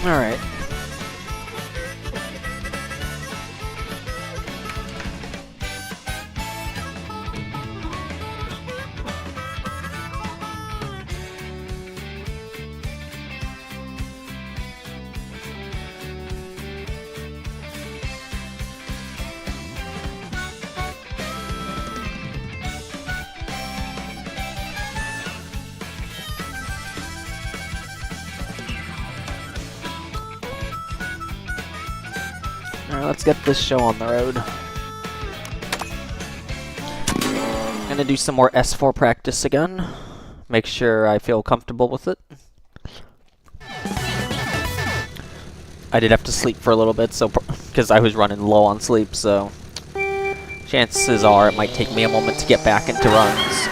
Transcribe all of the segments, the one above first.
Alright. Alright, let's get this show on the road. Gonna do some more S4 practice again. Make sure I feel comfortable with it. I did have to sleep for a little bit, so because I was running low on sleep, so chances are it might take me a moment to get back into runs.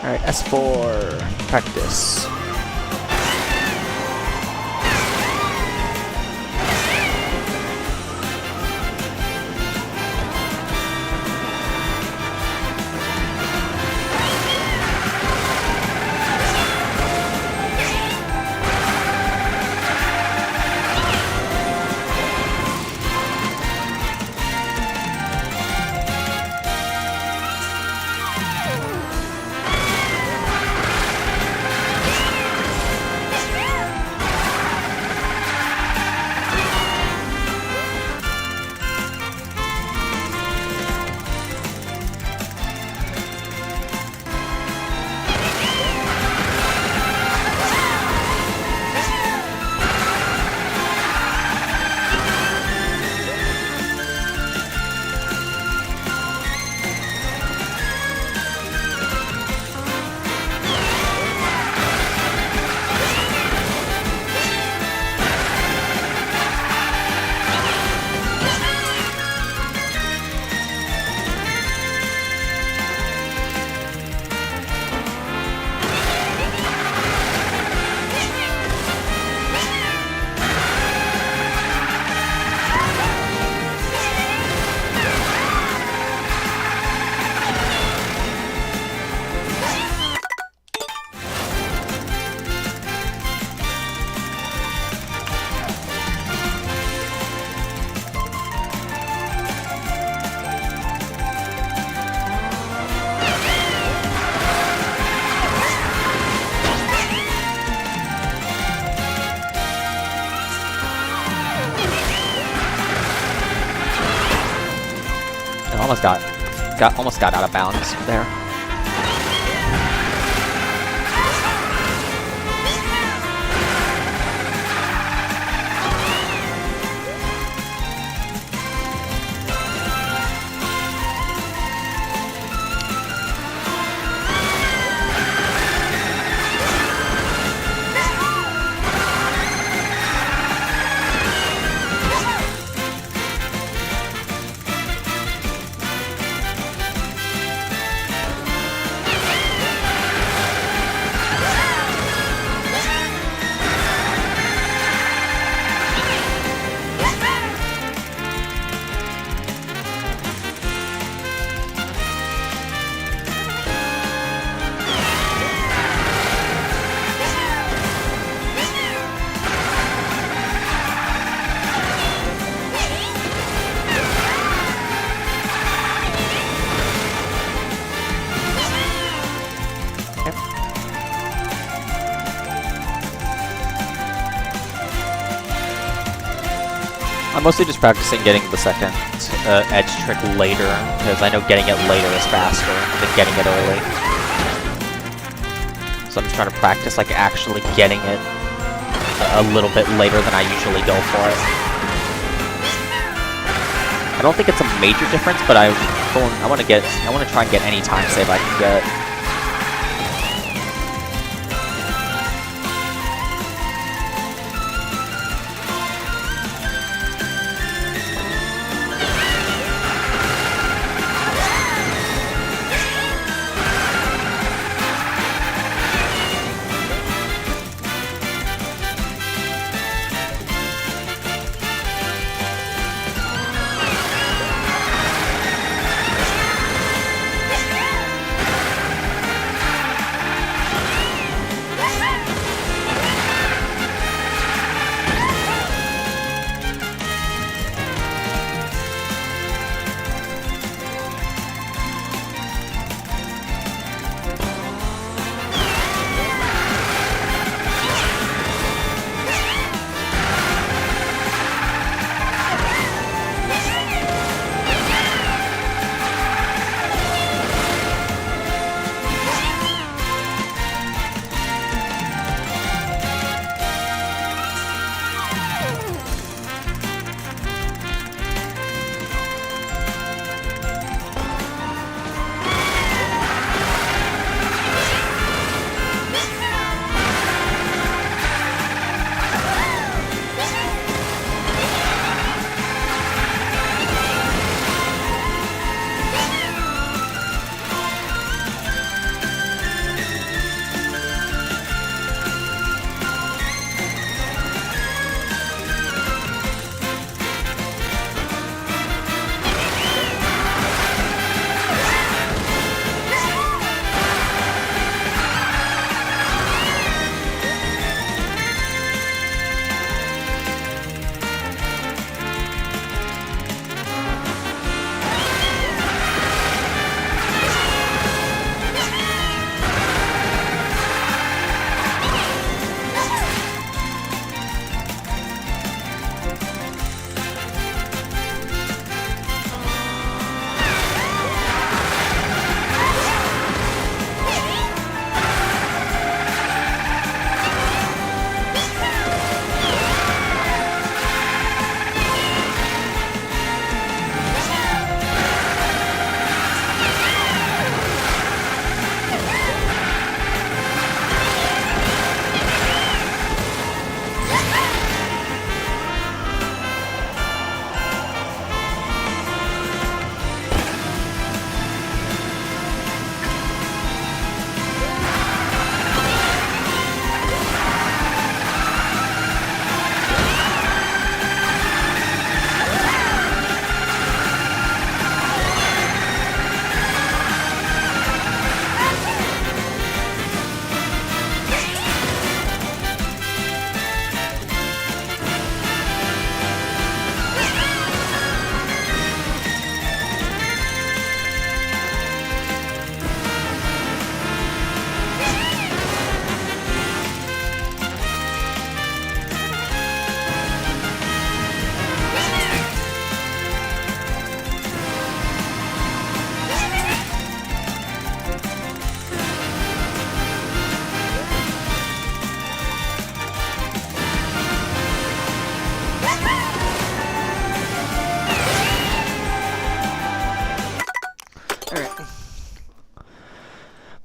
Alright, S4 practice. almost got out of bounds there. I'm mostly just practicing getting the second edge trick later, because I know getting it later is faster than getting it early. So I'm just trying to practice like actually getting it a little bit later than I usually go for it. I don't think it's a major difference, but I want to try and get any time save I can get.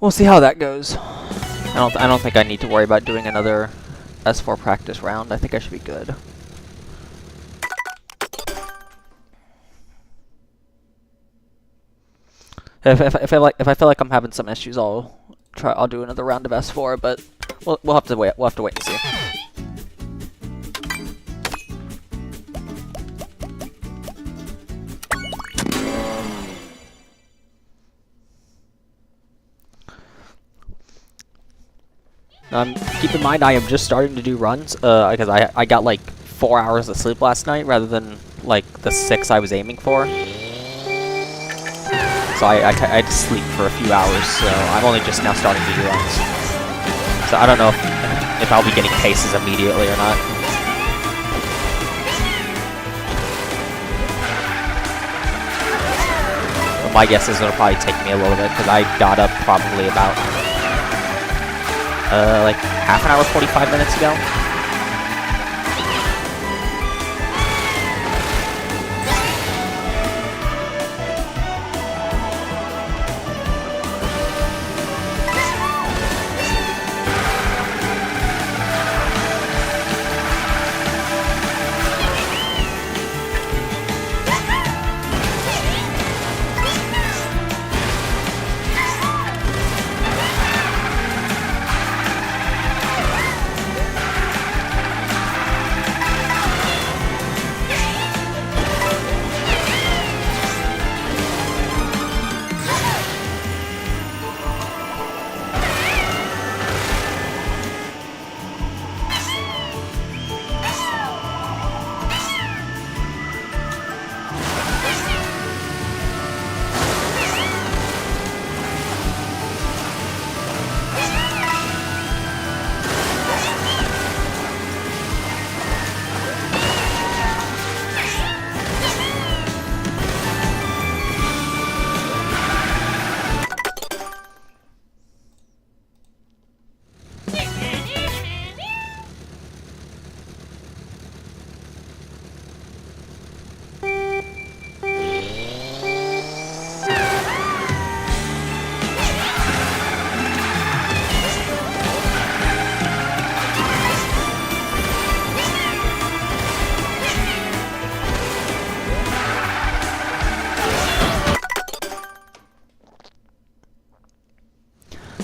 we'll see how that goes. I don't think I need to worry about doing another S4 practice round. I think I should be good. If I feel like I'm having some issues, I'll do another round of S4, but we'll have to wait. We'll have to wait and see. Keep in mind, I am just starting to do runs, because I got like 4 hours of sleep last night rather than like the 6 I was aiming for. So I had to sleep for a few hours, so I'm only just now starting to do runs. So I don't know if I'll be getting paces immediately or not. But my guess is it'll probably take me a little bit, because I got up probably about like half an hour, 45 minutes ago.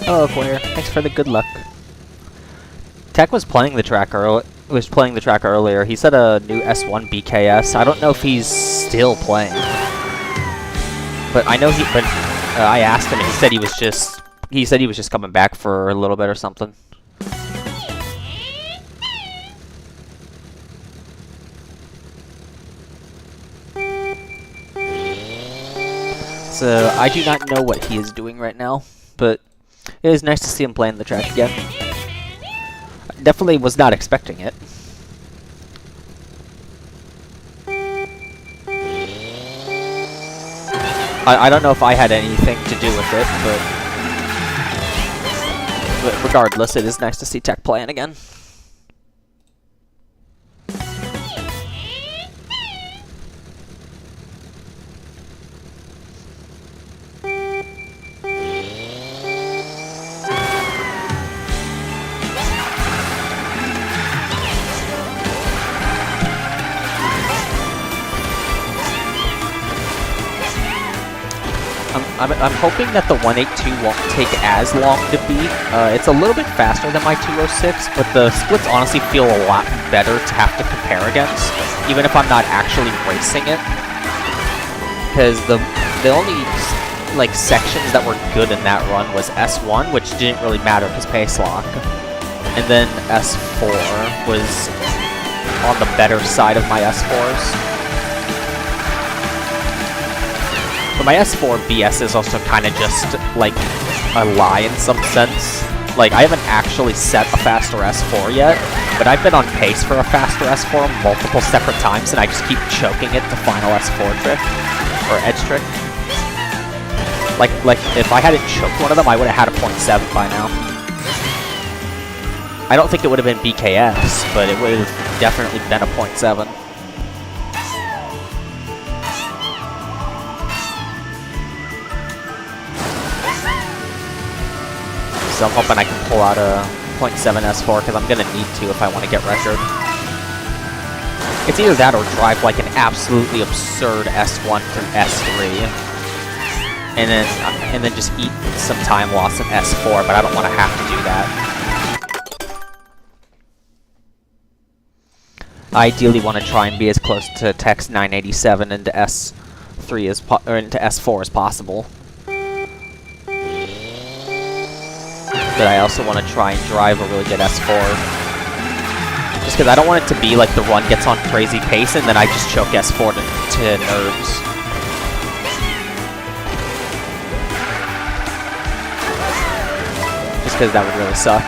Hello, Queer. Thanks for the good luck. Tech was playing the track earlier. He said a new S1 BKS. I don't know if he's still playing, but I know I asked him, and he said he was just coming back for a little bit or something. So I do not know what he is doing right now, but it is nice to see him playing the track again. Definitely was not expecting it. I don't know if I had anything to do with it, but regardless, it is nice to see Tech playing again. I'm hoping that the 182 won't take as long to beat. It's a little bit faster than my 206, but the splits honestly feel a lot better to have to compare against, even if I'm not actually racing it. Because the only like sections that were good in that run was S1, which didn't really matter because pace lock, and then S4 was on the better side of my S4s. But my S4 BS is also kind of just, like, a lie in some sense. Like, I haven't actually set a faster S4 yet, but I've been on pace for a faster S4 multiple separate times, and I just keep choking it to final S4 trick, or edge trick. Like, if I hadn't choked one of them, I would have had a 0.7 by now. I don't think it would have been BKS, but it would have definitely been a 0.7. so I'm hoping I can pull out a 0.7 S4 because I'm gonna need to if I want to get record. It's either that or drive like an absolutely absurd S1 through S3, and then just eat some time loss in S4. But I don't want to have to do that. I ideally want to try and be as close to Tech's 987 into S3 or into S4 as possible. But I also want to try and drive a really good S4. Just because I don't want it to be like the run gets on crazy pace and then I just choke S4 to nerves. Just because that would really suck.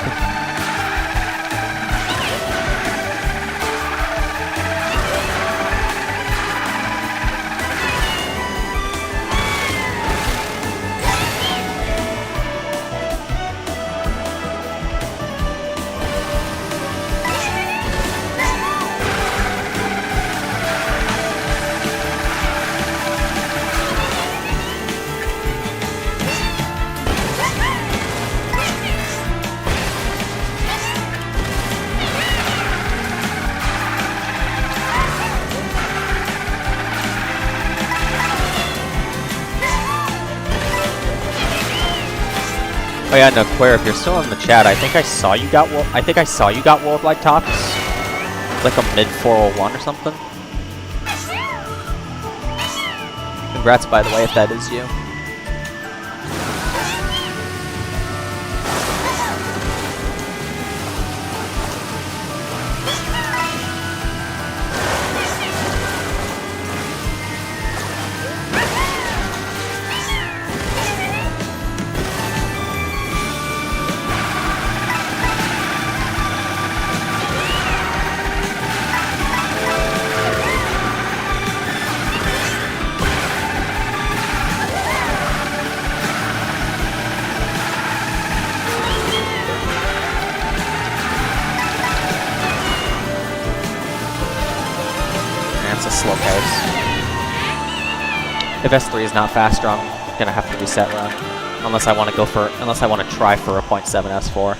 Oh yeah, no, Quare, if you're still in the chat, I think I saw you got worldwide tops, like a mid 401 or something. Congrats, by the way, if that is you. Slow pace. If S3 is not faster, I'm gonna have to reset run. Unless I want to try for a 0.7 S4.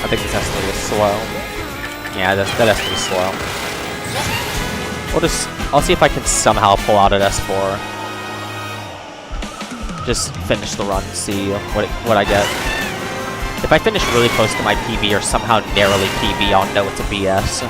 I think this S3 is slow. Yeah, that S3 is slow. I'll see if I can somehow pull out an S4. Just finish the run and see what I get. If I finish really close to my PB or somehow narrowly PB, I'll know it's a BS.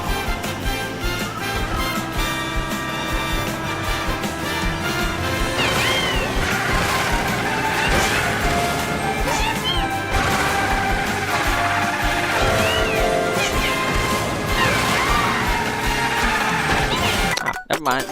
Never mind.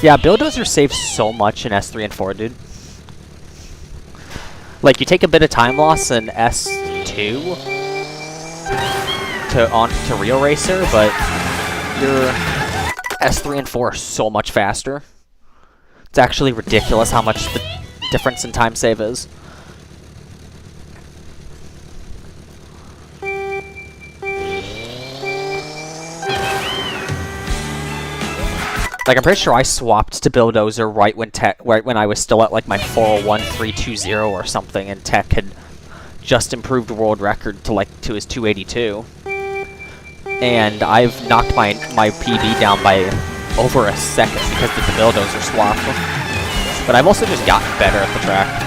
Yeah, Bulldozer saves so much in S3 and 4, dude. Like, you take a bit of time loss in S2 to Real Racer, but your S3 and 4 are so much faster. It's actually ridiculous how much the difference in time save is. Like, I'm pretty sure I swapped to Bulldozer right when I was still at like my 401.320 or something, and Tech had just improved the world record to his 282. And I've knocked my PB down by over a second because of the Bulldozer swap. But I've also just gotten better at the track.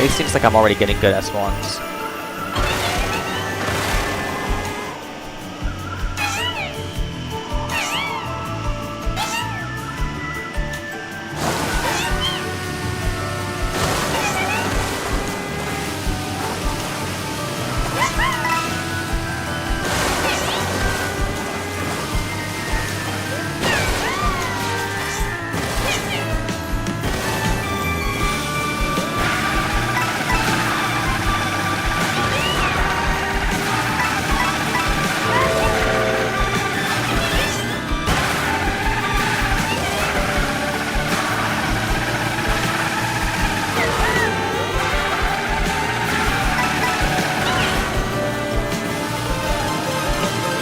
It seems like I'm already getting good S1s.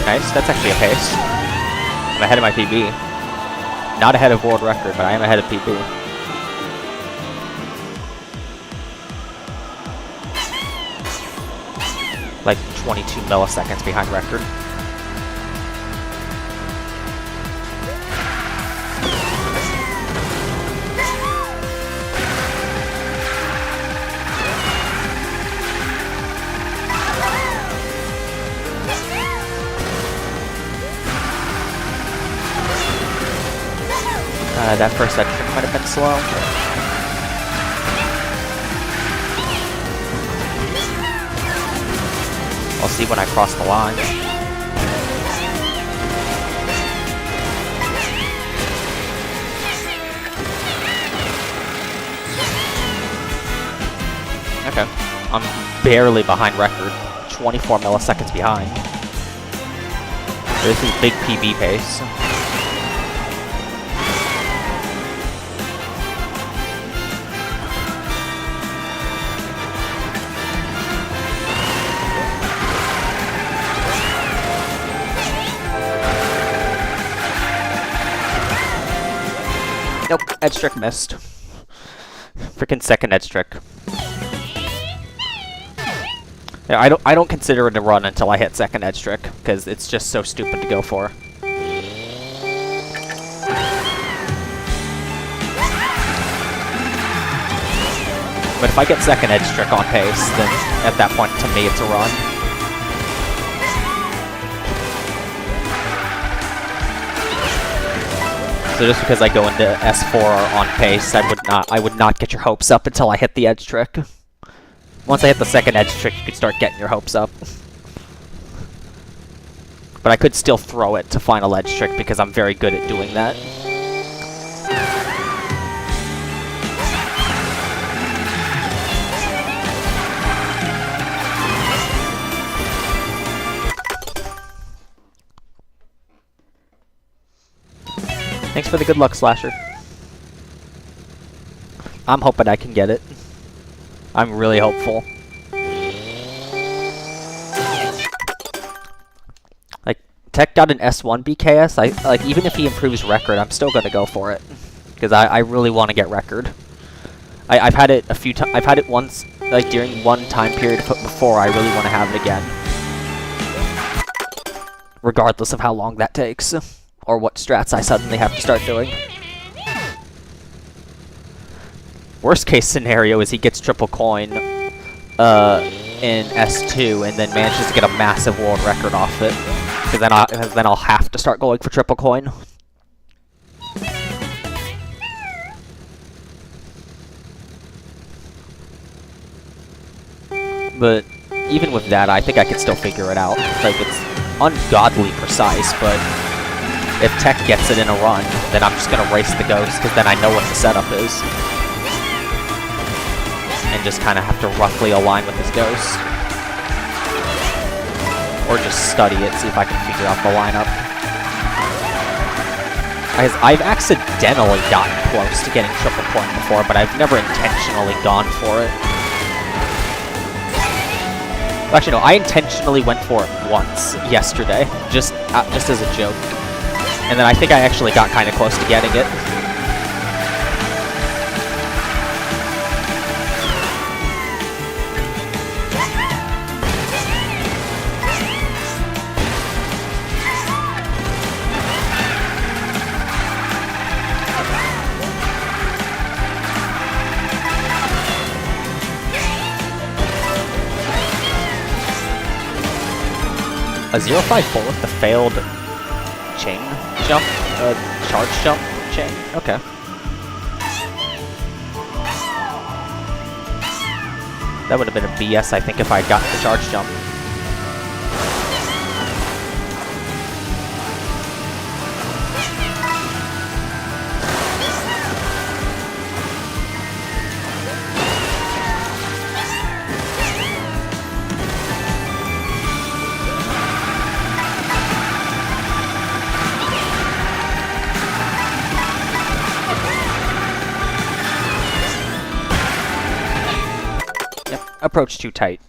Nice, that's actually a pace. I'm ahead of my PB. Not ahead of world record, but I am ahead of PB. Like 22 milliseconds behind record. That first edge trick might have been slow. I'll see when I cross the line. Okay. I'm barely behind record. 24 milliseconds behind. This is big PB pace. Nope, edge trick missed. Freaking second edge trick. Yeah, I don't consider it a run until I hit second edge trick, because it's just so stupid to go for. But if I get second edge trick on pace, then at that point to me it's a run. So just because I go into S4 on pace, I would not get your hopes up until I hit the edge trick. Once I hit the second edge trick, you could start getting your hopes up. But I could still throw it to final edge trick because I'm very good at doing that. Thanks for the good luck, Slasher. I'm hoping I can get it. I'm really hopeful. Like, Tech got an S1 BKS. Like, even if he improves record, I'm still gonna go for it. Because I really want to get record. I've had it a few times. I've had it once, like, during one time period before. I really want to have it again. Regardless of how long that takes. Or what strats I suddenly have to start doing. Worst case scenario is he gets triple coin in S2 and then manages to get a massive world record off it. Because then I'll have to start going for triple coin. But even with that, I think I could still figure it out. Like, it's ungodly precise, but if Tech gets it in a run, then I'm just gonna race the ghost, because then I know what the setup is. And just kind of have to roughly align with his ghost. Or just study it, see if I can figure out the lineup. I've accidentally gotten close to getting triple coin before, but I've never intentionally gone for it. Actually, no, I intentionally went for it once yesterday, just as a joke. And then I think I actually got kind of close to getting it. A 054 with the failed chain jump, charge jump chain? Okay. That would have been a BS, I think, if I had gotten the charge jump. Approach too tight.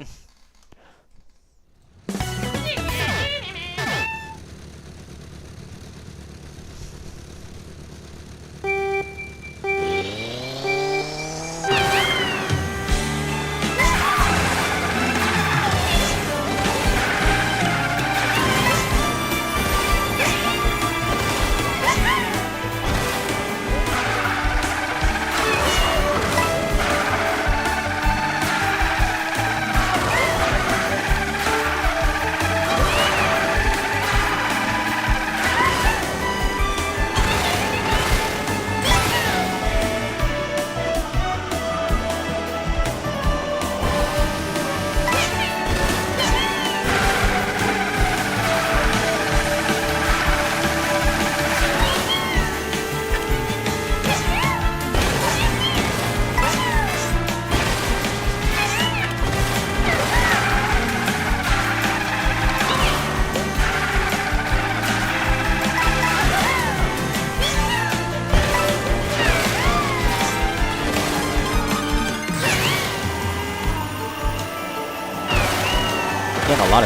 Again, a lot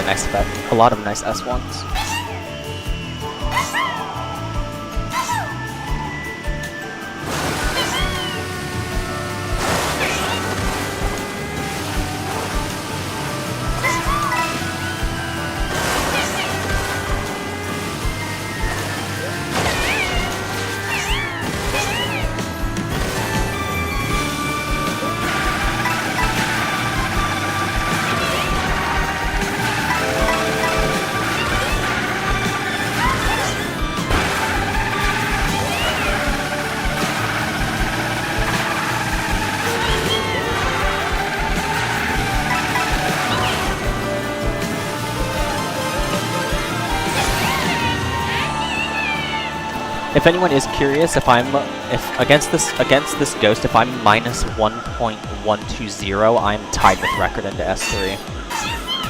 of nice S1s. If anyone is curious, if against this ghost, if I'm minus 1.120, I'm tied with record into S3.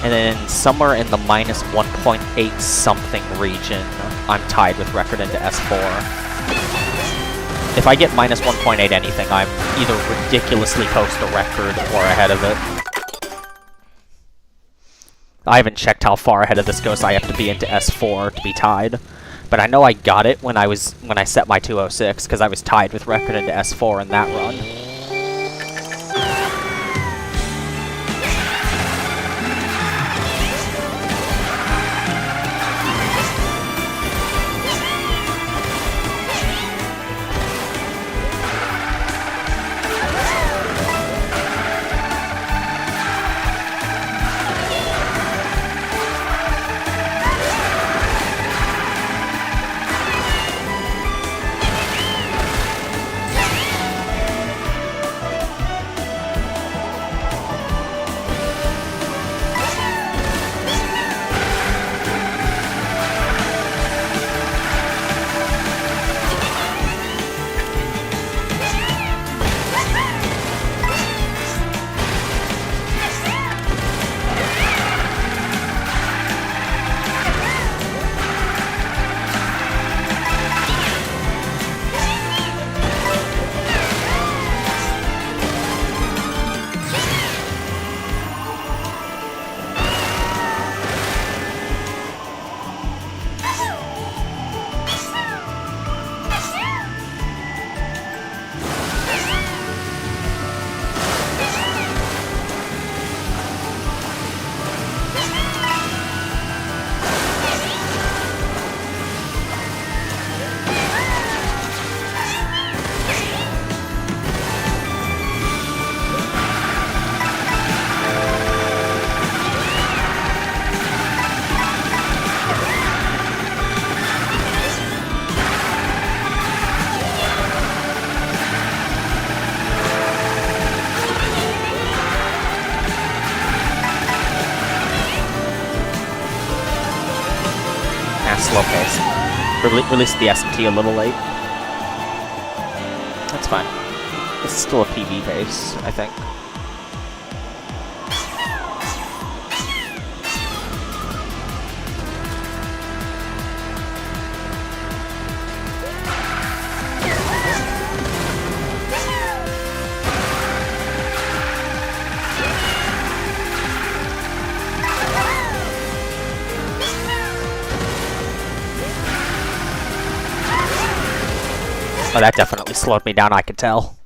And then somewhere in the minus 1.8 something region, I'm tied with record into S4. If I get minus 1.8 anything, I'm either ridiculously close to record or ahead of it. I haven't checked how far ahead of this ghost I have to be into S4 to be tied. But I know I got it when I set my 206, because I was tied with record into S4 in that run. slow pace. Released the SMT a little late. That's fine. It's still a PB pace, I think. Oh, that definitely slowed me down, I could tell.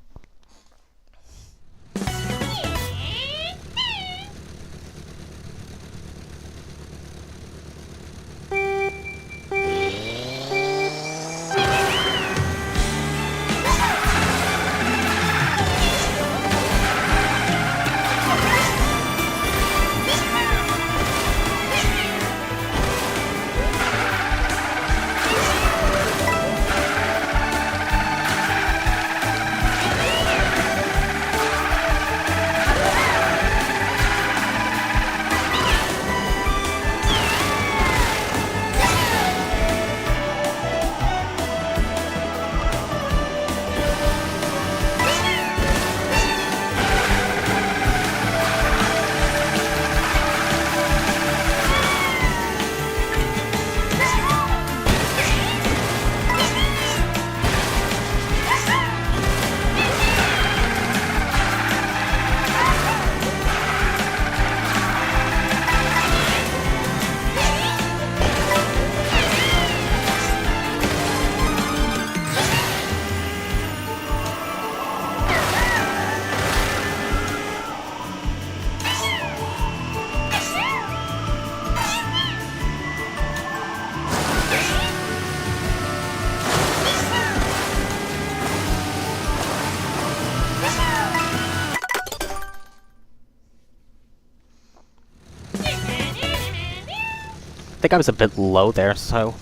I think I was a bit low there, so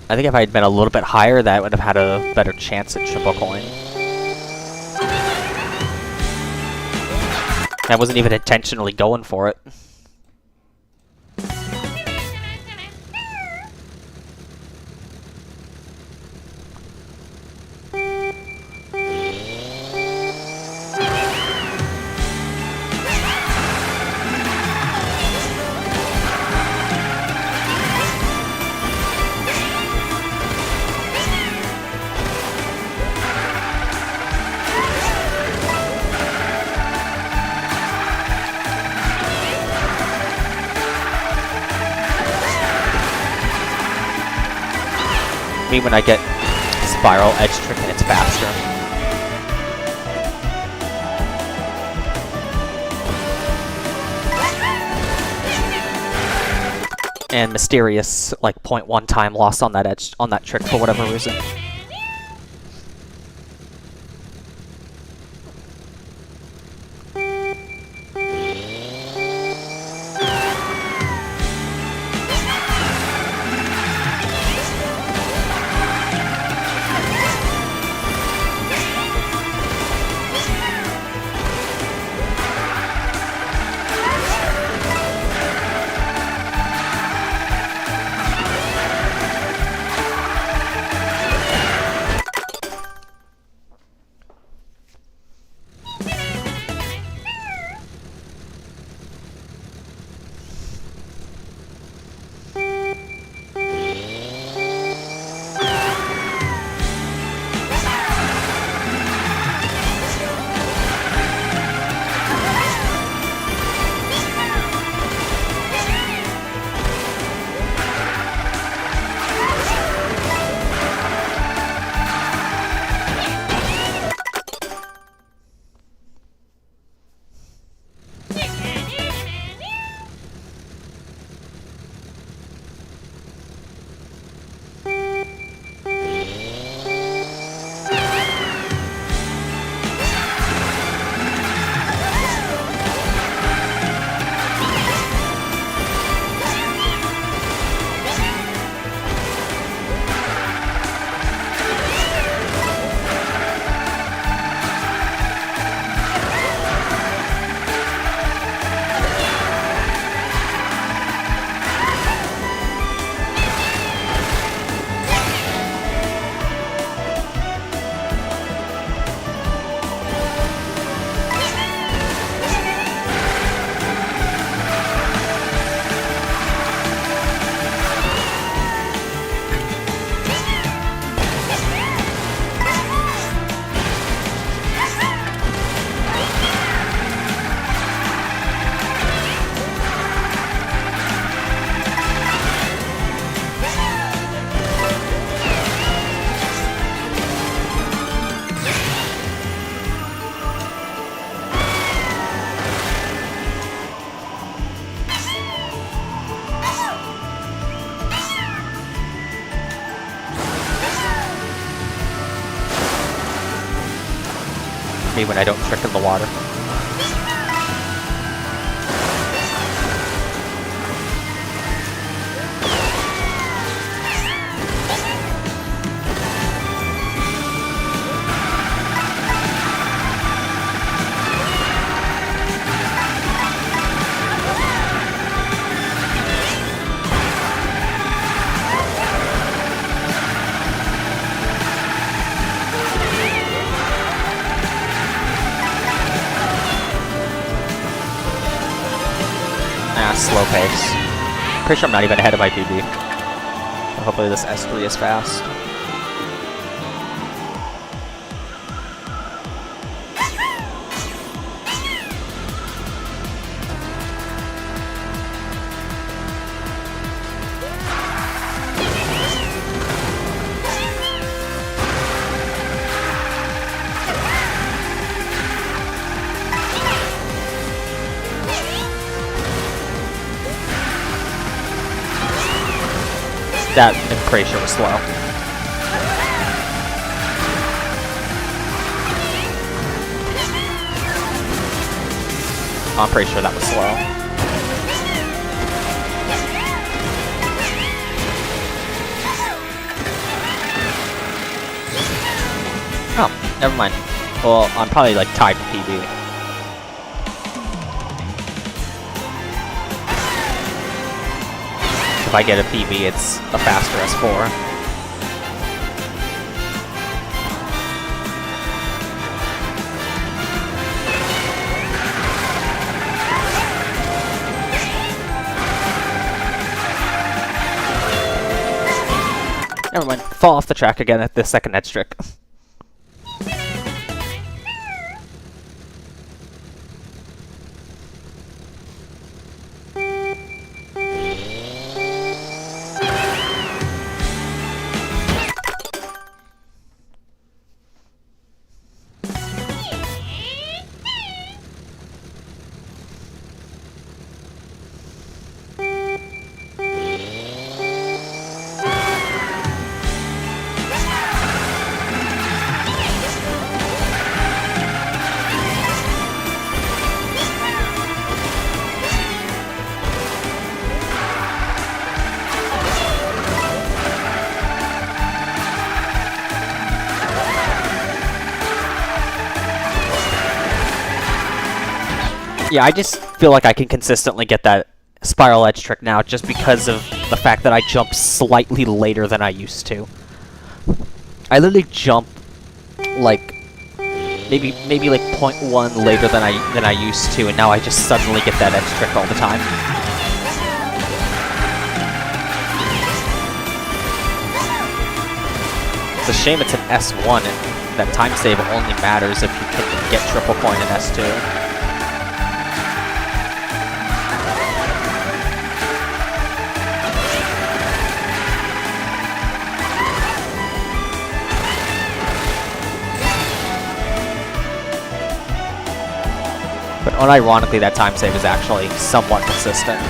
I think if I had been a little bit higher, that would have had a better chance at triple coin. I wasn't even intentionally going for it. When I get spiral edge trick and it's faster. And mysterious, like 0.1 time loss on that edge, on that trick for whatever reason. me when I don't trick in the water. Slow pace. Pretty sure I'm not even ahead of my PB. So hopefully this S3 is fast. That, I'm pretty sure, was slow. I'm pretty sure that was slow. Oh, never mind. Well, I'm probably like tied to PB. If I get a PB, it's a faster S4. Never mind. Fall off the track again at the second edge trick. Yeah, I just feel like I can consistently get that spiral edge trick now just because of the fact that I jump slightly later than I used to. I literally jump like maybe like 0.1 later than I used to, and now I just suddenly get that edge trick all the time. It's a shame it's an S1 and that time save only matters if you can get triple coin in S2. But unironically, that time save is actually somewhat consistent.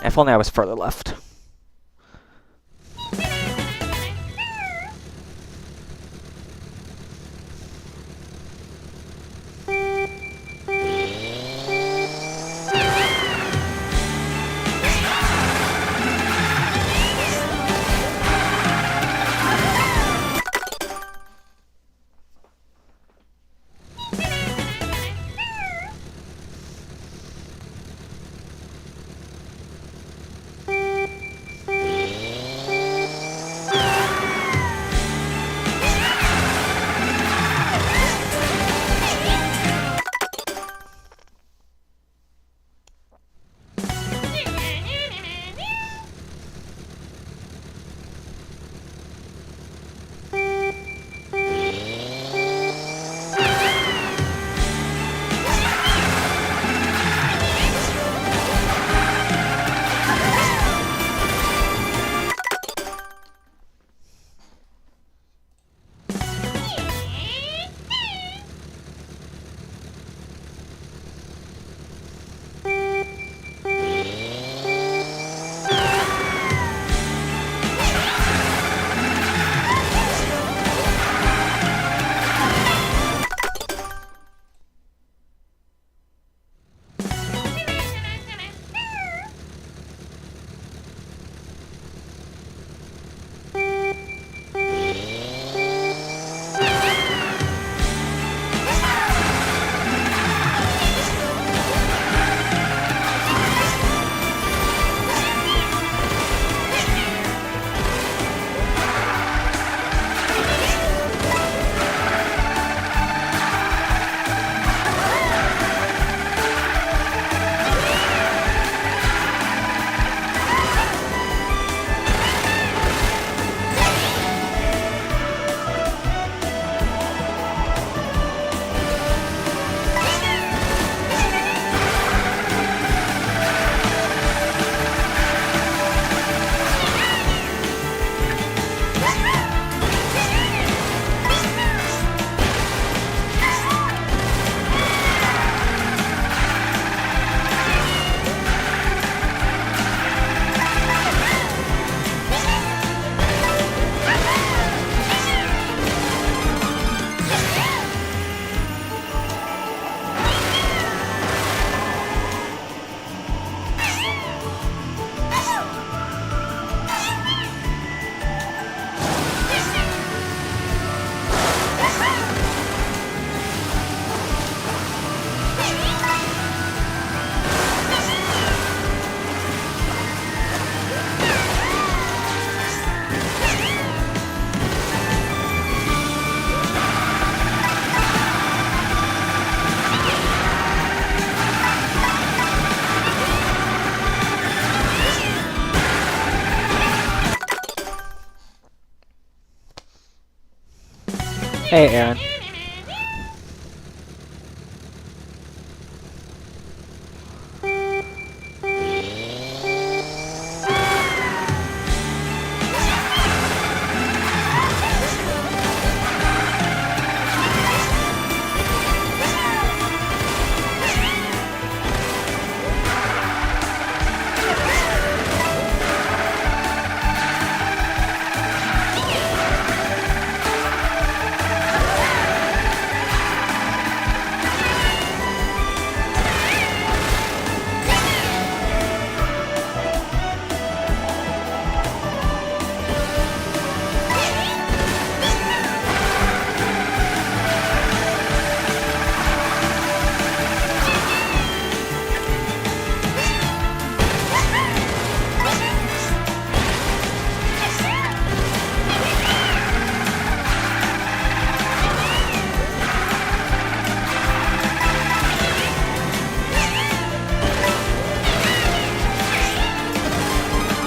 If only I was further left. Hey, Aaron.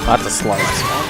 That's a slowest one.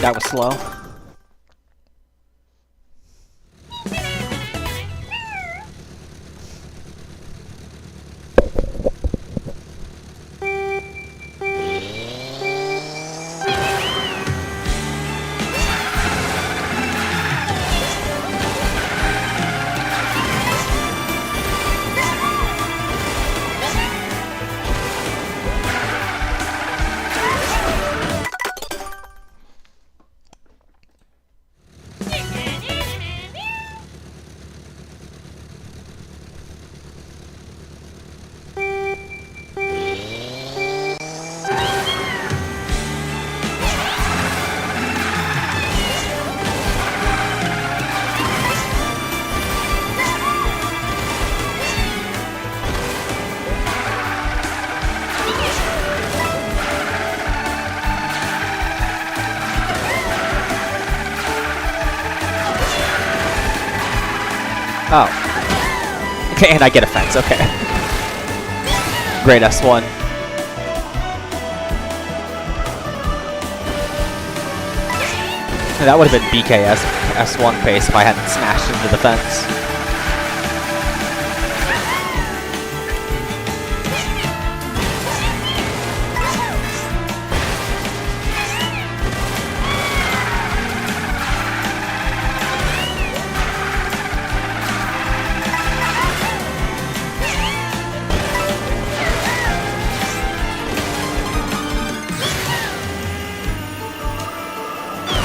That was slow. Oh. Okay, and I get a fence, okay. Great S1. That would have been BKS S1 pace if I hadn't smashed into the fence.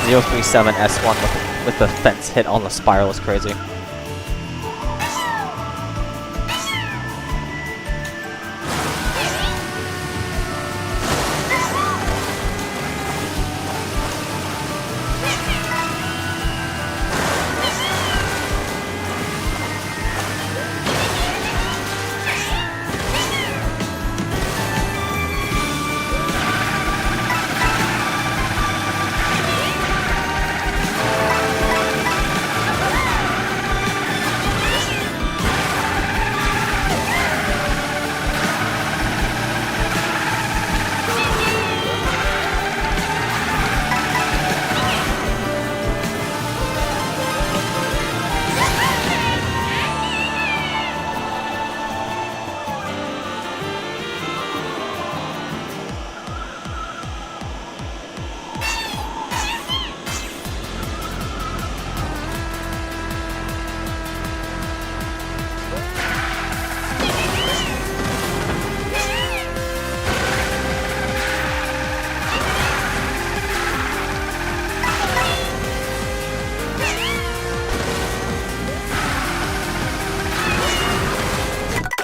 .037 S1 with the fence hit on the spiral is crazy.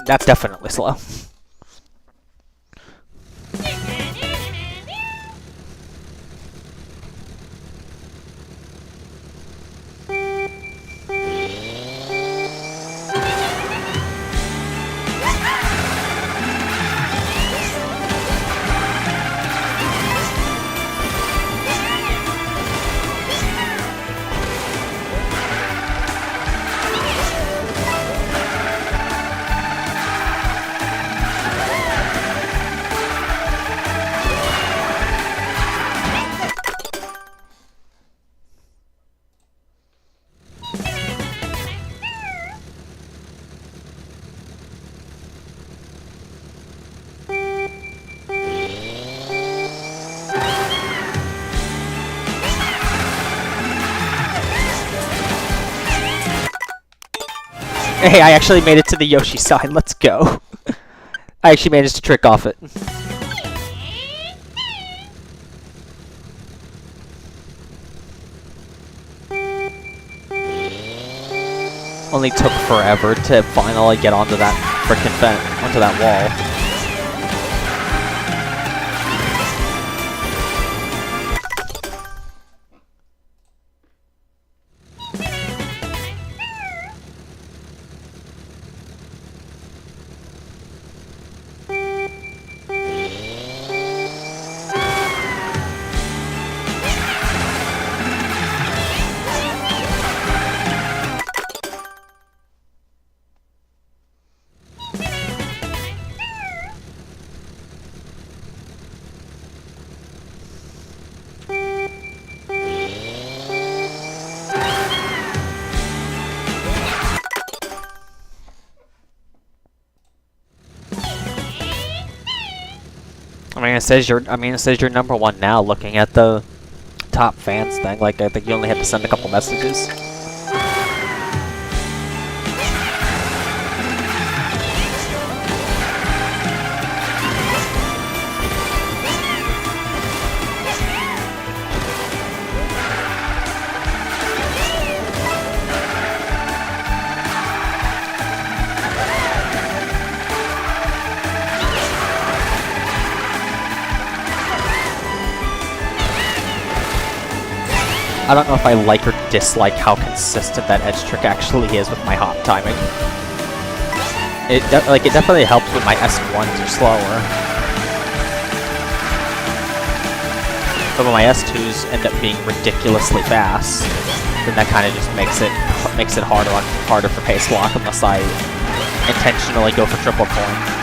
That's definitely slow. Hey, I actually made it to the Yoshi side. Let's go. I actually managed to trick off it. Only took forever to finally get onto that frickin' vent, onto that wall. I mean, it says you're number one now. Looking at the top fans thing, like I think you only have to send a couple messages. I don't know if I like or dislike how consistent that edge trick actually is with my hop timing. It definitely helps when my S1s are slower. But when my S2s end up being ridiculously fast. then that kind of just makes it harder for pace lock unless I intentionally go for triple coin.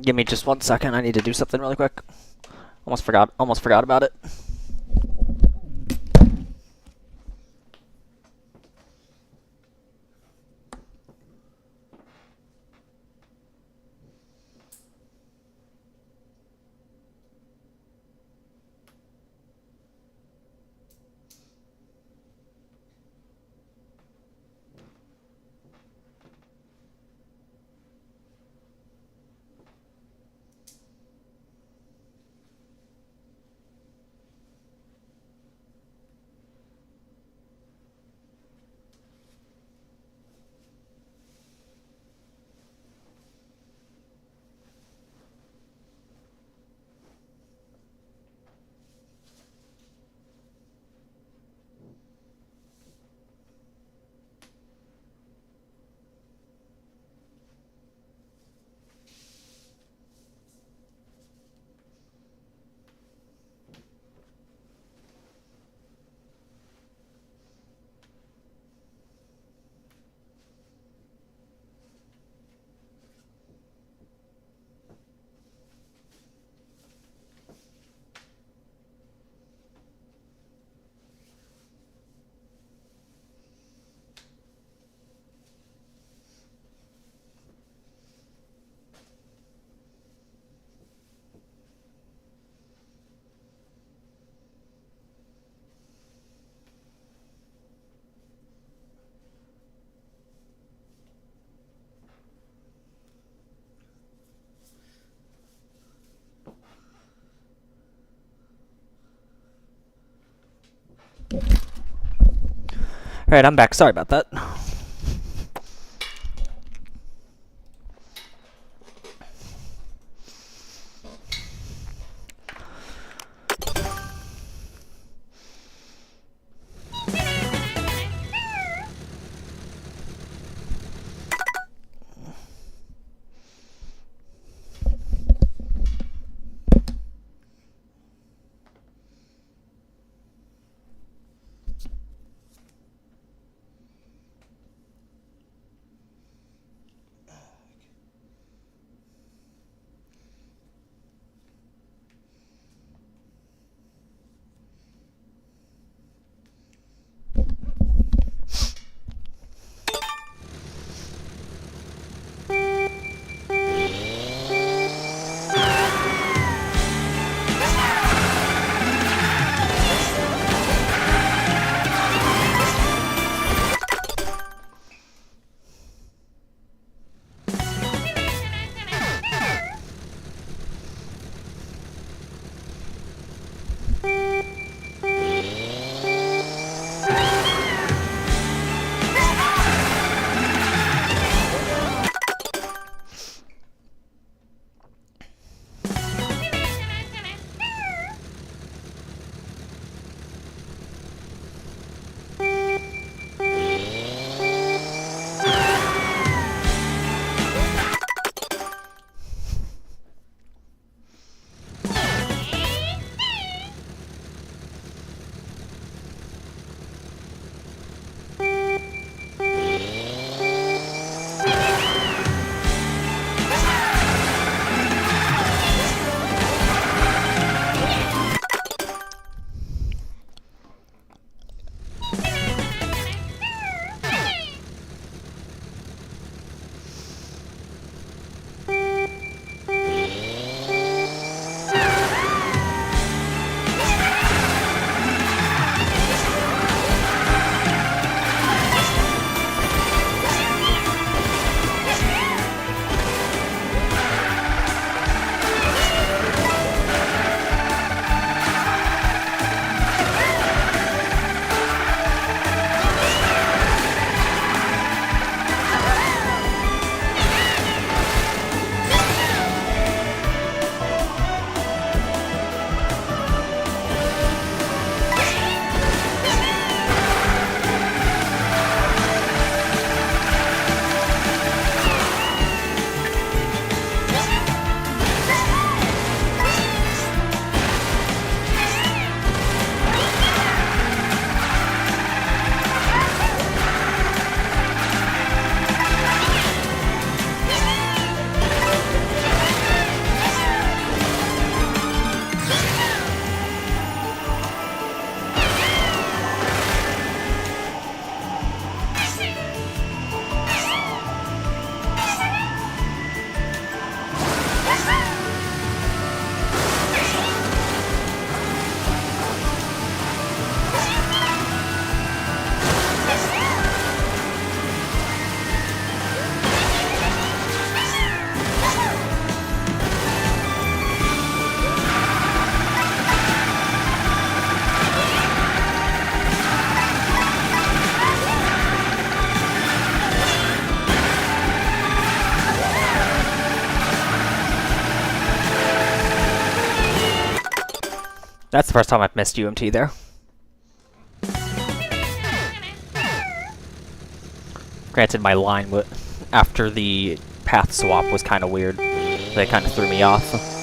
Give me just 1 second. I need to do something really quick. Almost forgot about it. Alright, I'm back. Sorry about that. That's the first time I've missed UMT there. Granted, my line after the path swap was kind of weird. That kind of threw me off.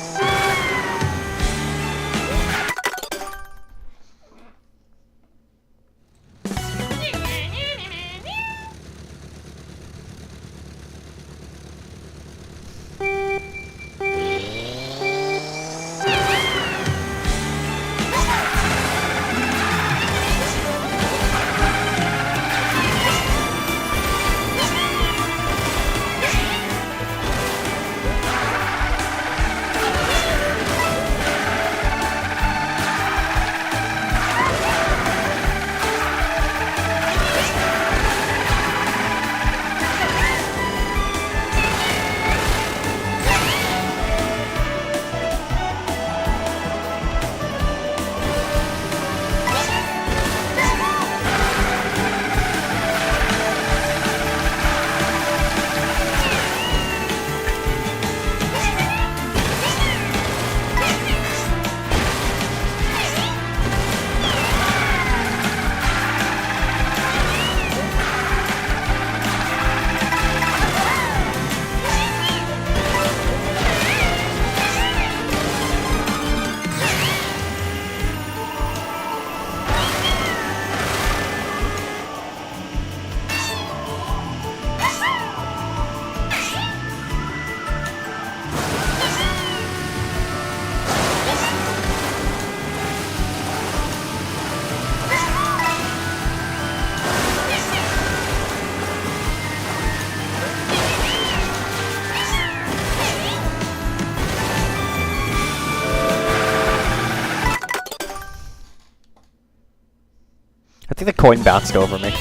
I think the coin bounced over me.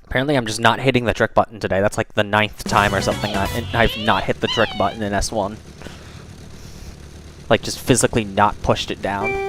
Apparently I'm just not hitting the trick button today. That's like the 9th time or something I've not hit the trick button in S1. Like, just physically not pushed it down.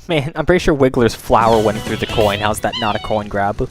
Man, I'm pretty sure Wiggler's flower went through the coin. How's that not a coin grab?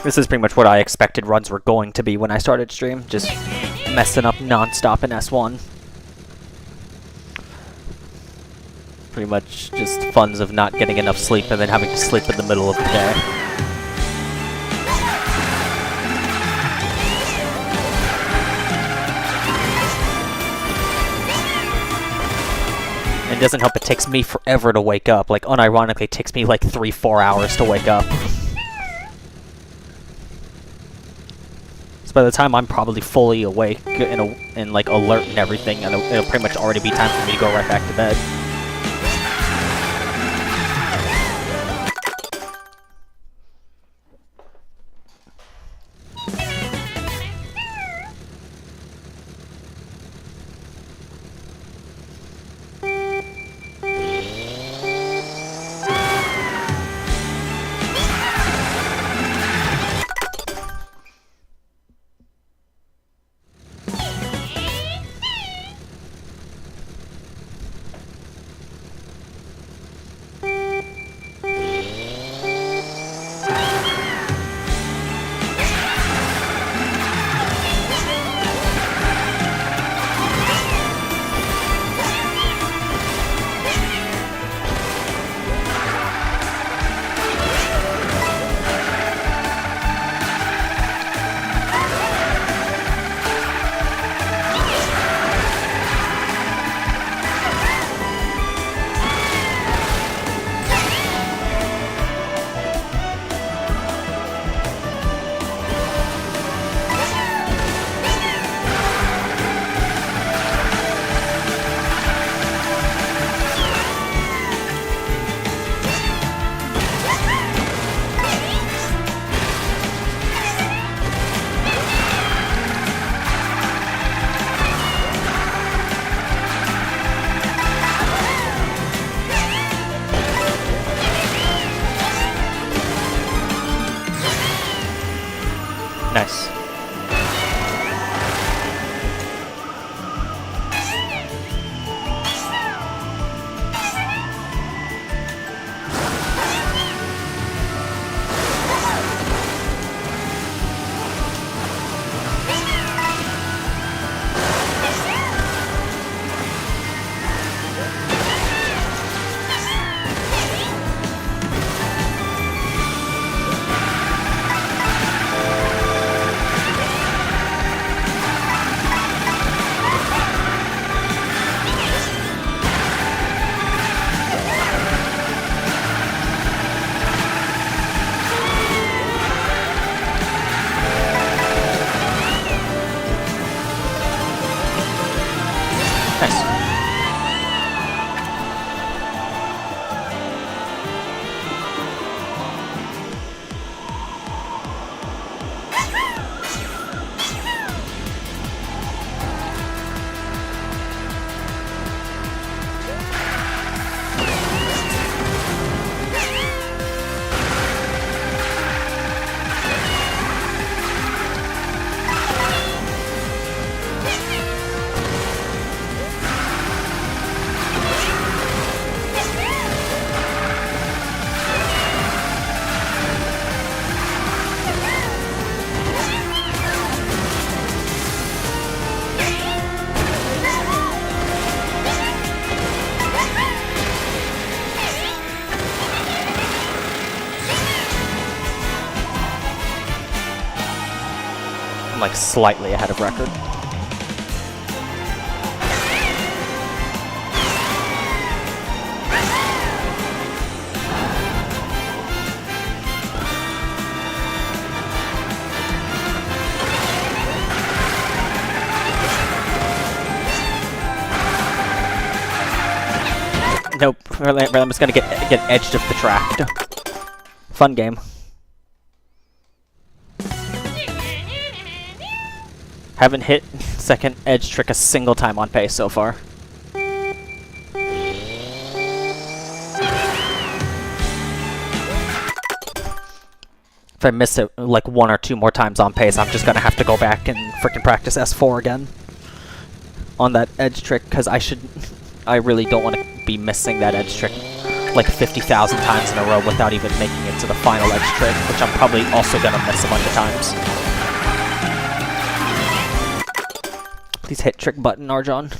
This is pretty much what I expected runs were going to be when I started stream, just messing up non-stop in S1. Pretty much just funs of not getting enough sleep and then having to sleep in the middle of the day. It doesn't help, it takes me forever to wake up. Like, unironically, it takes me like 3-4 hours to wake up. By the time I'm probably fully awake and like alert and everything, and it'll pretty much already be time for me to go right back to bed. Nice. Nice. I'm like slightly ahead of record. Nope, I'm just gonna get edged of the track. Fun game. Haven't hit second edge trick a single time on pace so far. If I miss it like 1 or 2 more times on pace, I'm just gonna have to go back and frickin' practice S4 again on that edge trick, because I really don't want to be missing that edge trick like 50,000 times in a row without even making it to the final edge trick, which I'm probably also gonna miss a bunch of times. Please hit trick button, Arjon.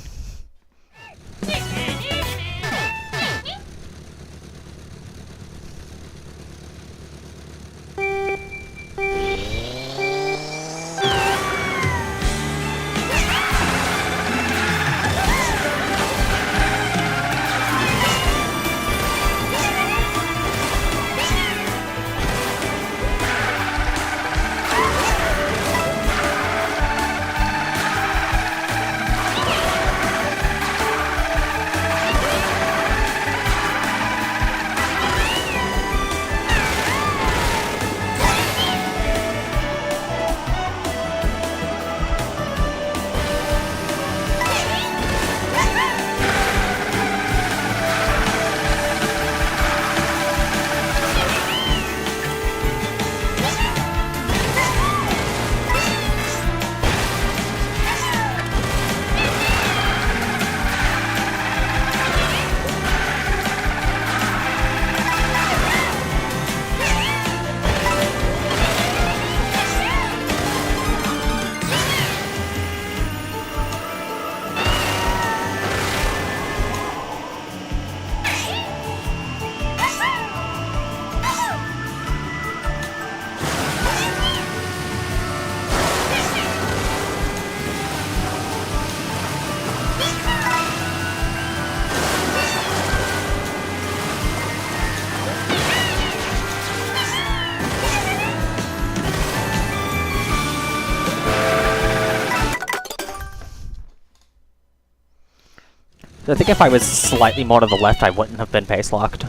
I think if I was slightly more to the left, I wouldn't have been pace locked.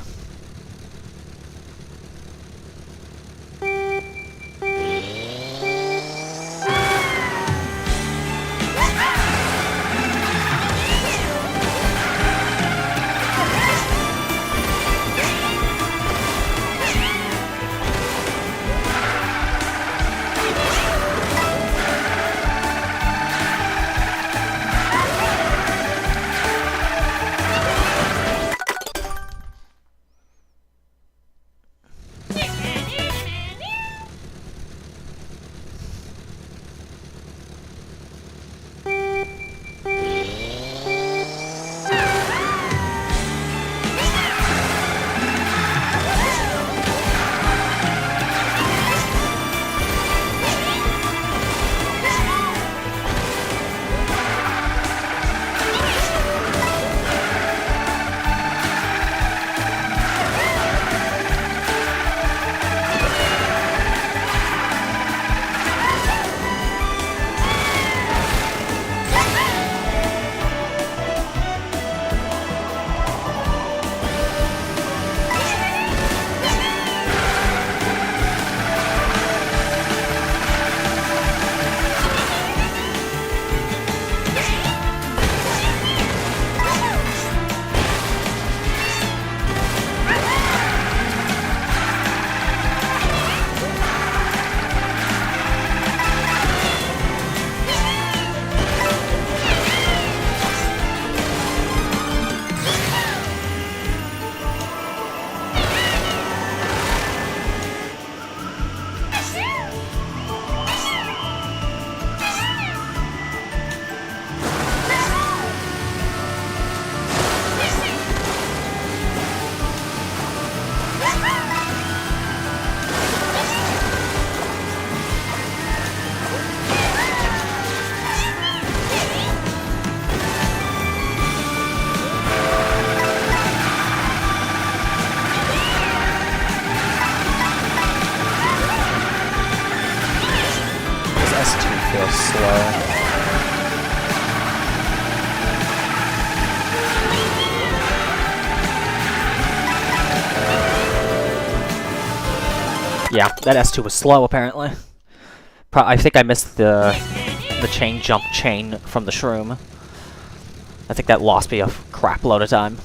S2 feels slow. Yeah, that S2 was slow, apparently. I think I missed the chain jump chain from the shroom. I think that lost me a crap load of time.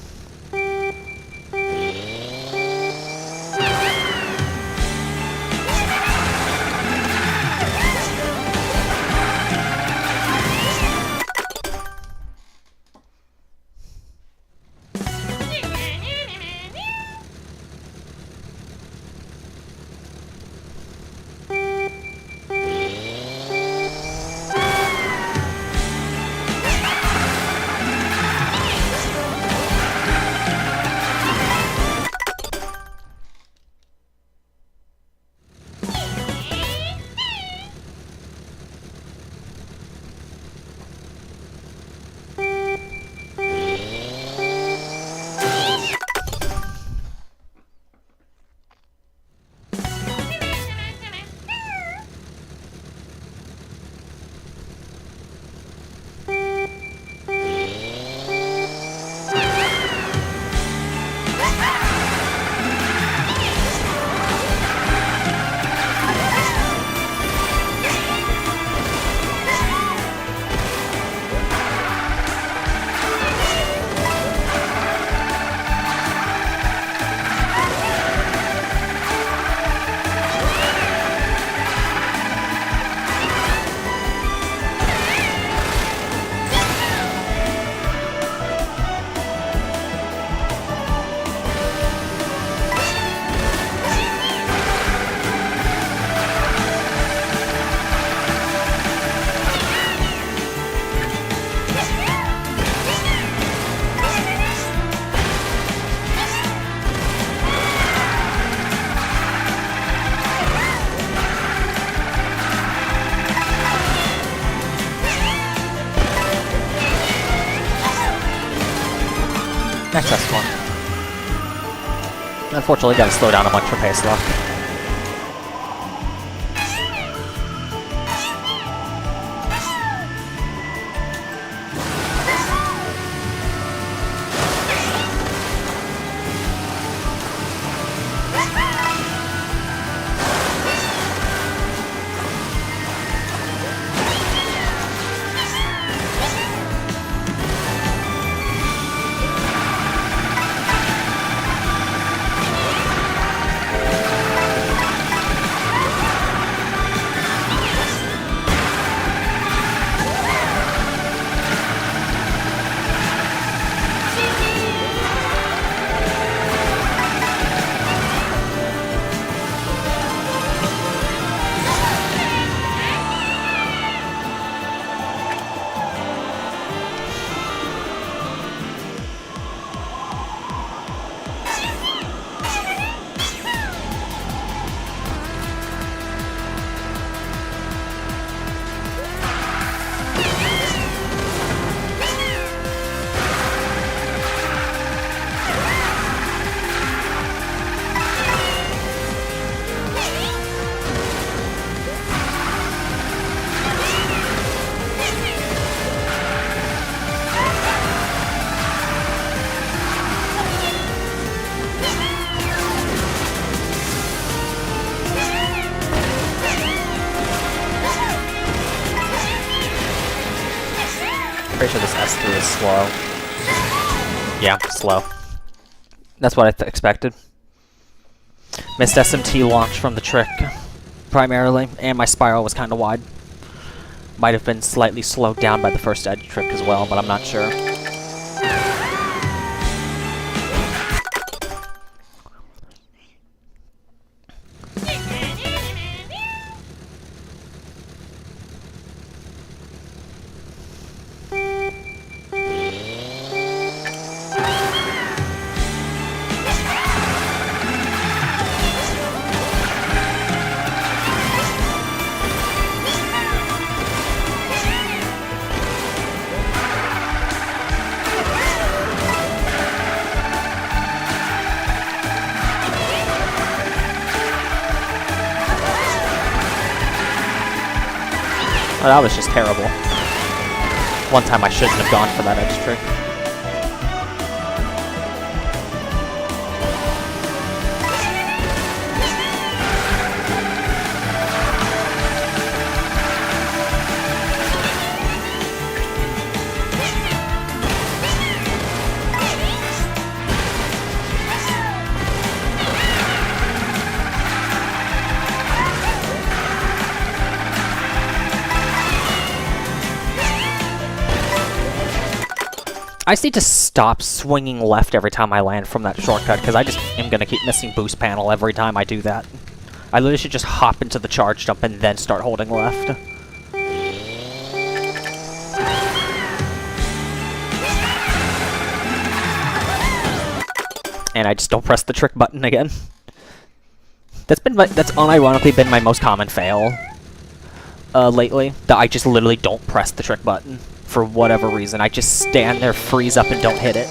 Next S1. Unfortunately, gotta slow down a bunch for pace lock. Pretty sure this S3 is slow. Yeah, slow. That's what I expected. Missed SMT launch from the trick, primarily, and my spiral was kind of wide. Might have been slightly slowed down by the first edge trick as well, but I'm not sure. Oh, that was just terrible. One time I shouldn't have gone for that edge trick. I just need to stop swinging left every time I land from that shortcut, because I just am going to keep missing boost panel every time I do that. I literally should just hop into the charge jump and then start holding left. And I just don't press the trick button again. That's unironically been my most common fail lately, that I just literally don't press the trick button. For whatever reason, I just stand there, freeze up, and don't hit it.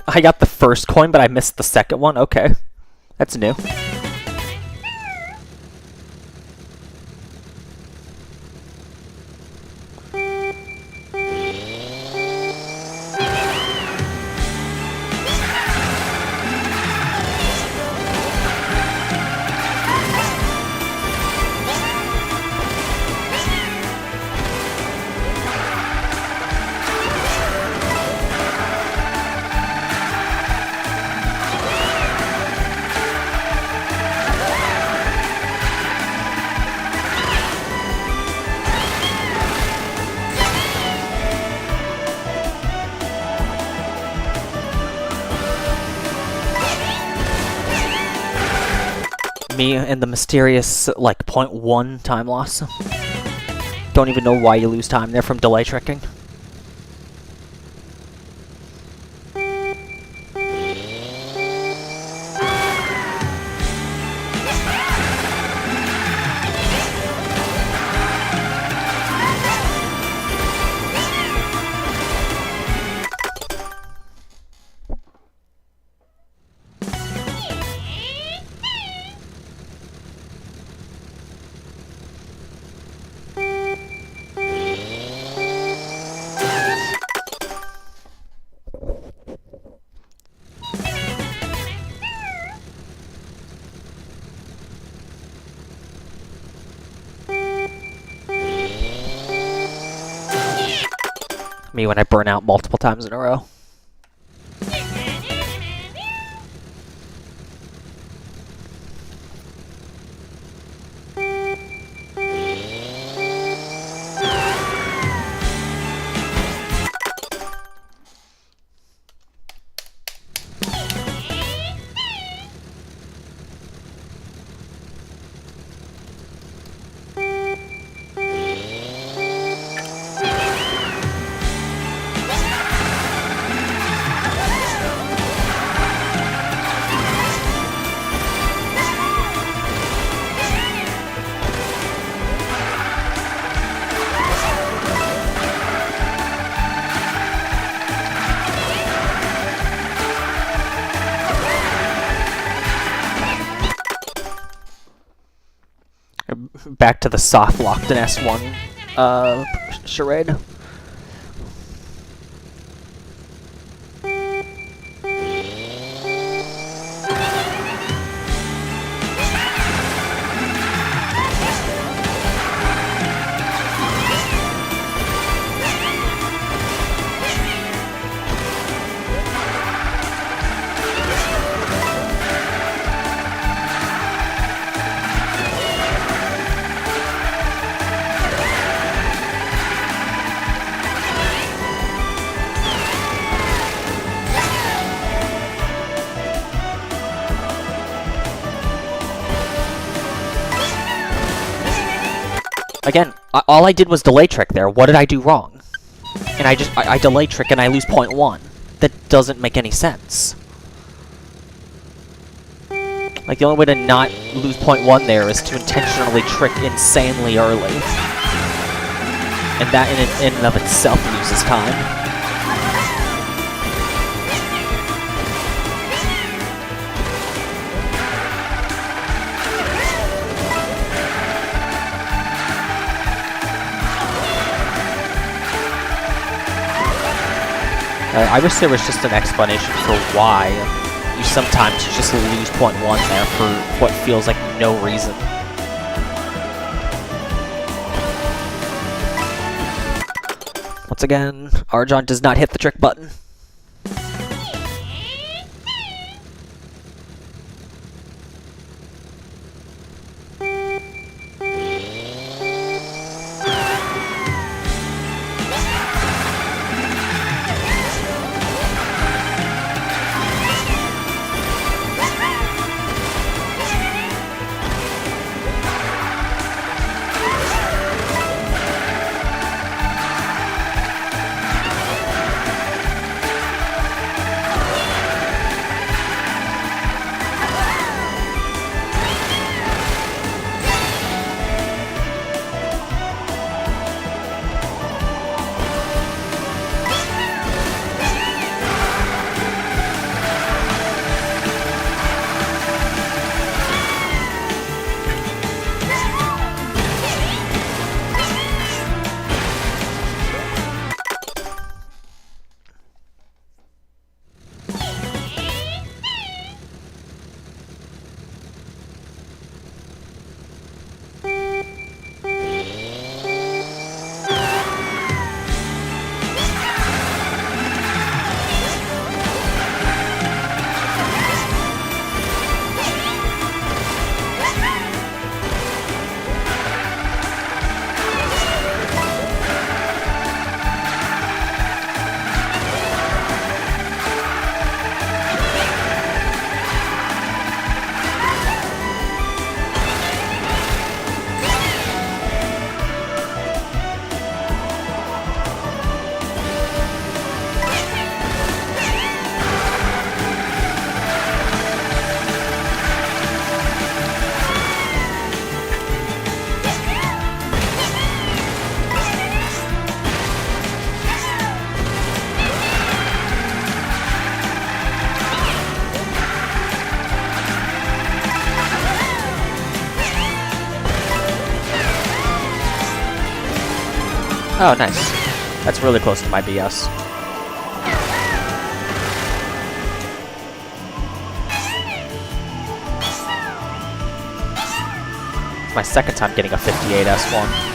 I got the first coin, but I missed the second one? Okay. That's new. Me and the mysterious, like, 0.1 time loss. Don't even know why you lose time there from delay tricking. Me when I burn out multiple times in a row. Back to the soft locked in S1 charade. Again, all I did was delay trick there. What did I do wrong? And I delay trick and I lose 0.1. That doesn't make any sense. Like, the only way to not lose 0.1 there is to intentionally trick insanely early. And that in and of itself loses time. I wish there was just an explanation for why you sometimes just lose 0.1 there for what feels like no reason. Once again, Arjan does not hit the trick button. Oh, nice. That's really close to my BS. My second time getting a 58 S1.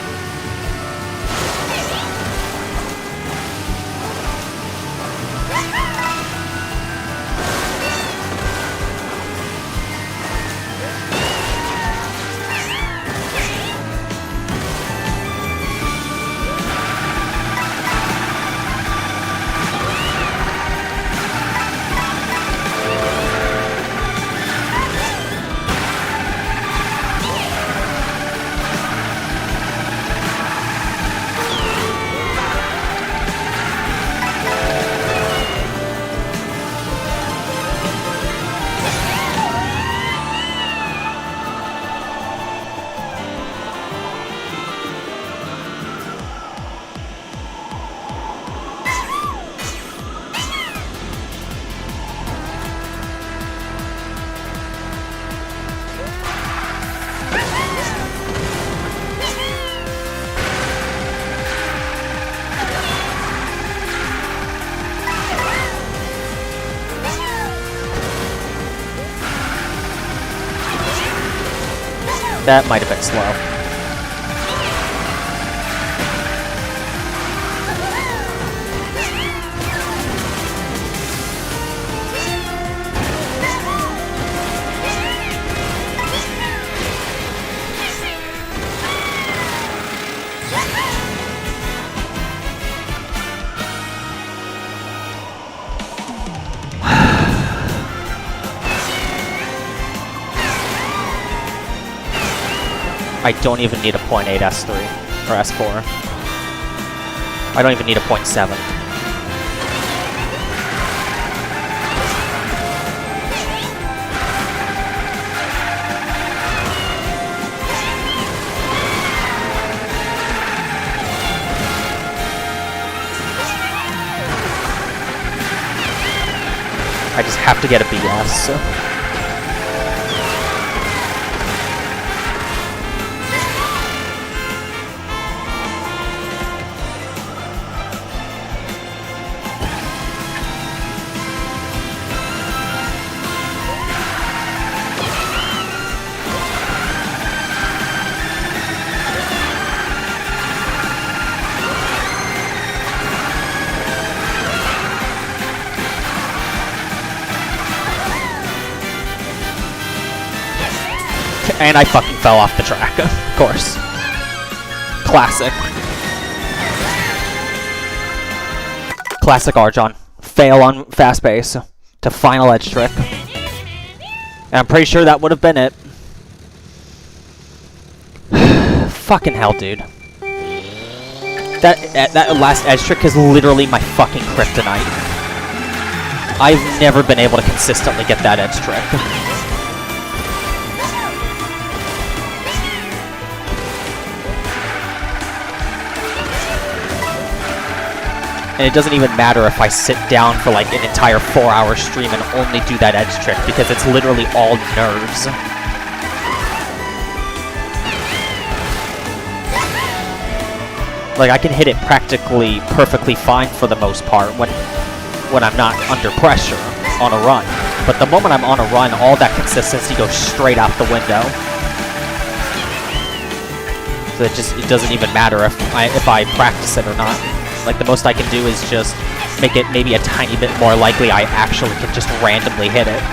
That might have been slow. I don't even need a .8 S3 or S4. I don't even need a .7. I just have to get a BS. So. And I fucking fell off the track, of course. Classic. Classic Arjon. Fail on fast base to final edge trick. And I'm pretty sure that would have been it. Fucking hell, dude. That last edge trick is literally my fucking kryptonite. I've never been able to consistently get that edge trick. And it doesn't even matter if I sit down for like an entire 4-hour stream and only do that edge trick, because it's literally all nerves. Like, I can hit it practically perfectly fine for the most part when I'm not under pressure on a run. But the moment I'm on a run, all that consistency goes straight out the window. So it doesn't even matter if I practice it or not. Like, the most I can do is just make it maybe a tiny bit more likely I actually can just randomly hit it.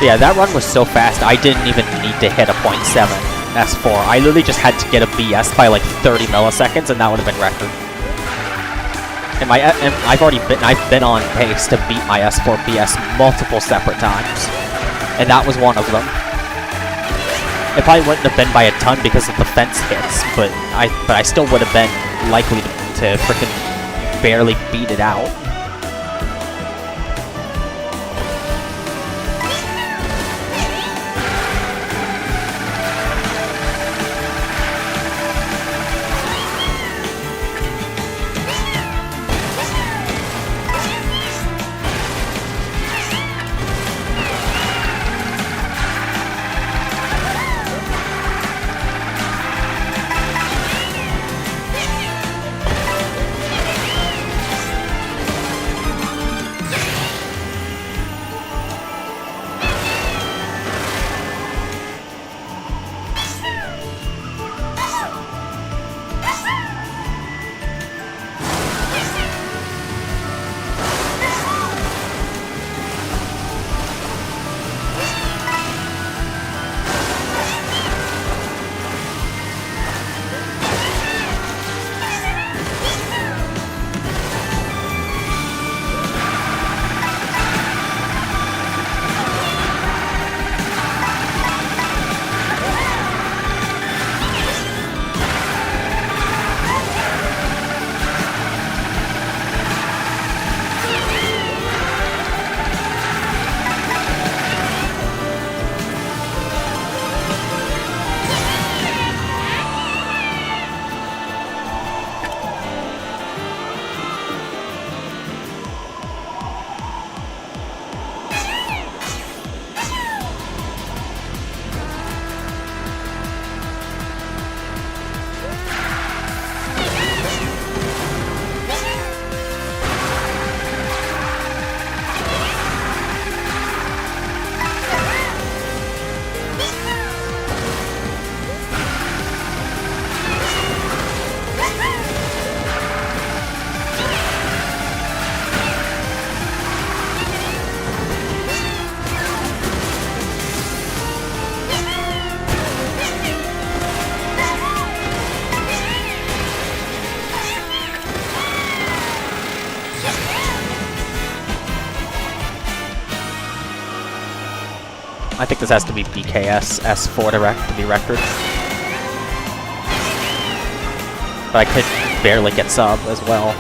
Yeah, that run was so fast, I didn't even need to hit a .7 S4. I literally just had to get a BS by like 30 milliseconds, and that would have been record. And I've been on pace to beat my S4 BS multiple separate times, and that was one of them. It probably wouldn't have been by a ton because of the fence hits, but I still would have been likely to frickin' barely beat it out. I think this has to be BKS S4 to be record. But I could barely get sub as well.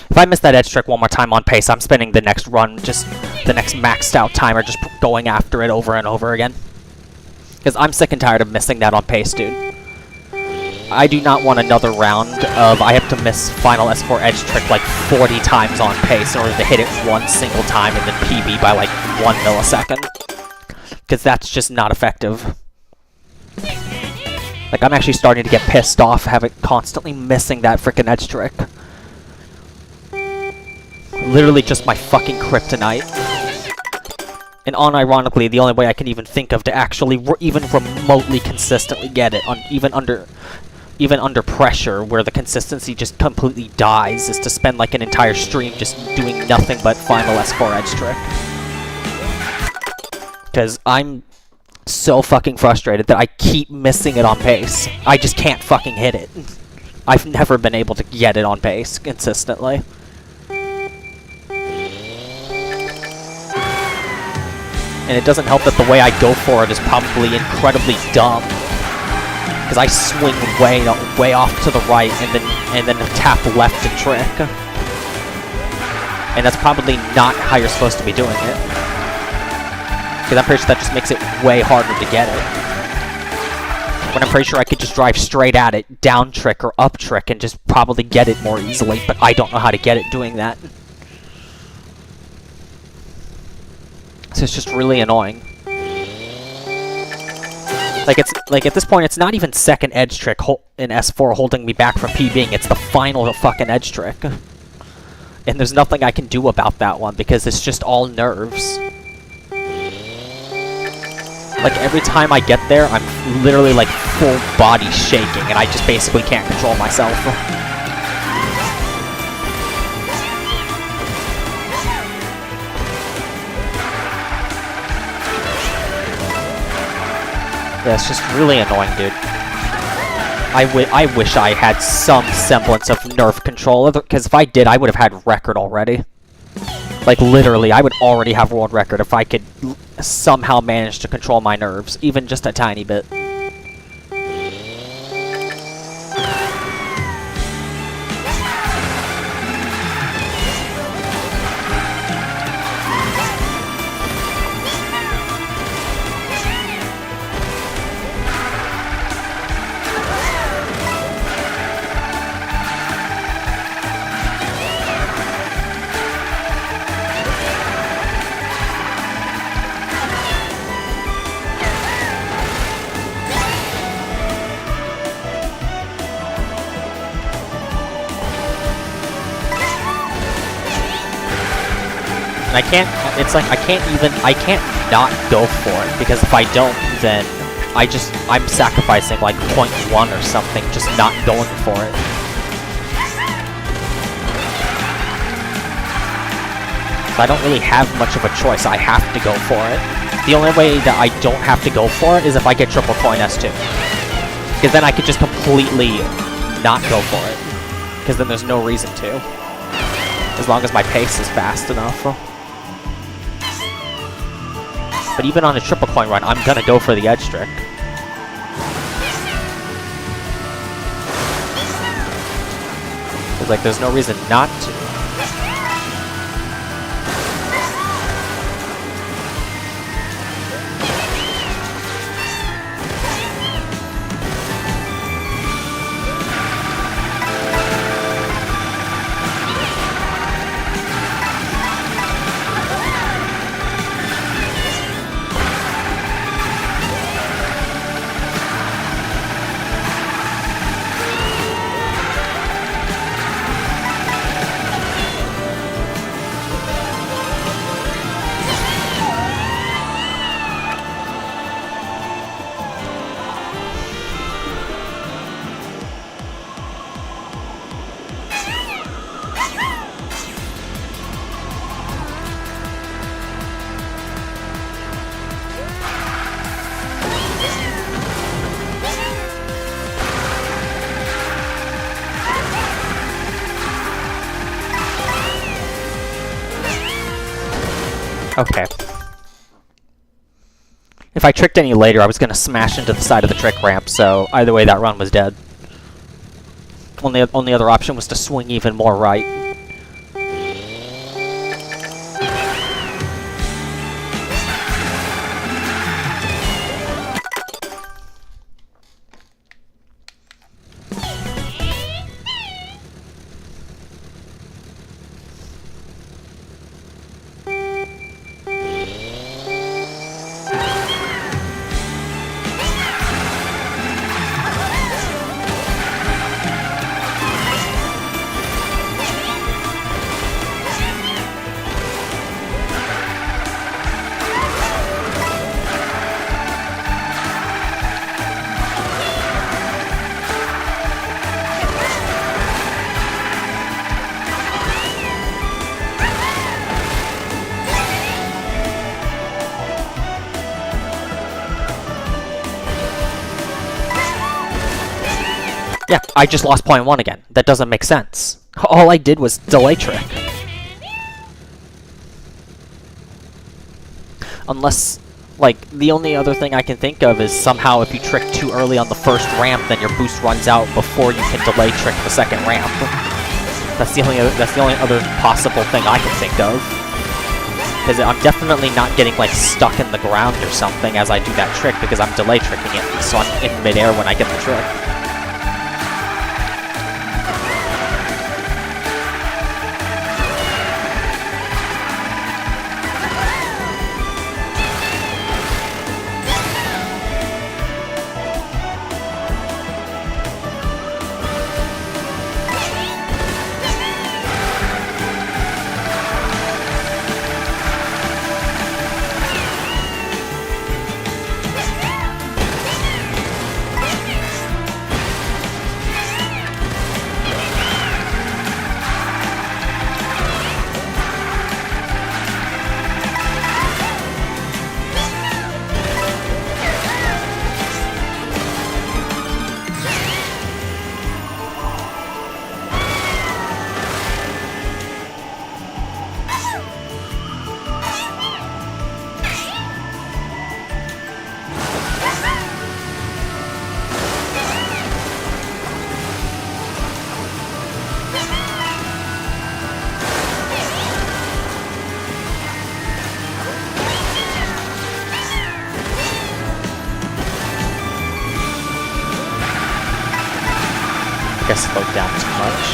If I miss that edge trick one more time on pace, I'm spending the next run, just the next maxed out timer, just going after it over and over again. Because I'm sick and tired of missing that on pace, dude. I do not want another round of I have to miss final S4 edge trick like 40 times on pace in order to hit it one single time and then PB by like 1 millisecond. Because that's just not effective. Like, I'm actually starting to get pissed off having constantly missing that frickin' edge trick. Literally just my fucking kryptonite. And unironically, the only way I can even think of to actually even remotely consistently get it, even under pressure, where the consistency just completely dies, is to spend like an entire stream just doing nothing but final S4 edge trick. Because I'm so fucking frustrated that I keep missing it on pace. I just can't fucking hit it. I've never been able to get it on pace consistently. And it doesn't help that the way I go for it is probably incredibly dumb. Because I swing way off to the right and then tap left to trick. And that's probably not how you're supposed to be doing it. Because I'm pretty sure that just makes it way harder to get it. When I'm pretty sure I could just drive straight at it, down trick or up trick, and just probably get it more easily, but I don't know how to get it doing that. So it's just really annoying. Like at this point, it's not even second edge trick in S4 holding me back from PBing, it's the final fucking edge trick. And there's nothing I can do about that one, because it's just all nerves. Like, every time I get there, I'm literally, like, full body shaking, and I just basically can't control myself. Yeah, it's just really annoying, dude. I wish I had some semblance of nerf control, because if I did, I would have had record already. Like, literally, I would already have world record if I could somehow manage to control my nerves, even just a tiny bit. I can't, it's like, I can't not go for it, because if I don't, then I'm sacrificing like 0.1 or something, just not going for it. So I don't really have much of a choice, I have to go for it. The only way that I don't have to go for it is if I get triple coin S2. Because then I could just completely not go for it. Because then there's no reason to. As long as my pace is fast enough. But even on a triple coin run, I'm gonna go for the edge trick. It's like, there's no reason not to. Okay. If I tricked any later, I was gonna smash into the side of the trick ramp, so either way, that run was dead. Only other option was to swing even more right. Yeah, I just lost point 1 again. That doesn't make sense. All I did was delay trick. Unless, like, the only other thing I can think of is somehow if you trick too early on the first ramp, then your boost runs out before you can delay trick the second ramp. That's the only other possible thing I can think of. Because I'm definitely not getting, like, stuck in the ground or something as I do that trick, because I'm delay tricking it, so I'm in midair when I get the trick. I guess slowed down too much.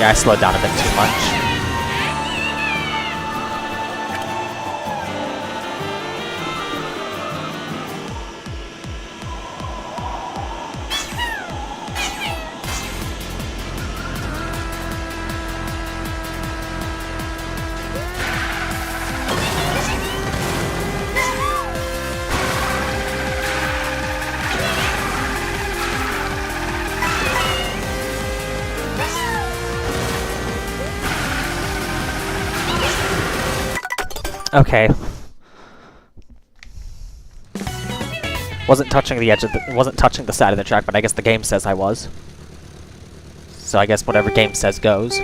Yeah, I slowed down a bit too much. Okay. Wasn't touching the edge of wasn't touching the side of the track, but I guess the game says I was. So I guess whatever game says goes.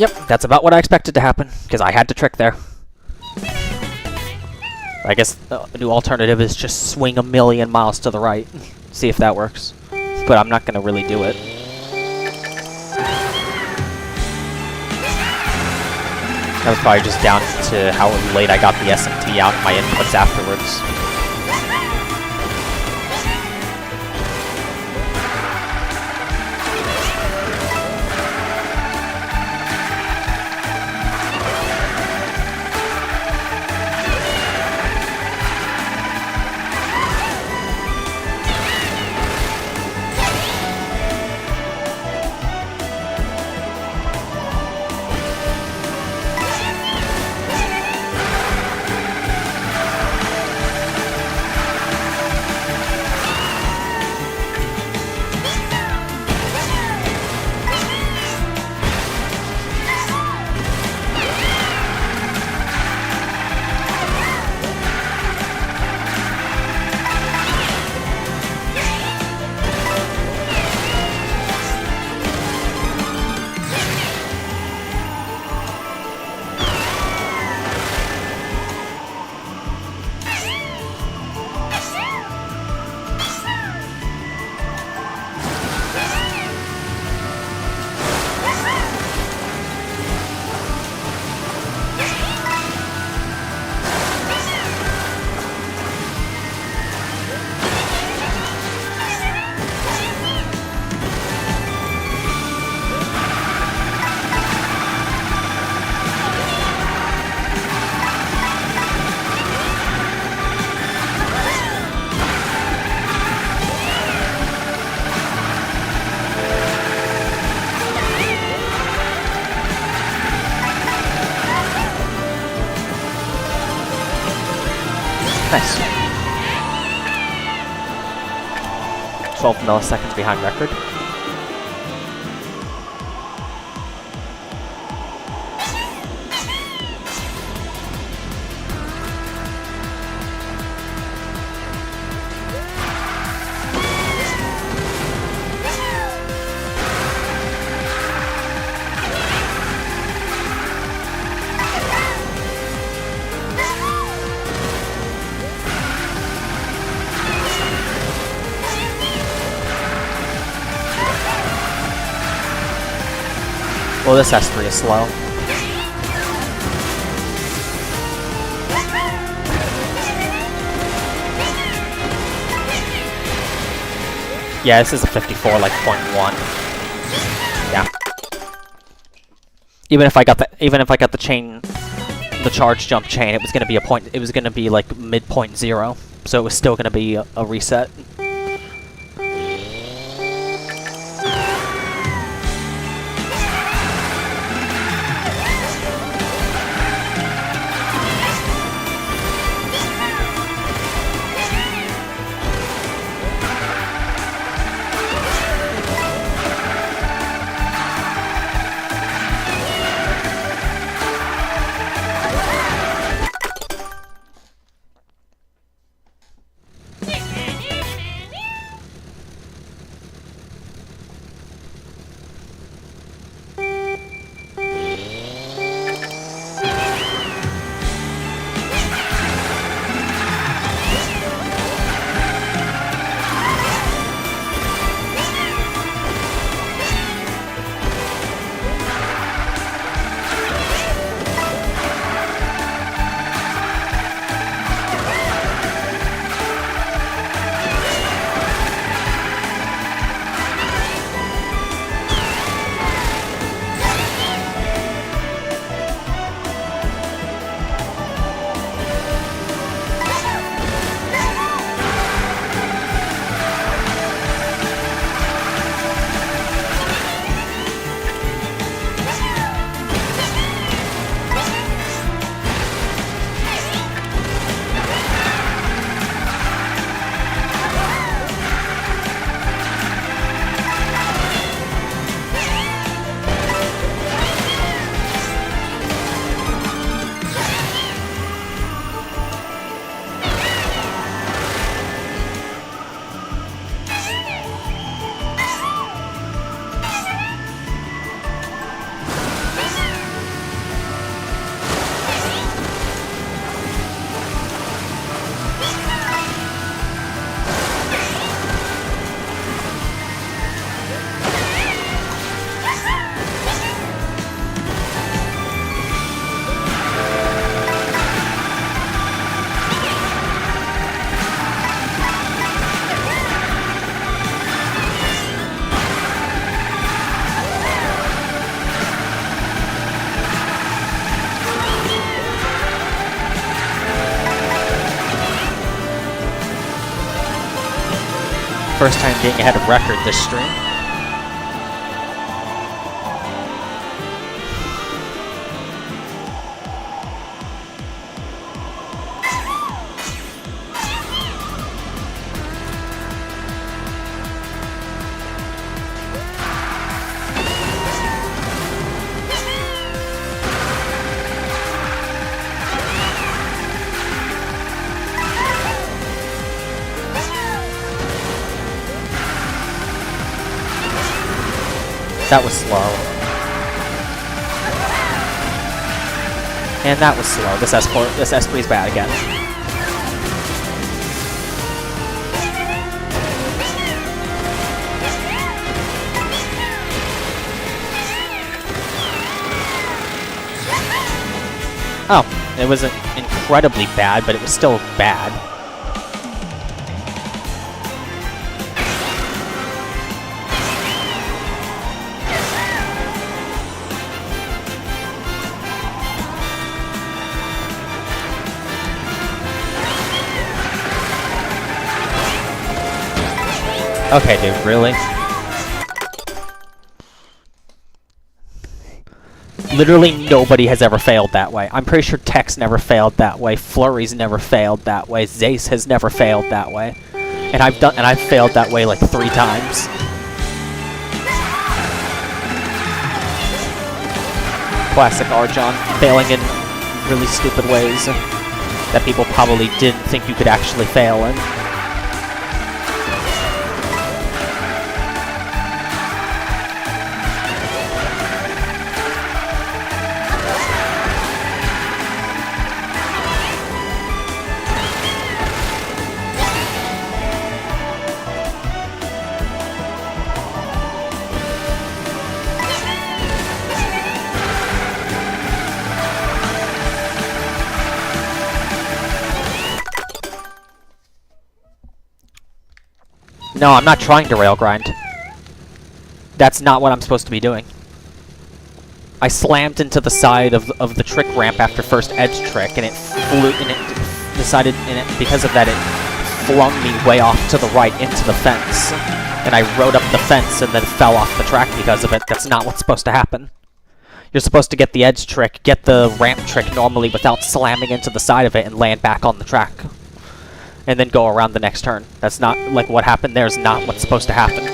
Yep, that's about what I expected to happen, because I had to trick there. I guess the new alternative is just swing a million miles to the right. See if that works. But I'm not going to really do it. That was probably just down to how late I got the SMT out and my inputs afterwards. Nice. 12 milliseconds behind record. Well, this S3 is slow. Yeah, this is a 54, like 0.1. Yeah. Even if I got the chain, the charge jump chain, it was gonna be a point. It was gonna be like midpoint 0, so it was still gonna be a reset. first time being ahead of record this stream. That was slow. And that was slow. This S3's bad again. Oh, it wasn't incredibly bad, but it was still bad. Okay, dude, really? Literally nobody has ever failed that way. I'm pretty sure Tech's never failed that way. Flurry's never failed that way. Zace has never failed that way. And I've failed that way like 3 times. Classic Arjon, failing in really stupid ways that people probably didn't think you could actually fail in. No, I'm not trying to rail grind. That's not what I'm supposed to be doing. I slammed into the side of the trick ramp after first edge trick, and it flew, and it decided, because of that, it flung me way off to the right into the fence. And I rode up the fence and then fell off the track because of it. That's not what's supposed to happen. You're supposed to get the edge trick, get the ramp trick normally without slamming into the side of it and land back on the track. And then go around the next turn. That's not, like, what happened there is not what's supposed to happen.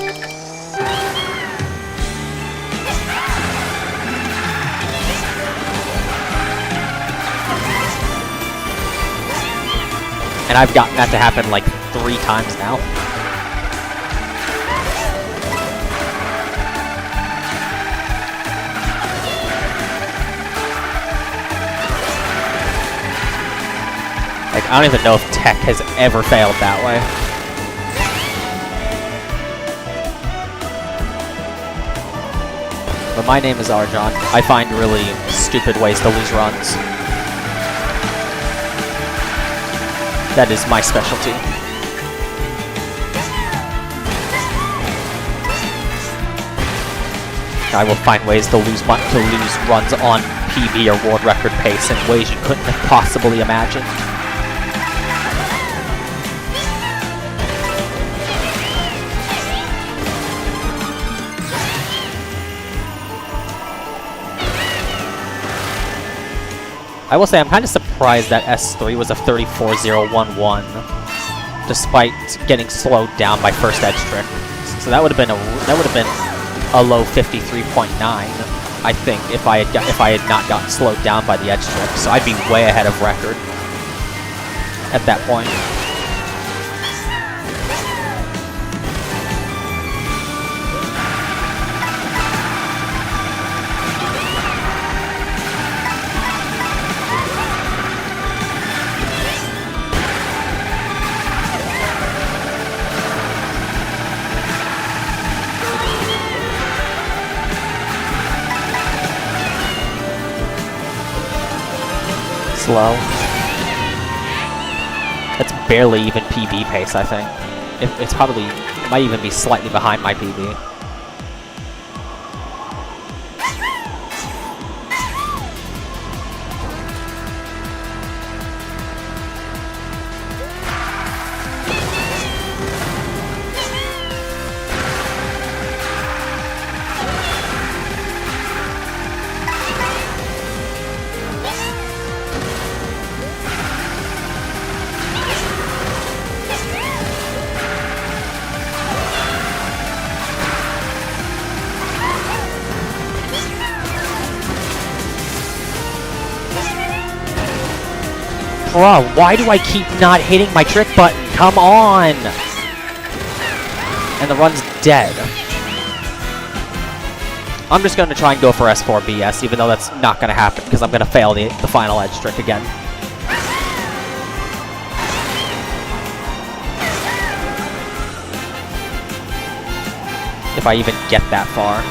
And I've gotten that to happen, like, 3 times now. Like, I don't even know if Tech has ever failed that way. But my name is Arjon. I find really stupid ways to lose runs. That is my specialty. I will find ways to lose runs on PB or world record pace in ways you couldn't have possibly imagined. I will say I'm kind of surprised that S3 was a 34.011, despite getting slowed down by first edge trick. So that would have been a low 53.9, I think, if I had not gotten slowed down by the edge trick. So I'd be way ahead of record at that point. Slow. That's barely even PB pace, I think. It might even be slightly behind my PB. Bruh, why do I keep not hitting my trick button? Come on! And the run's dead. I'm just going to try and go for S4 BS, even though that's not going to happen, because I'm going to fail the final edge trick again. If I even get that far.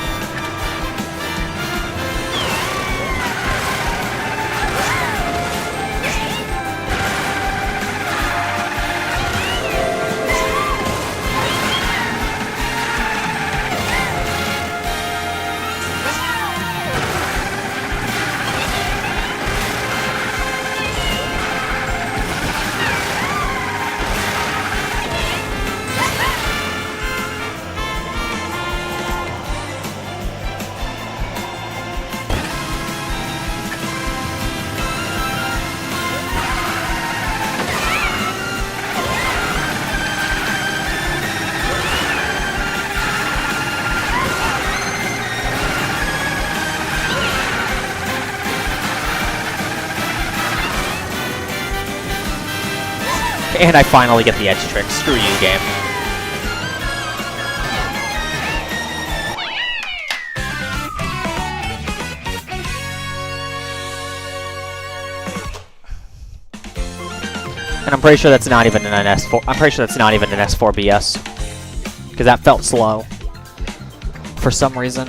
And I finally get the edge trick. Screw you, game. And I'm pretty sure that's not even an S4. I'm pretty sure that's not even an S4 BS. Because that felt slow. For some reason.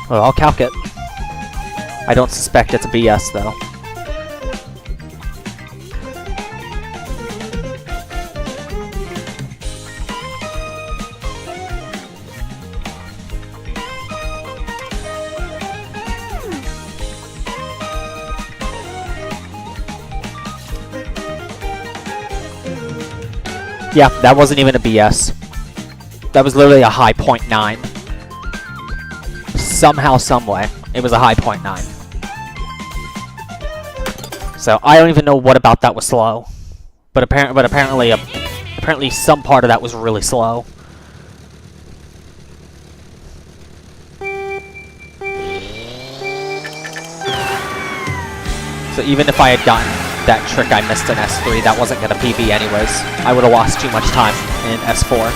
Well, I'll calc it. I don't suspect it's a BS, though. Yeah, that wasn't even a BS. That was literally a high 0.9. Somehow, someway, it was a high 0.9. So I don't even know what about that was slow, but apparently some part of that was really slow. So even if I had gotten that trick I missed in S3, that wasn't gonna PB anyways. I would have lost too much time in S4.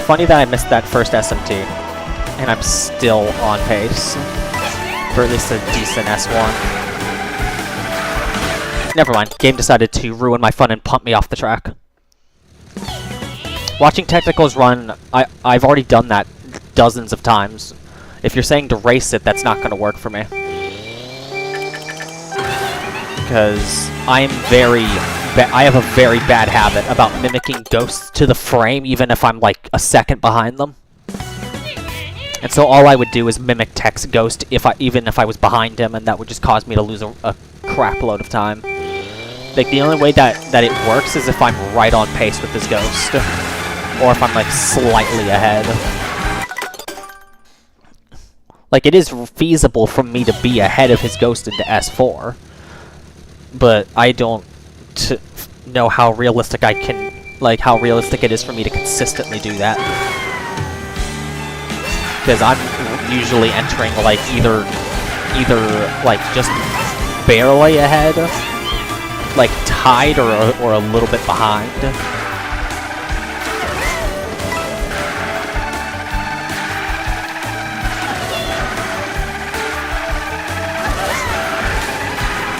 Funny that I missed that first SMT, and I'm still on pace for at least a decent S1. Never mind, game decided to ruin my fun and pump me off the track. Watching technicals run, I've already done that dozens of times. If you're saying to race it, that's not going to work for me. Because I have a very bad habit about mimicking ghosts to the frame, even if I'm like a second behind them. And so all I would do is mimic Tech's ghost even if I was behind him, and that would just cause me to lose a crap load of time. Like, the only way that it works is if I'm right on pace with this ghost, or if I'm like slightly ahead. Like, it is feasible for me to be ahead of his ghost into S4, but I don't know how realistic how realistic it is for me to consistently do that. Because I'm usually entering like either like just barely ahead, like tied, or a little bit behind.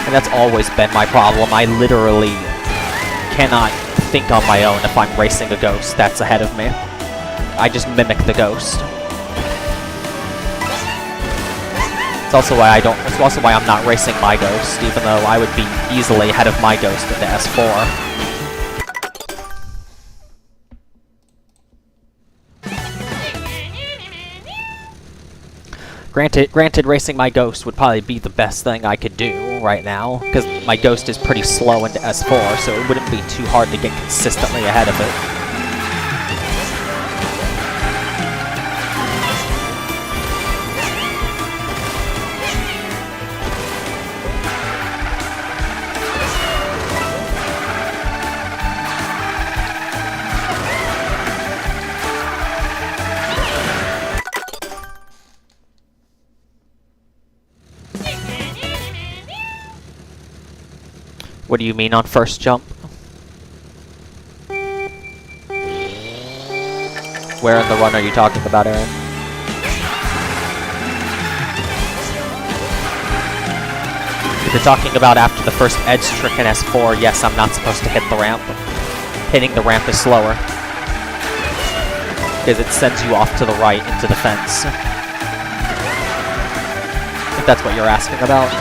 And that's always been my problem. I literally cannot think on my own if I'm racing a ghost that's ahead of me. I just mimic the ghost. It's also why I'm not racing my ghost, even though I would be easily ahead of my ghost into S4. Granted, racing my Ghost would probably be the best thing I could do right now, because my Ghost is pretty slow into S4, so it wouldn't be too hard to get consistently ahead of it. What do you mean on first jump? Where in the run are you talking about, Aaron? If you're talking about after the first edge trick in S4, yes, I'm not supposed to hit the ramp. Hitting the ramp is slower, because it sends you off to the right into the fence. If that's what you're asking about.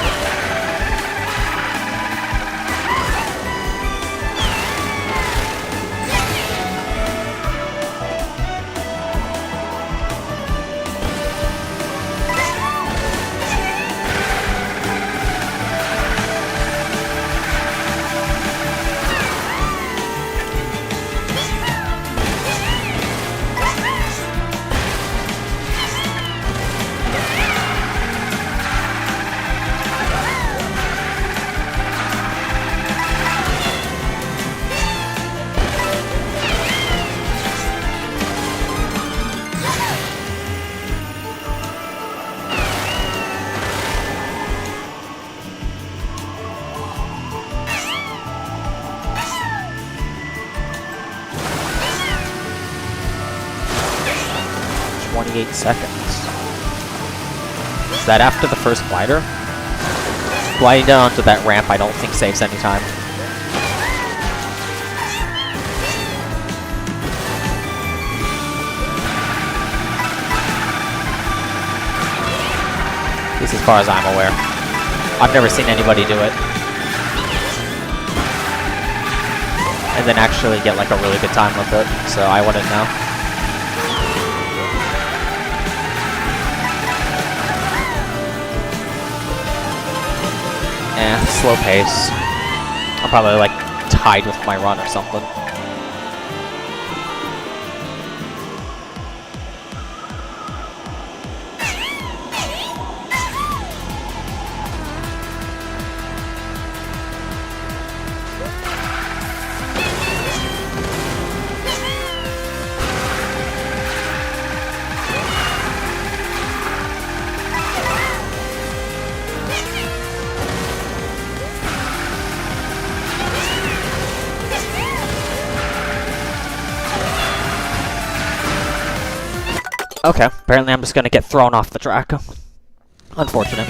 Seconds. Is that after the first glider? Gliding down onto that ramp I don't think saves any time. At least as far as I'm aware. I've never seen anybody do it. And then actually get like a really good time with it, so I wouldn't know. Slow pace. I'm probably like tied with my run or something. Okay, apparently I'm just gonna get thrown off the track. Unfortunate.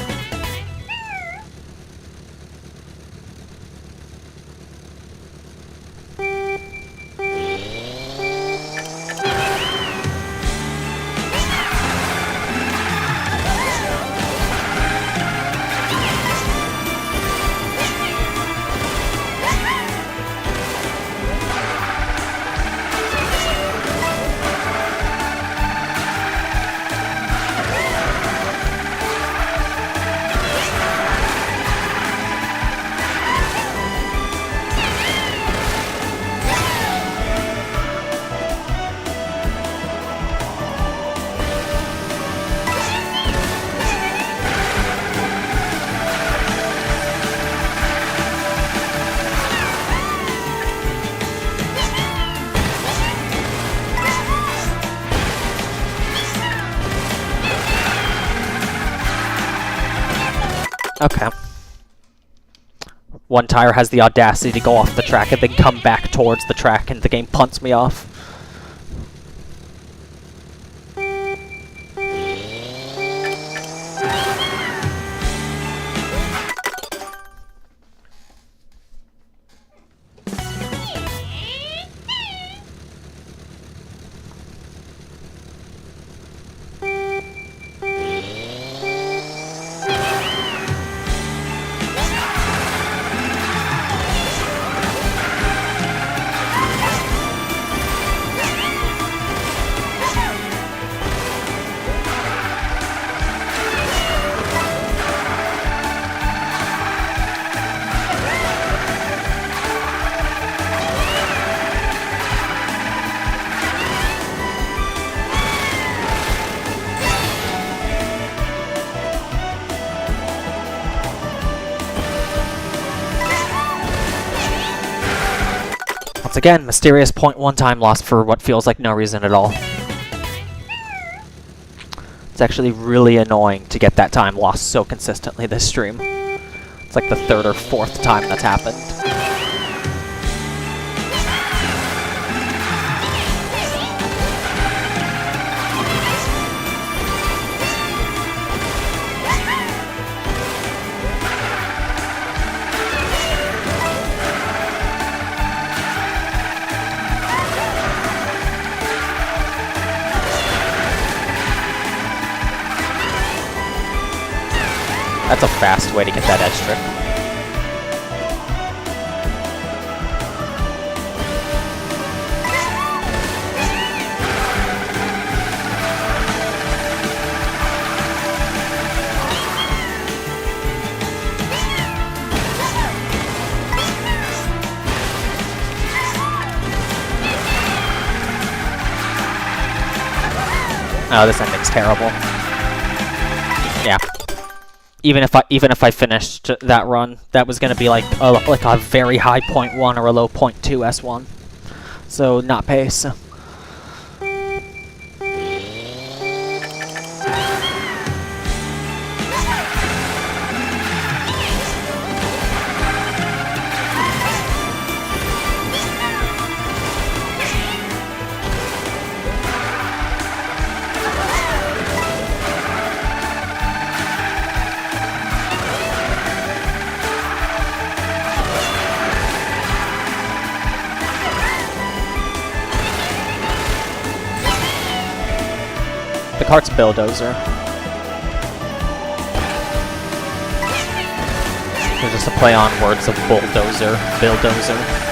Okay. One tire has the audacity to go off the track and then come back towards the track, and the game punts me off. once again, mysterious 0.1 time loss for what feels like no reason at all. It's actually really annoying to get that time lost so consistently this stream. It's like the 3rd or 4th time that's happened. That's a fast way to get that edge trick. Oh, this ending's terrible. Yeah. Even if I finished that run, that was gonna be like a very high 0.1 or a low 0.2 S1. So not pace. The cart's bulldozer. There's just a play on words of bulldozer, bulldozer.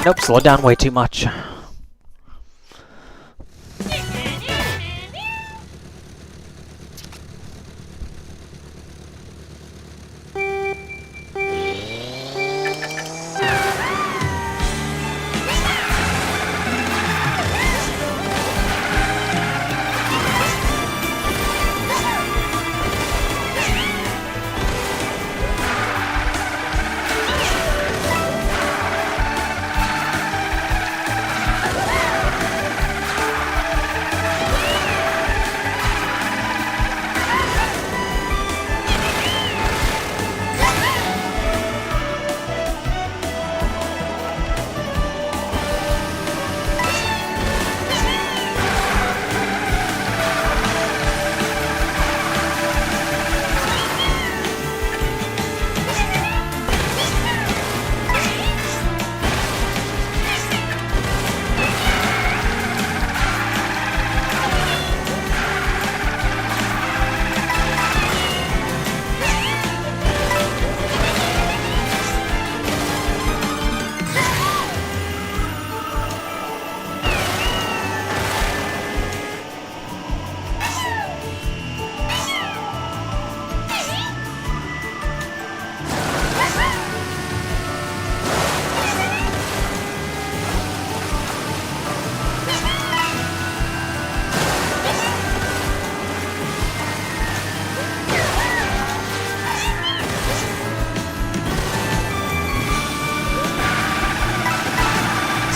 Nope, slowed down way too much.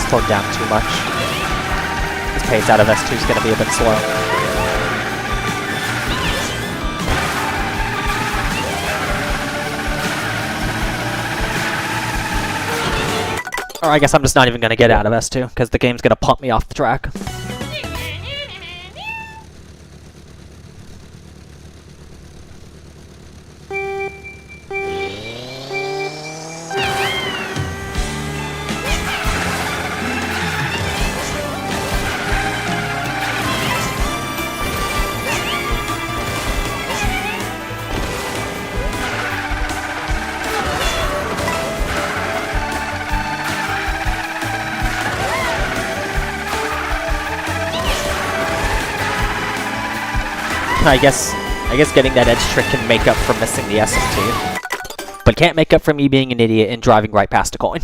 Slowed down too much. This pace out of S2 is going to be a bit slow. Or I guess I'm just not even going to get out of S2, because the game's going to pump me off the track. I guess getting that edge trick can make up for missing the SMT. But can't make up for me being an idiot and driving right past a coin.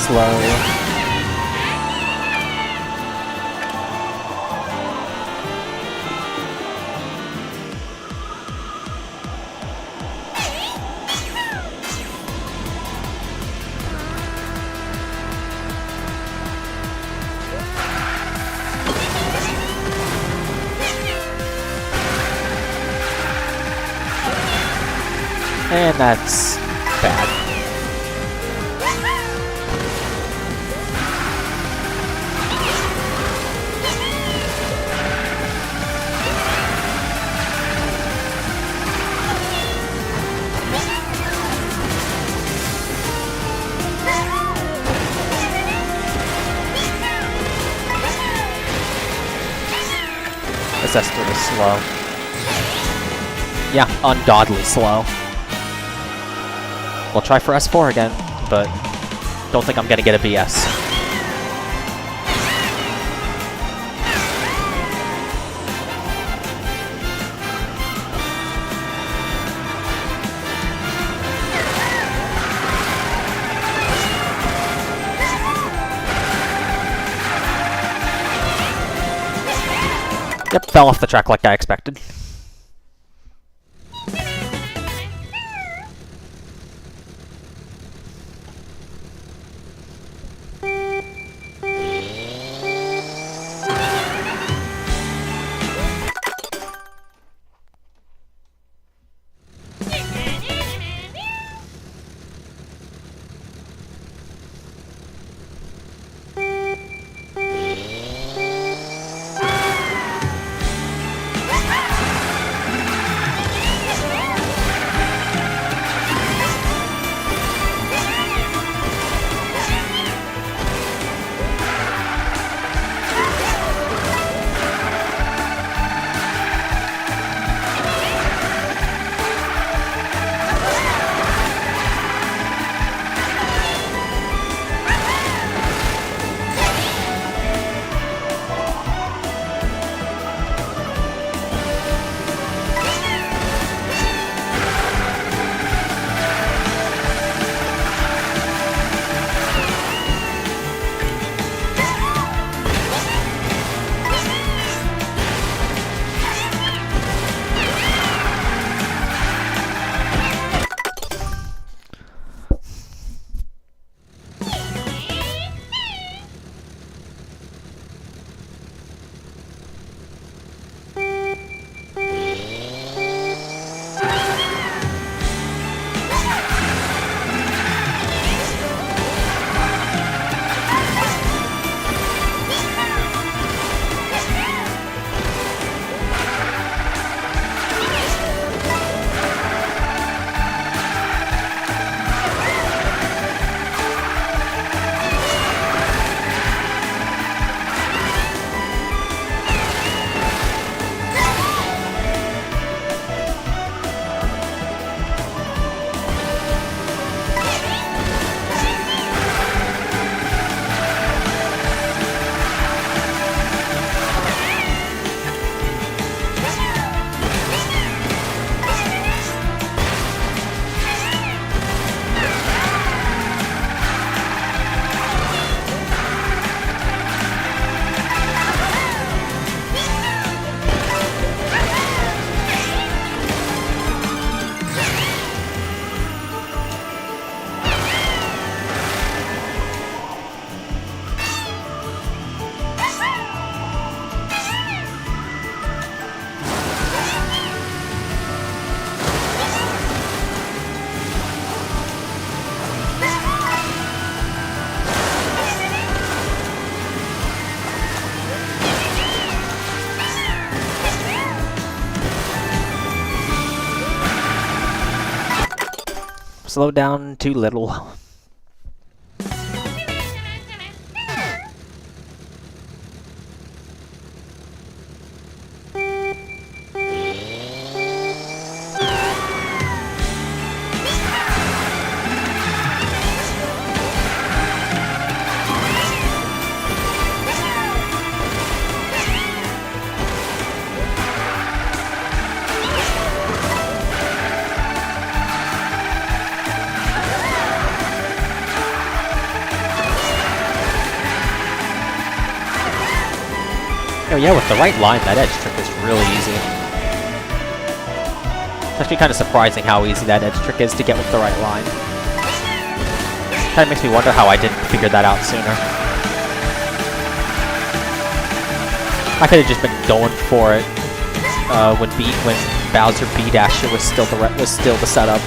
Slow. And that's bad. This S3 is slow. Yeah, ungodly slow. We'll try for S4 again, but don't think I'm gonna get a BS. Yep, fell off the track like I expected. slow down too little. Oh yeah, with the right line, that edge trick is really easy. It's actually kind of surprising how easy that edge trick is to get with the right line. Kind of makes me wonder how I didn't figure that out sooner. I could have just been going for it when Bowser B dash was still the setup.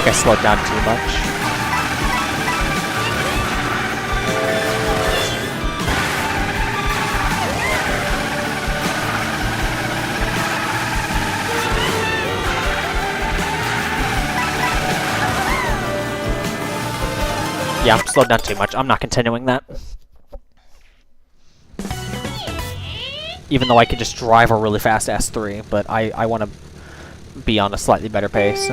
I slowed down too much. Yeah, I'm slowed down too much. I'm not continuing that. Even though I could just drive a really fast S3, but I want to be on a slightly better pace.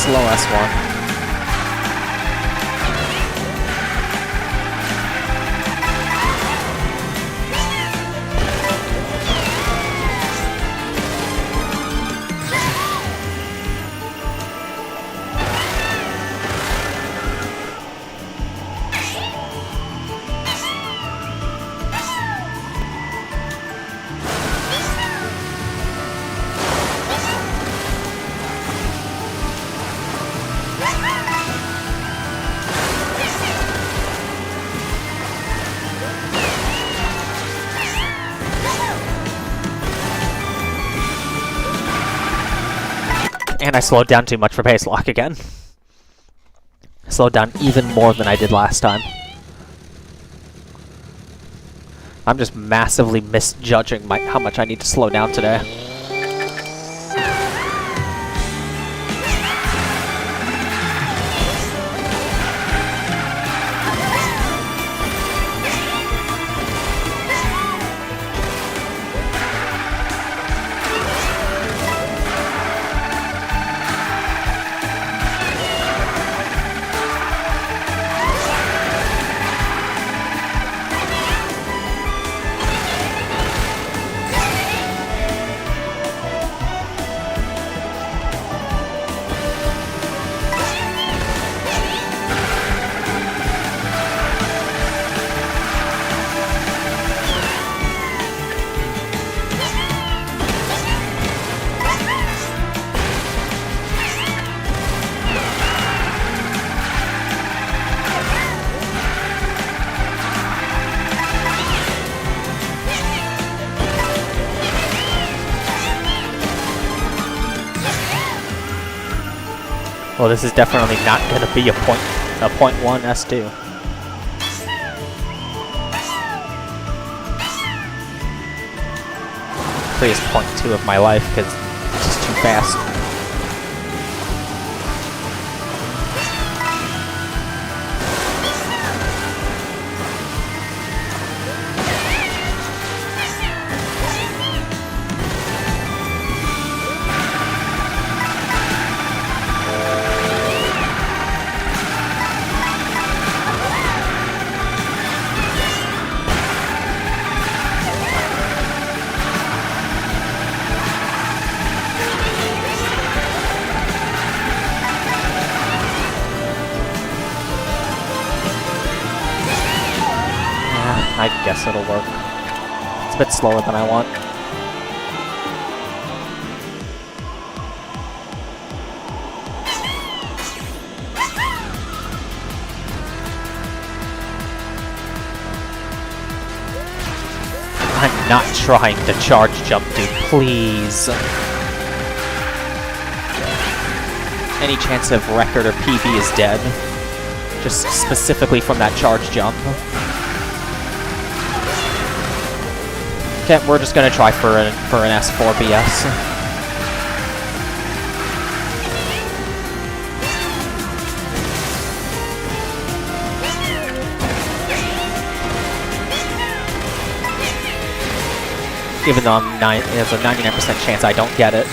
Slow S1. And I slowed down too much for pace lock again. I slowed down even more than I did last time. I'm just massively misjudging how much I need to slow down today. Well, this is definitely not going to be a point 1 S2. Please point 2 of my life because it's just too fast. I guess it'll work. It's a bit slower than I want. I'm not trying to charge jump, dude, please. Any chance of record or PB is dead. Just specifically from that charge jump. Okay, we're just gonna try for an S4 BS. Even though there's a 99% chance I don't get it.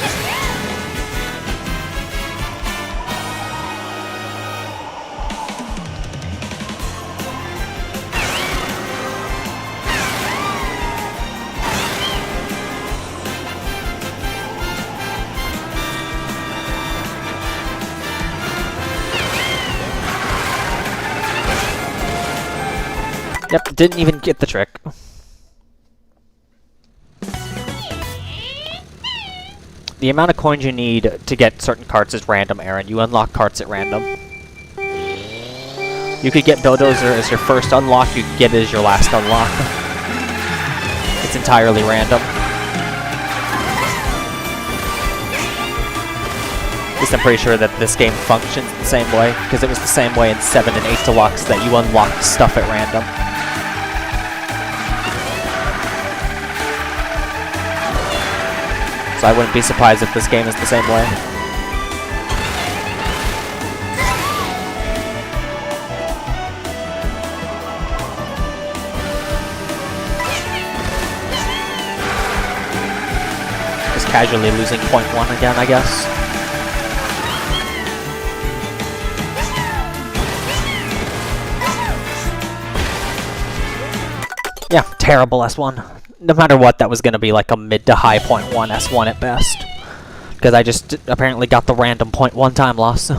Yep, didn't even get the trick. The amount of coins you need to get certain carts is random, Aaron. You unlock carts at random. You could get Bulldozer as your first unlock, you could get it as your last unlock. It's entirely random. At least I'm pretty sure that this game functions the same way, because it was the same way in 7 and 8 Deluxe that you unlocked stuff at random. So I wouldn't be surprised if this game is the same way. Just casually losing point 1 again, I guess. Yeah, terrible S1. No matter what, that was going to be like a mid to high point 1 S1 at best. Because I just apparently got the random point 1 time loss.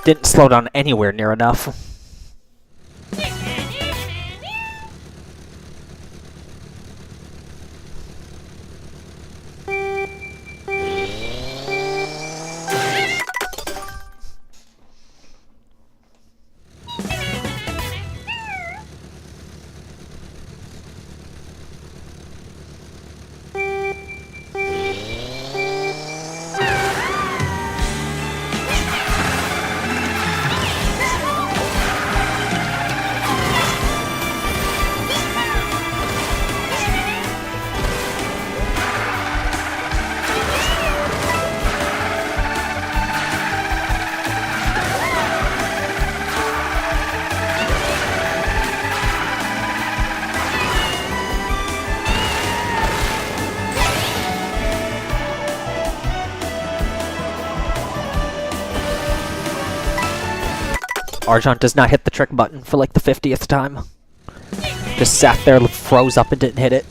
Didn't slow down anywhere near enough. Argent does not hit the trick button for like the 50th time. Just sat there, froze up and didn't hit it.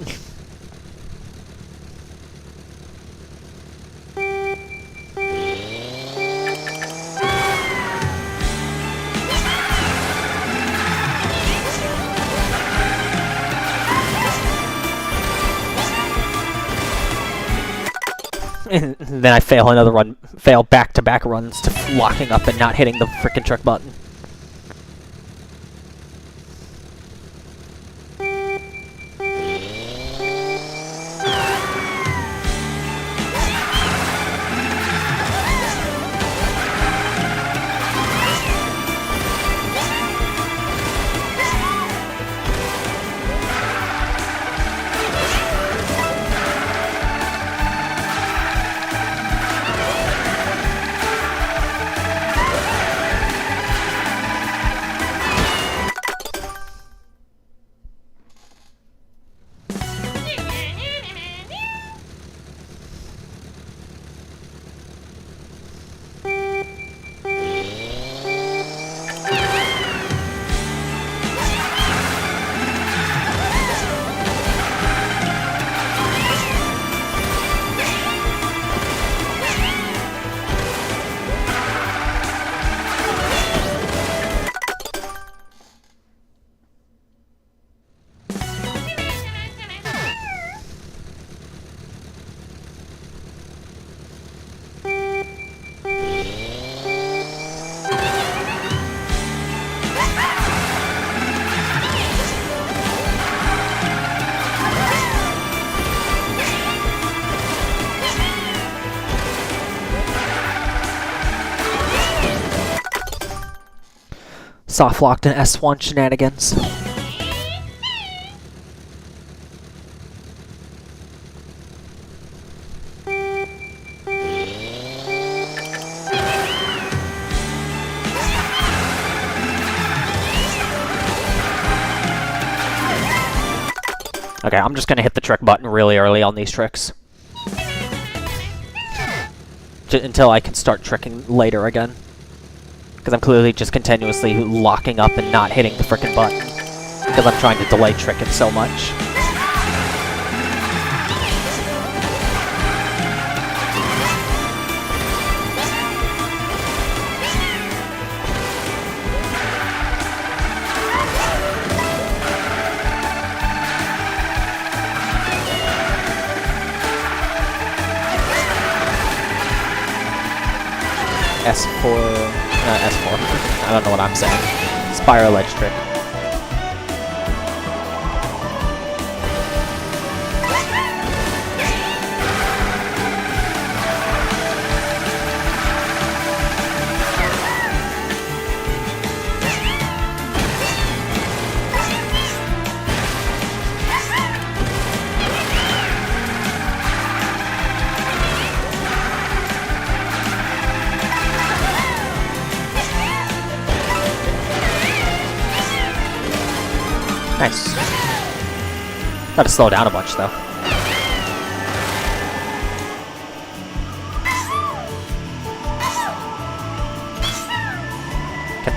And then I fail another run, fail back-to-back runs to locking up and not hitting the frickin' trick button. Soft locked and S1 shenanigans. Okay, I'm just gonna hit the trick button really early on these tricks. Until I can start tricking later again. Because I'm clearly just continuously locking up and not hitting the frickin' button. Because I'm trying to delay trick it so much. S4... S4. I don't know what I'm saying. Spiral edge trick. Nice. Gotta slow down a bunch, though.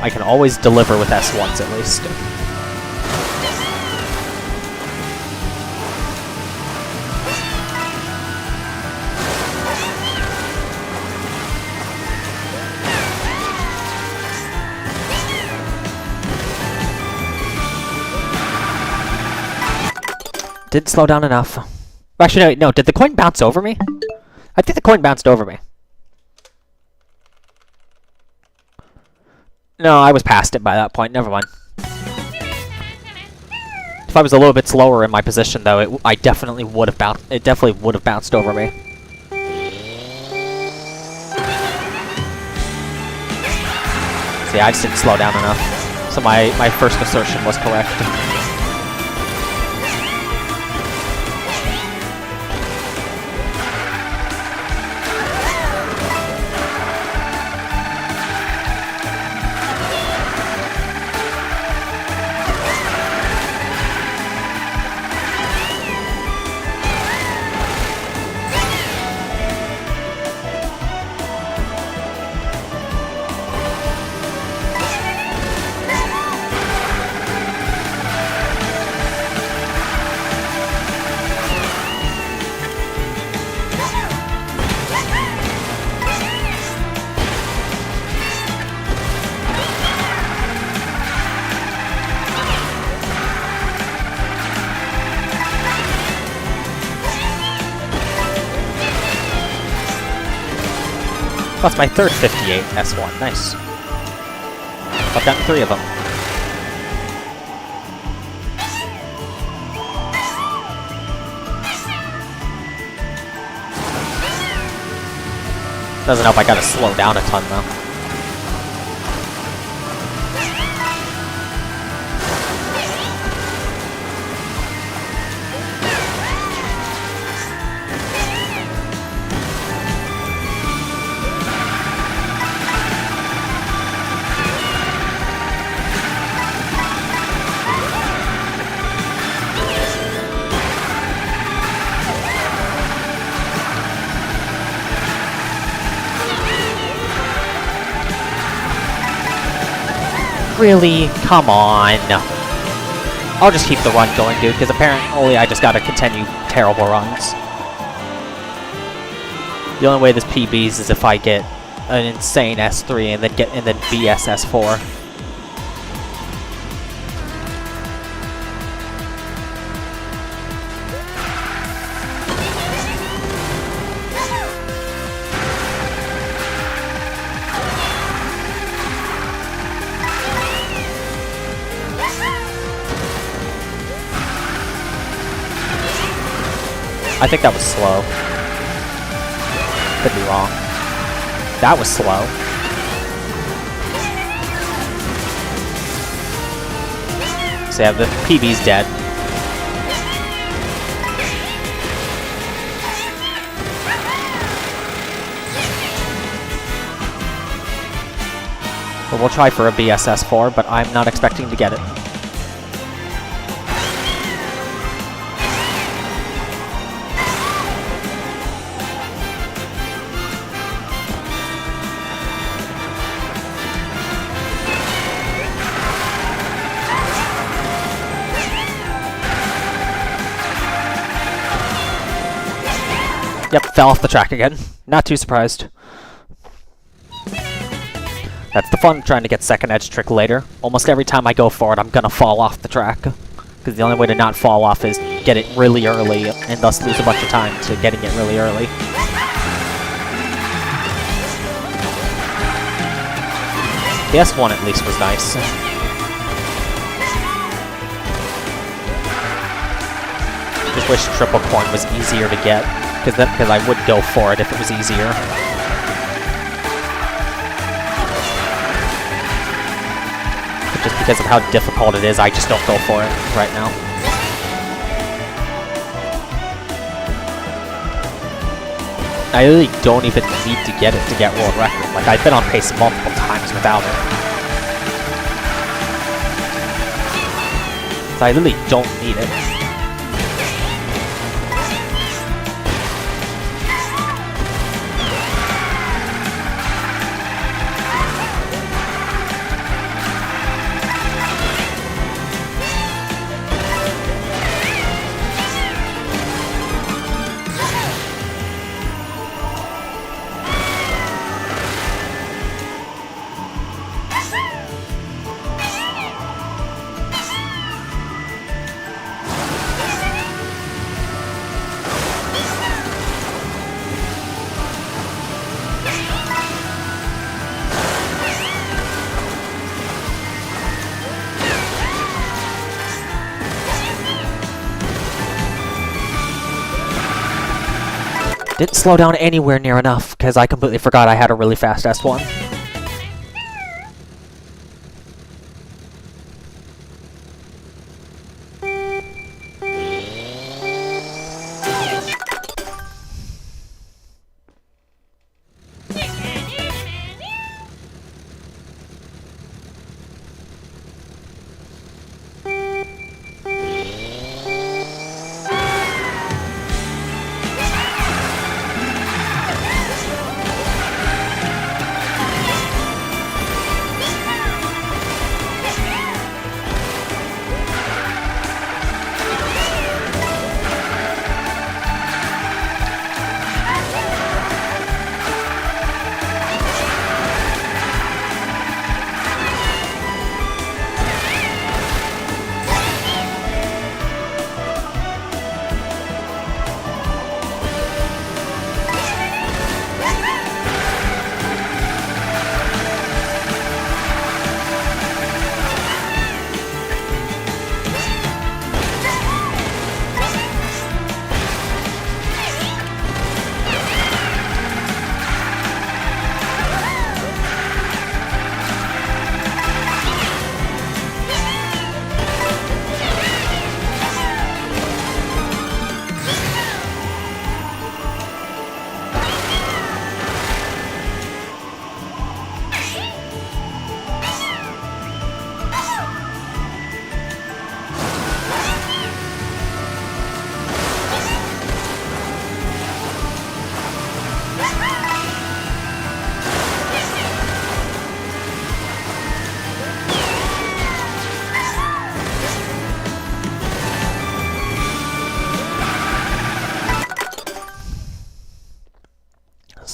I can always deliver with S1s at least. Didn't slow down enough. Actually, no, did the coin bounce over me? I think the coin bounced over me. No, I was past it by that point. Never mind. If I was a little bit slower in my position, though, it definitely would have bounced over me. See, I just didn't slow down enough. So my first assertion was correct. That's my third 58 S1. Nice. I've gotten 3 of them. Doesn't help I gotta slow down a ton though. Really? Come on. I'll just keep the run going, dude, because apparently I just gotta continue terrible runs. The only way this PBs is if I get an insane S3 and then BS S4. I think that was slow. Could be wrong. That was slow. So yeah, the PB's dead. But we'll try for a BSS4, but I'm not expecting to get it. Yep, fell off the track again. Not too surprised. That's the fun trying to get second edge trick later. Almost every time I go for it, I'm gonna fall off the track. Because the only way to not fall off is get it really early, and thus lose a bunch of time to getting it really early. The S1 at least was nice. Just wish triple corn was easier to get. Because I would go for it if it was easier. But just because of how difficult it is, I just don't go for it right now. I really don't even need to get it to get world record. Like, I've been on pace multiple times without it. So I really don't need it. Didn't slow down anywhere near enough, because I completely forgot I had a really fast S1.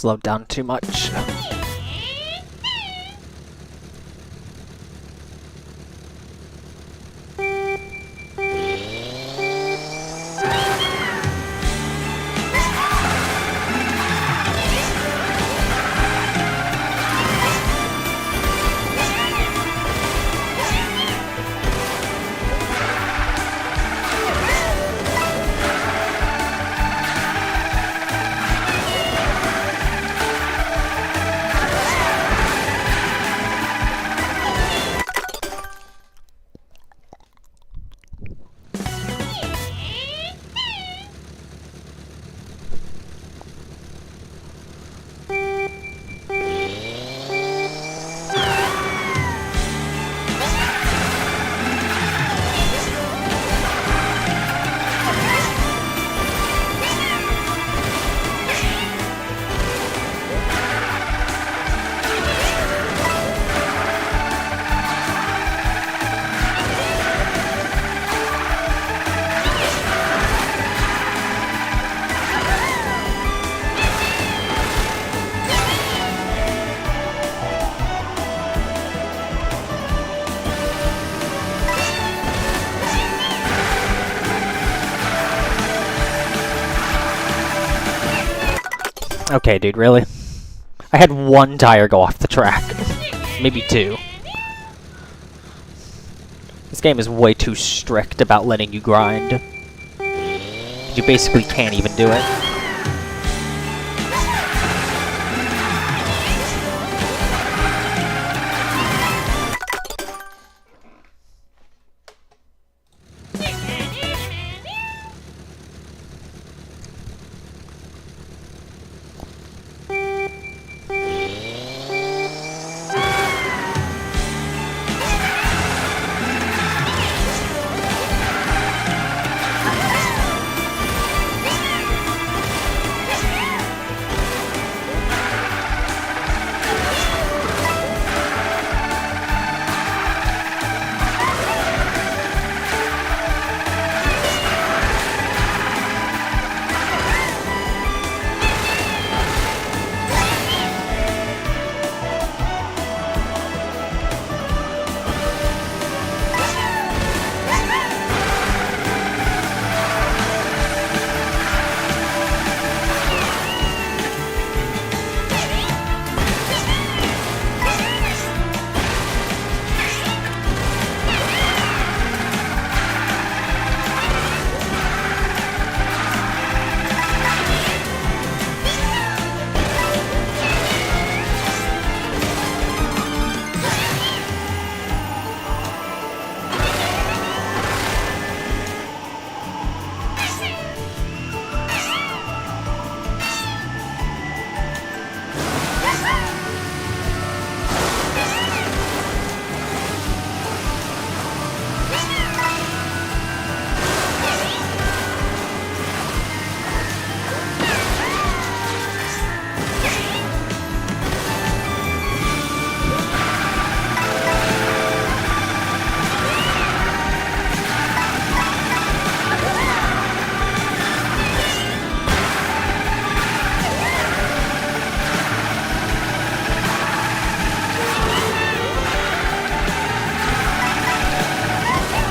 slowed down too much. Okay, dude, really? I had one tire go off the track. Maybe two. This game is way too strict about letting you grind. You basically can't even do it.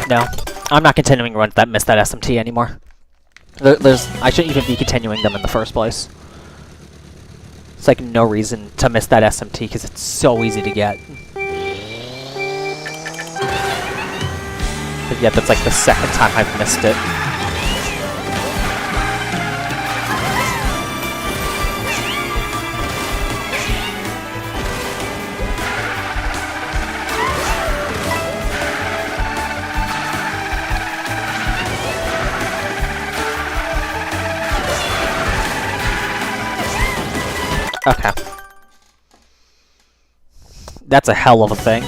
No, I'm not continuing runs that miss that SMT anymore. I shouldn't even be continuing them in the first place. It's like no reason to miss that SMT because it's so easy to get. But yet that's like the second time I've missed it. Okay. That's a hell of a thing.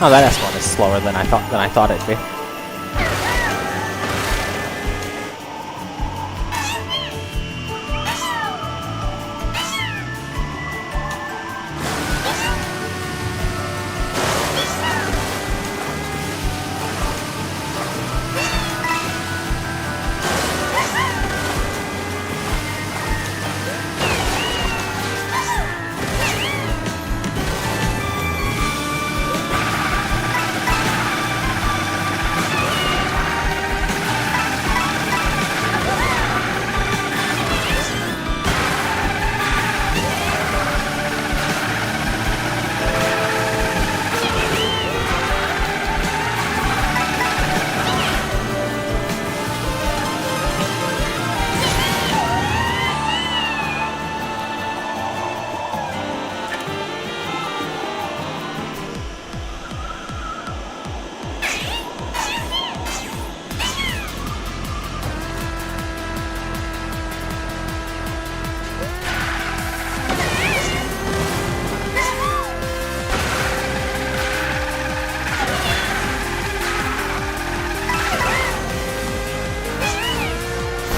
Oh, that S1 is slower than I thought it'd be.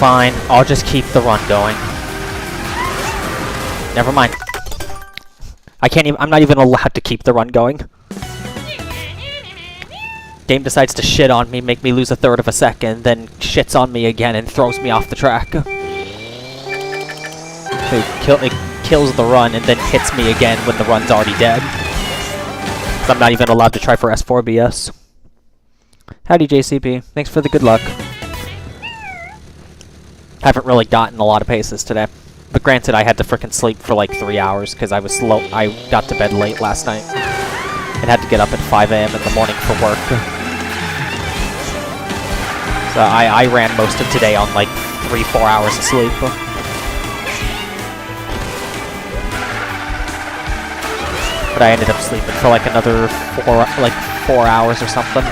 Fine, I'll just keep the run going. Never mind. I'm not even allowed to keep the run going. Game decides to shit on me, make me lose 1/3 of a second, then shits on me again and throws me off the track. So it kills the run and then hits me again when the run's already dead. So I'm not even allowed to try for S4BS. Howdy JCP, thanks for the good luck. Haven't really gotten a lot of paces today. But granted, I had to frickin' sleep for like 3 hours because I was slow. I got to bed late last night and had to get up at 5 AM in the morning for work. So I ran most of today on like 3-4 hours of sleep. But I ended up sleeping for like another 4 hours or something.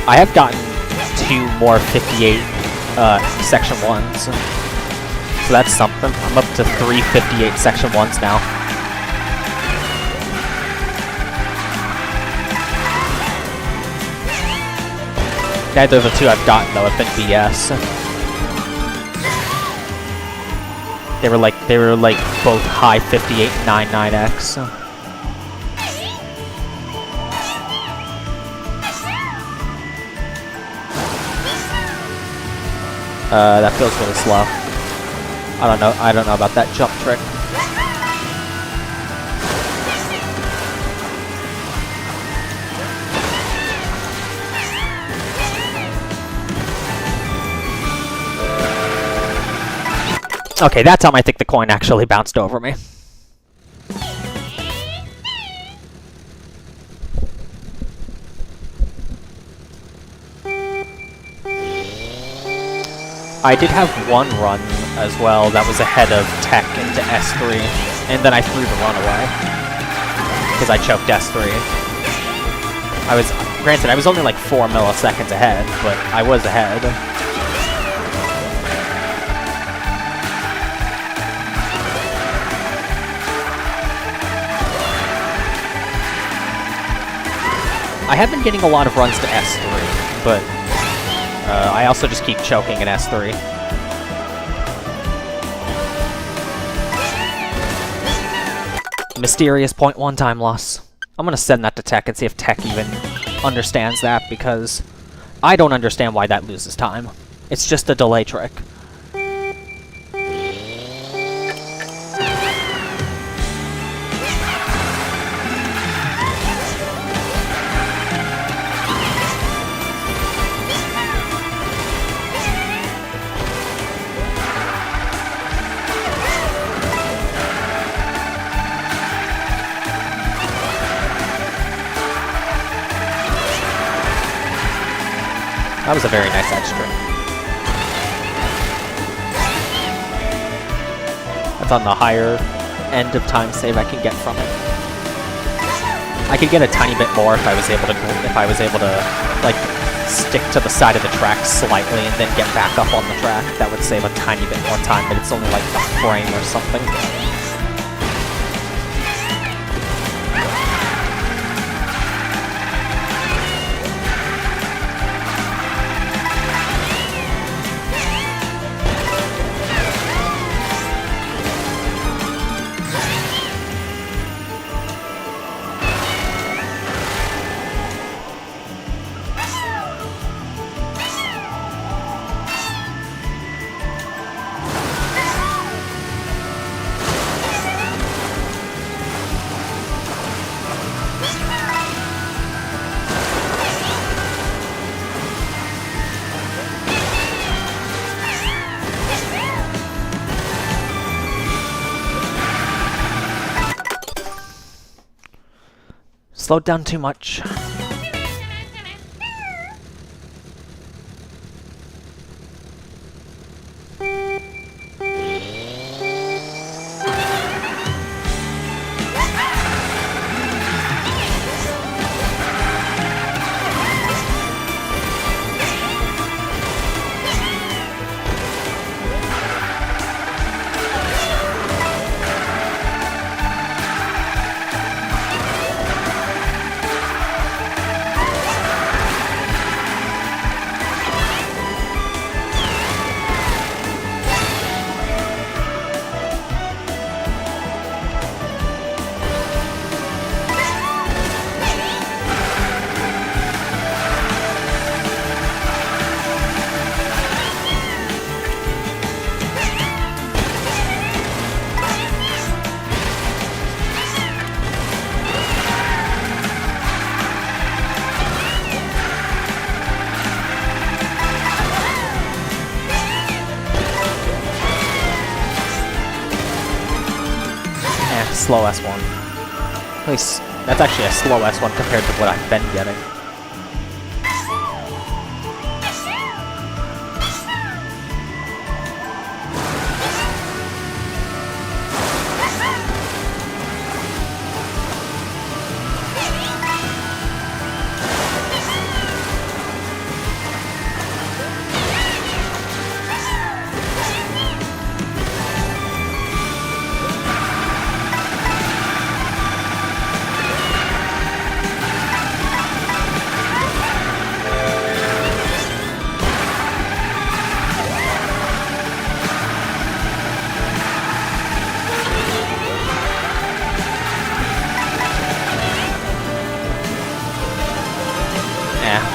I have gotten 2 more 58 Section 1s. So that's something. I'm up to 3 58 Section 1s now. Neither of the 2 I've gotten though have been BS. They were like both high 58 99X. That feels really slow. I don't know about that jump trick. Okay, that time I think the coin actually bounced over me. I did have one run as well that was ahead of Tech into S3, and then I threw the run away because I choked S3. Granted, I was only like 4 milliseconds ahead, but I was ahead. I have been getting a lot of runs to S3, but I also just keep choking in S3. Mysterious 0.1 time loss. I'm gonna send that to Tech and see if Tech even understands that, because I don't understand why that loses time. It's just a delay trick. That was a very nice edge trick. That's on the higher end of time save I can get from it. I could get a tiny bit more if I was able to like stick to the side of the track slightly and then get back up on the track. That would save a tiny bit more time, but it's only like a frame or something. Slowed down too much. Slow S1. At least that's actually a slow S1 compared to what I've been getting.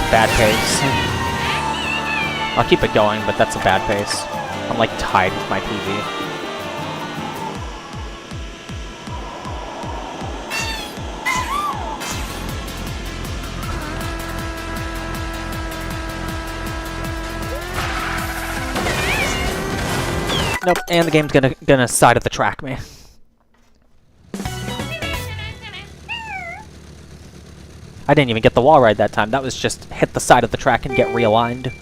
Bad pace. I'll keep it going, but that's a bad pace. I'm like tied with my PB. Nope, and the game's gonna side of the track me. I didn't even get the wall ride that time. That was just hit the side of the track and get realigned.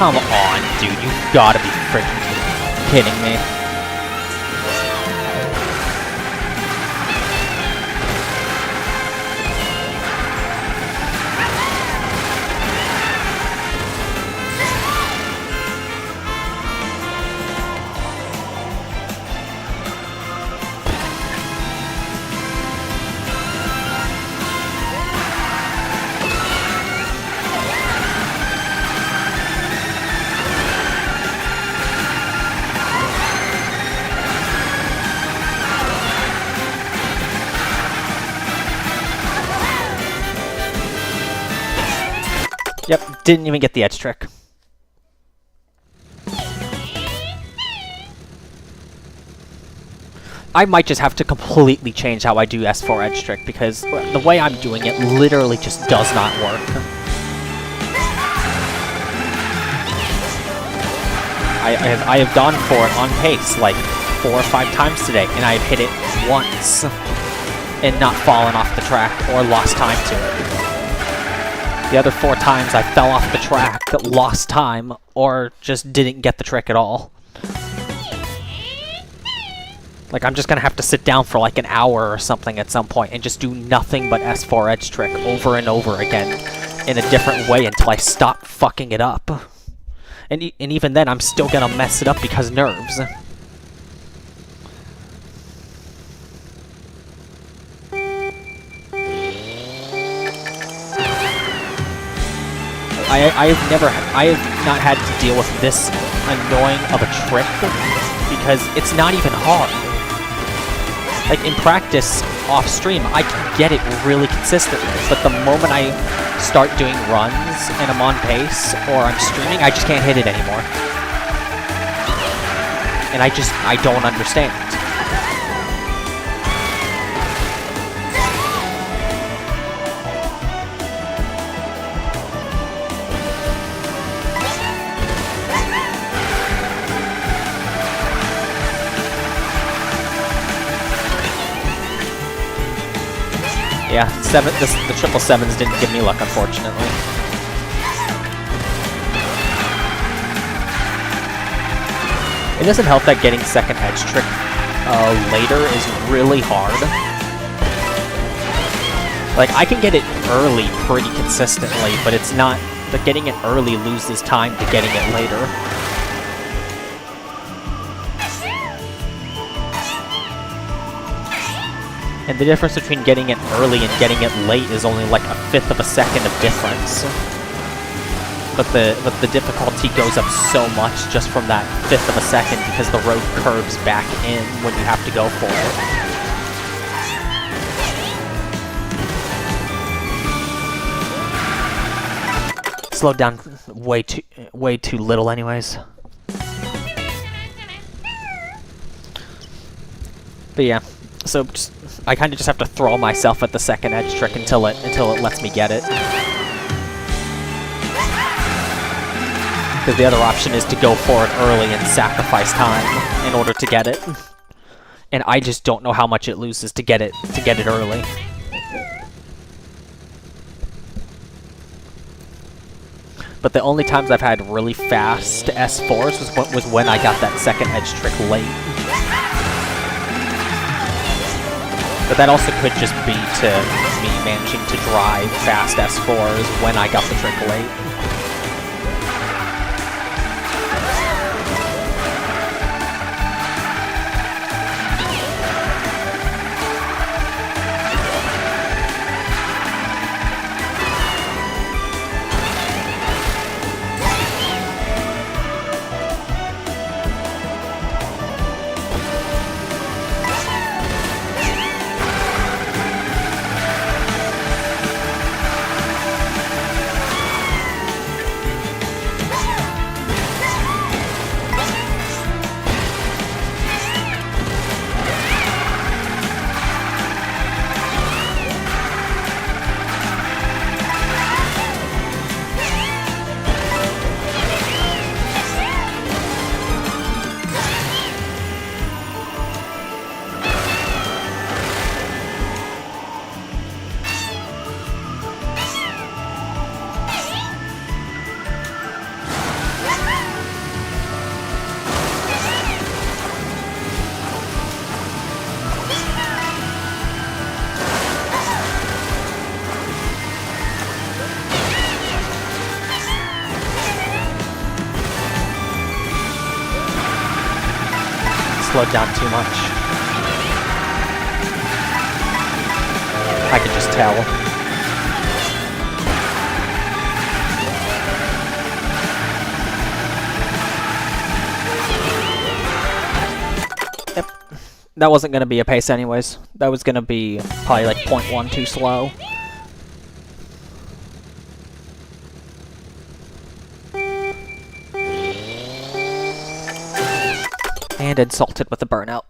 Come on, dude. You've gotta be freaking kidding me. Yep, didn't even get the edge trick. I might just have to completely change how I do S4 edge trick, because the way I'm doing it literally just does not work. I have gone for it on pace like 4 or 5 times today, and I've hit it once and not fallen off the track or lost time to it. The other 4 times I fell off the track, lost time, or just didn't get the trick at all. Like, I'm just gonna have to sit down for like an hour or something at some point and just do nothing but S4 edge trick over and over again in a different way until I stop fucking it up. And even then, I'm still gonna mess it up because nerves. I have not had to deal with this annoying of a trick because it's not even hard. Like, in practice, off stream, I can get it really consistently, but the moment I start doing runs and I'm on pace or I'm streaming, I just can't hit it anymore. And I don't understand. Yeah, the 777s didn't give me luck, unfortunately. It doesn't help that getting second edge trick later is really hard. Like, I can get it early pretty consistently, but it's not... But getting it early loses time to getting it later. And the difference between getting it early and getting it late is only like 1/5 of a second of difference. But the difficulty goes up so much just from that 1/5 of a second because the road curves back in when you have to go for it. Slowed down way too little anyways. But yeah. So I kind of just have to throw myself at the second edge trick until it lets me get it. Because the other option is to go for it early and sacrifice time in order to get it. And I just don't know how much it loses to get it early. But the only times I've had really fast S4s was when I got that second edge trick late. But that also could just be to me managing to drive fast S4s when I got the trick late. slowed down too much. I can just tell. Yep. That wasn't going to be a pace anyways. That was going to be probably like 0.1 too slow. And insulted with a burnout.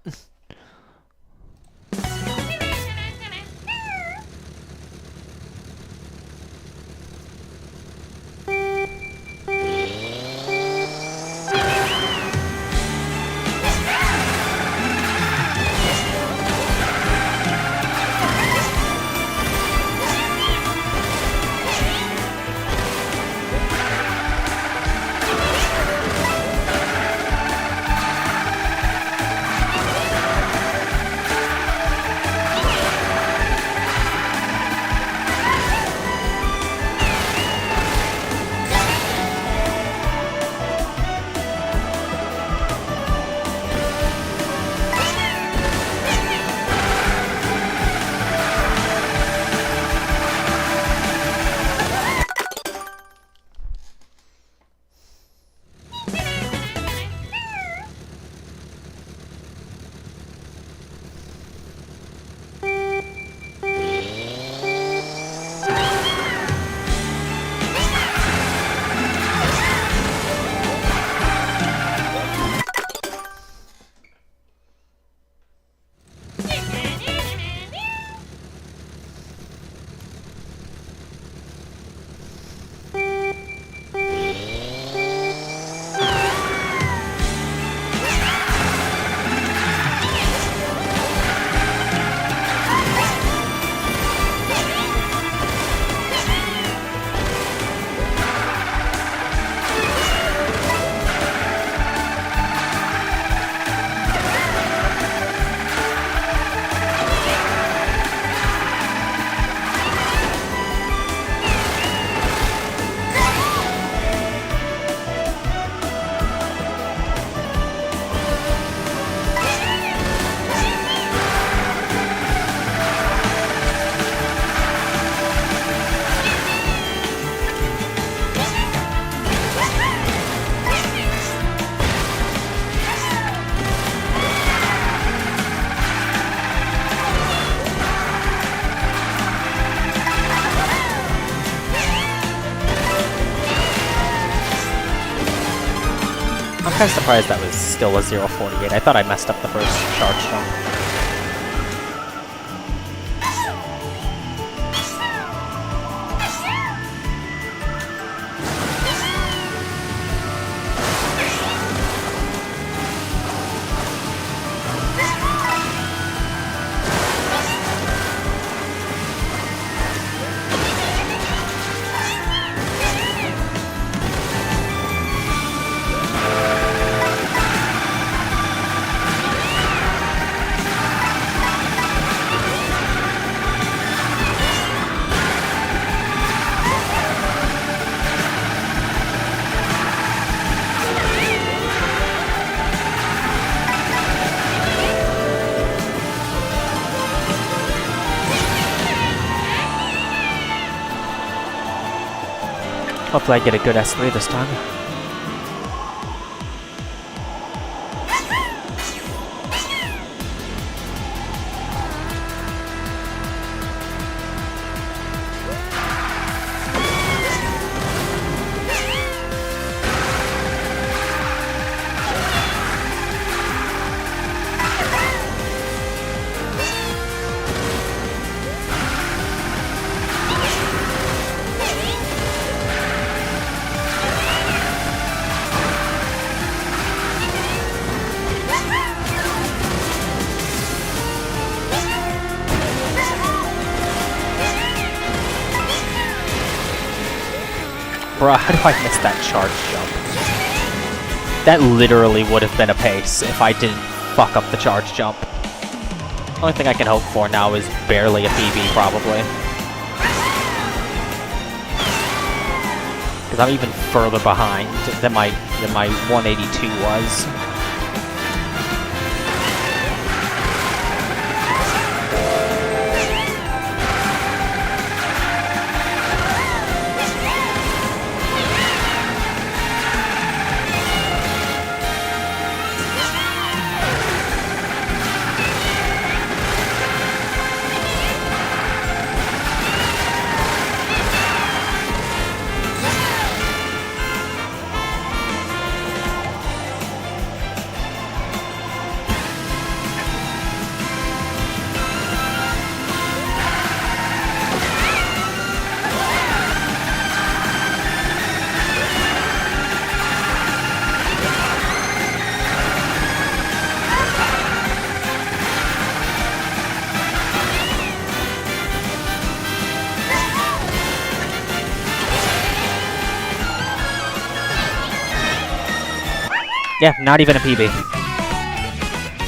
I'm kind of surprised that was still a 0.48. I thought I messed up the first charge jump. Hopefully I get a good S3 this time. Bruh, how do I miss that charge jump? That literally would have been a pace if I didn't fuck up the charge jump. The only thing I can hope for now is barely a PB, probably. Because I'm even further behind than my 182 was. Yeah, not even a PB.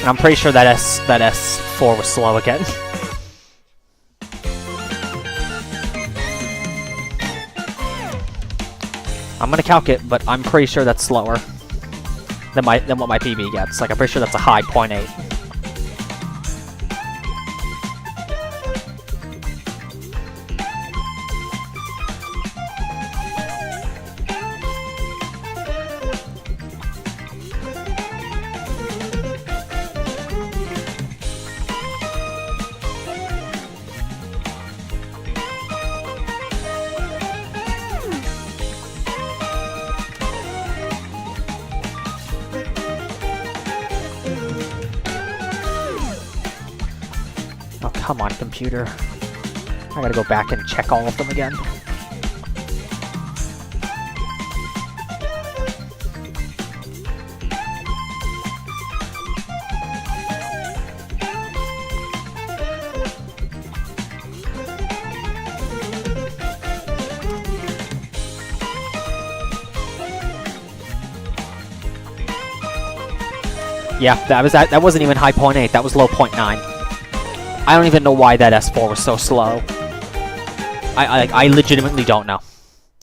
And I'm pretty sure that S4 was slow again. I'm gonna calc it, but I'm pretty sure that's slower than what my PB gets. Like, I'm pretty sure that's a high 0.8. Oh, come on, computer. I gotta go back and check all of them again. Yeah, that wasn't even high 0.8, that was low 0.9. I don't even know why that S4 was so slow. I legitimately don't know.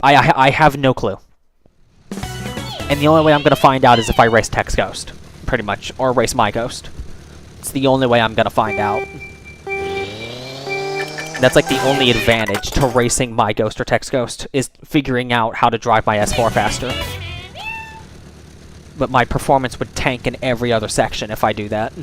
I have no clue. And the only way I'm gonna find out is if I race Tex Ghost, pretty much, or race my Ghost. It's the only way I'm gonna find out. That's like the only advantage to racing my Ghost or Tex Ghost, is figuring out how to drive my S4 faster. But my performance would tank in every other section if I do that.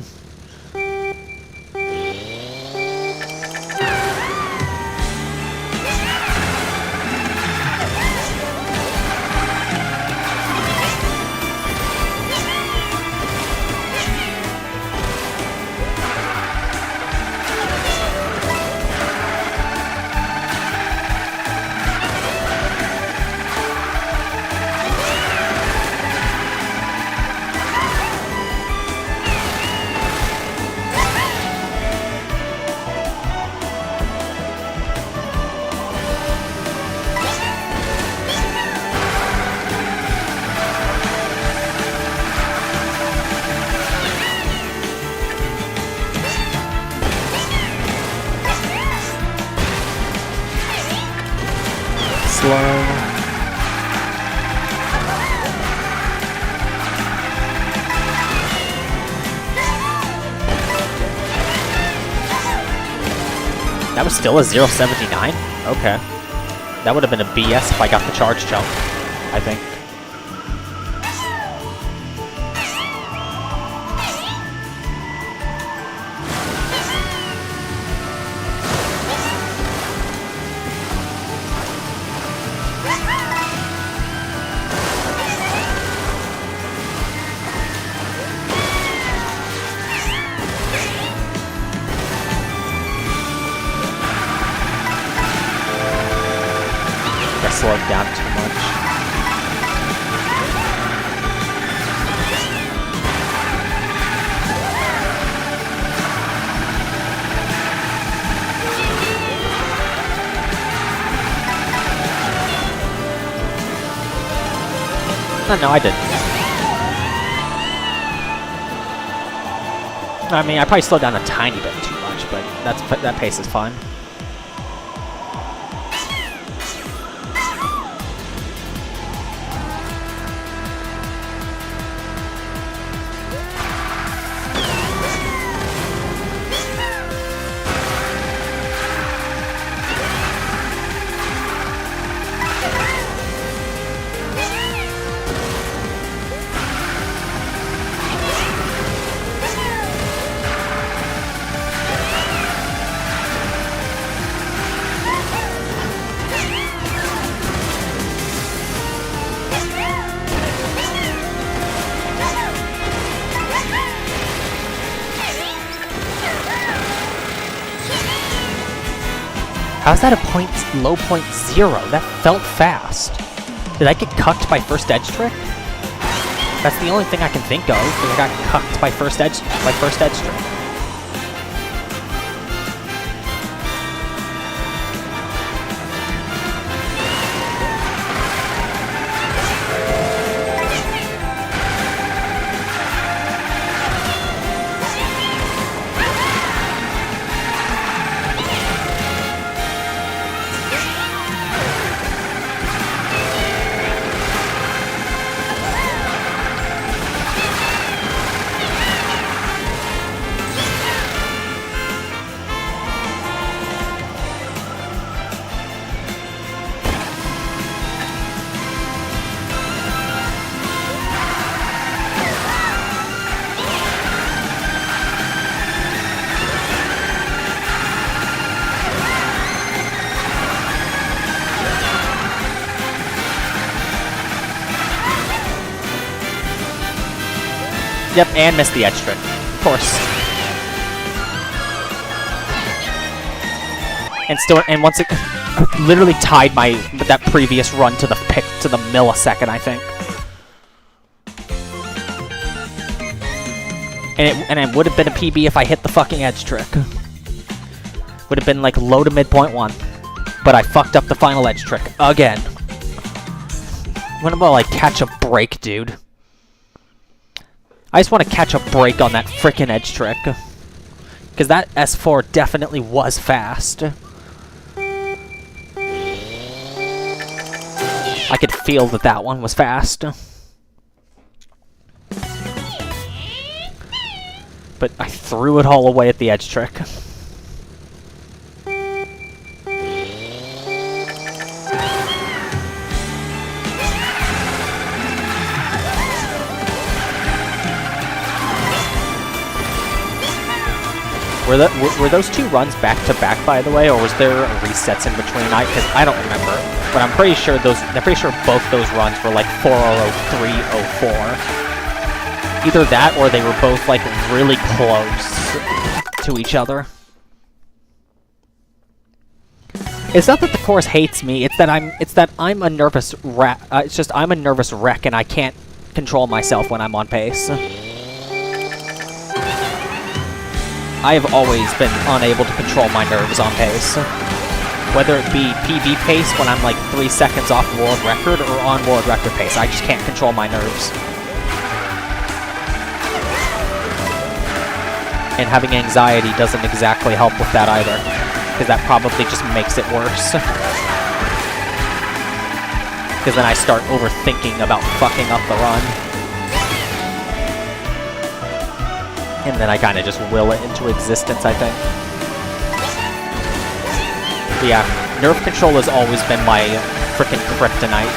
Slow. That was still a 0.79? Okay. That would have been a BS if I got the charge jump, I think. Slowed down too much. Oh, no, I didn't. I mean, I probably slowed down a tiny bit too much, but that pace is fine. How's that a low 0.0? That felt fast. Did I get cucked by first edge trick? That's the only thing I can think of, is I got cucked by first edge trick. Yep, and missed the edge trick. Of course. And still, and once it literally tied that previous run to the millisecond, I think. And it would have been a PB if I hit the fucking edge trick. Would have been like low to midpoint 1. But I fucked up the final edge trick again. When about like catch a break, dude? I just want to catch a break on that frickin' edge trick. Because that S4 definitely was fast. I could feel that one was fast. But I threw it all away at the edge trick. Were those 2 runs back to back, by the way, or was there resets in between? Because I don't remember, but I'm pretty sure both those runs were like 4:03:04. Either that, or they were both like really close to each other. It's not that the course hates me; it's that I'm a nervous wreck. It's just I'm a nervous wreck, and I can't control myself when I'm on pace. I have always been unable to control my nerves on pace. Whether it be PB pace when I'm like 3 seconds off world record or on world record pace, I just can't control my nerves. And having anxiety doesn't exactly help with that either, because that probably just makes it worse. Because then I start overthinking about fucking up the run. And then I kind of just will it into existence, I think. But yeah, nerve control has always been my frickin' kryptonite.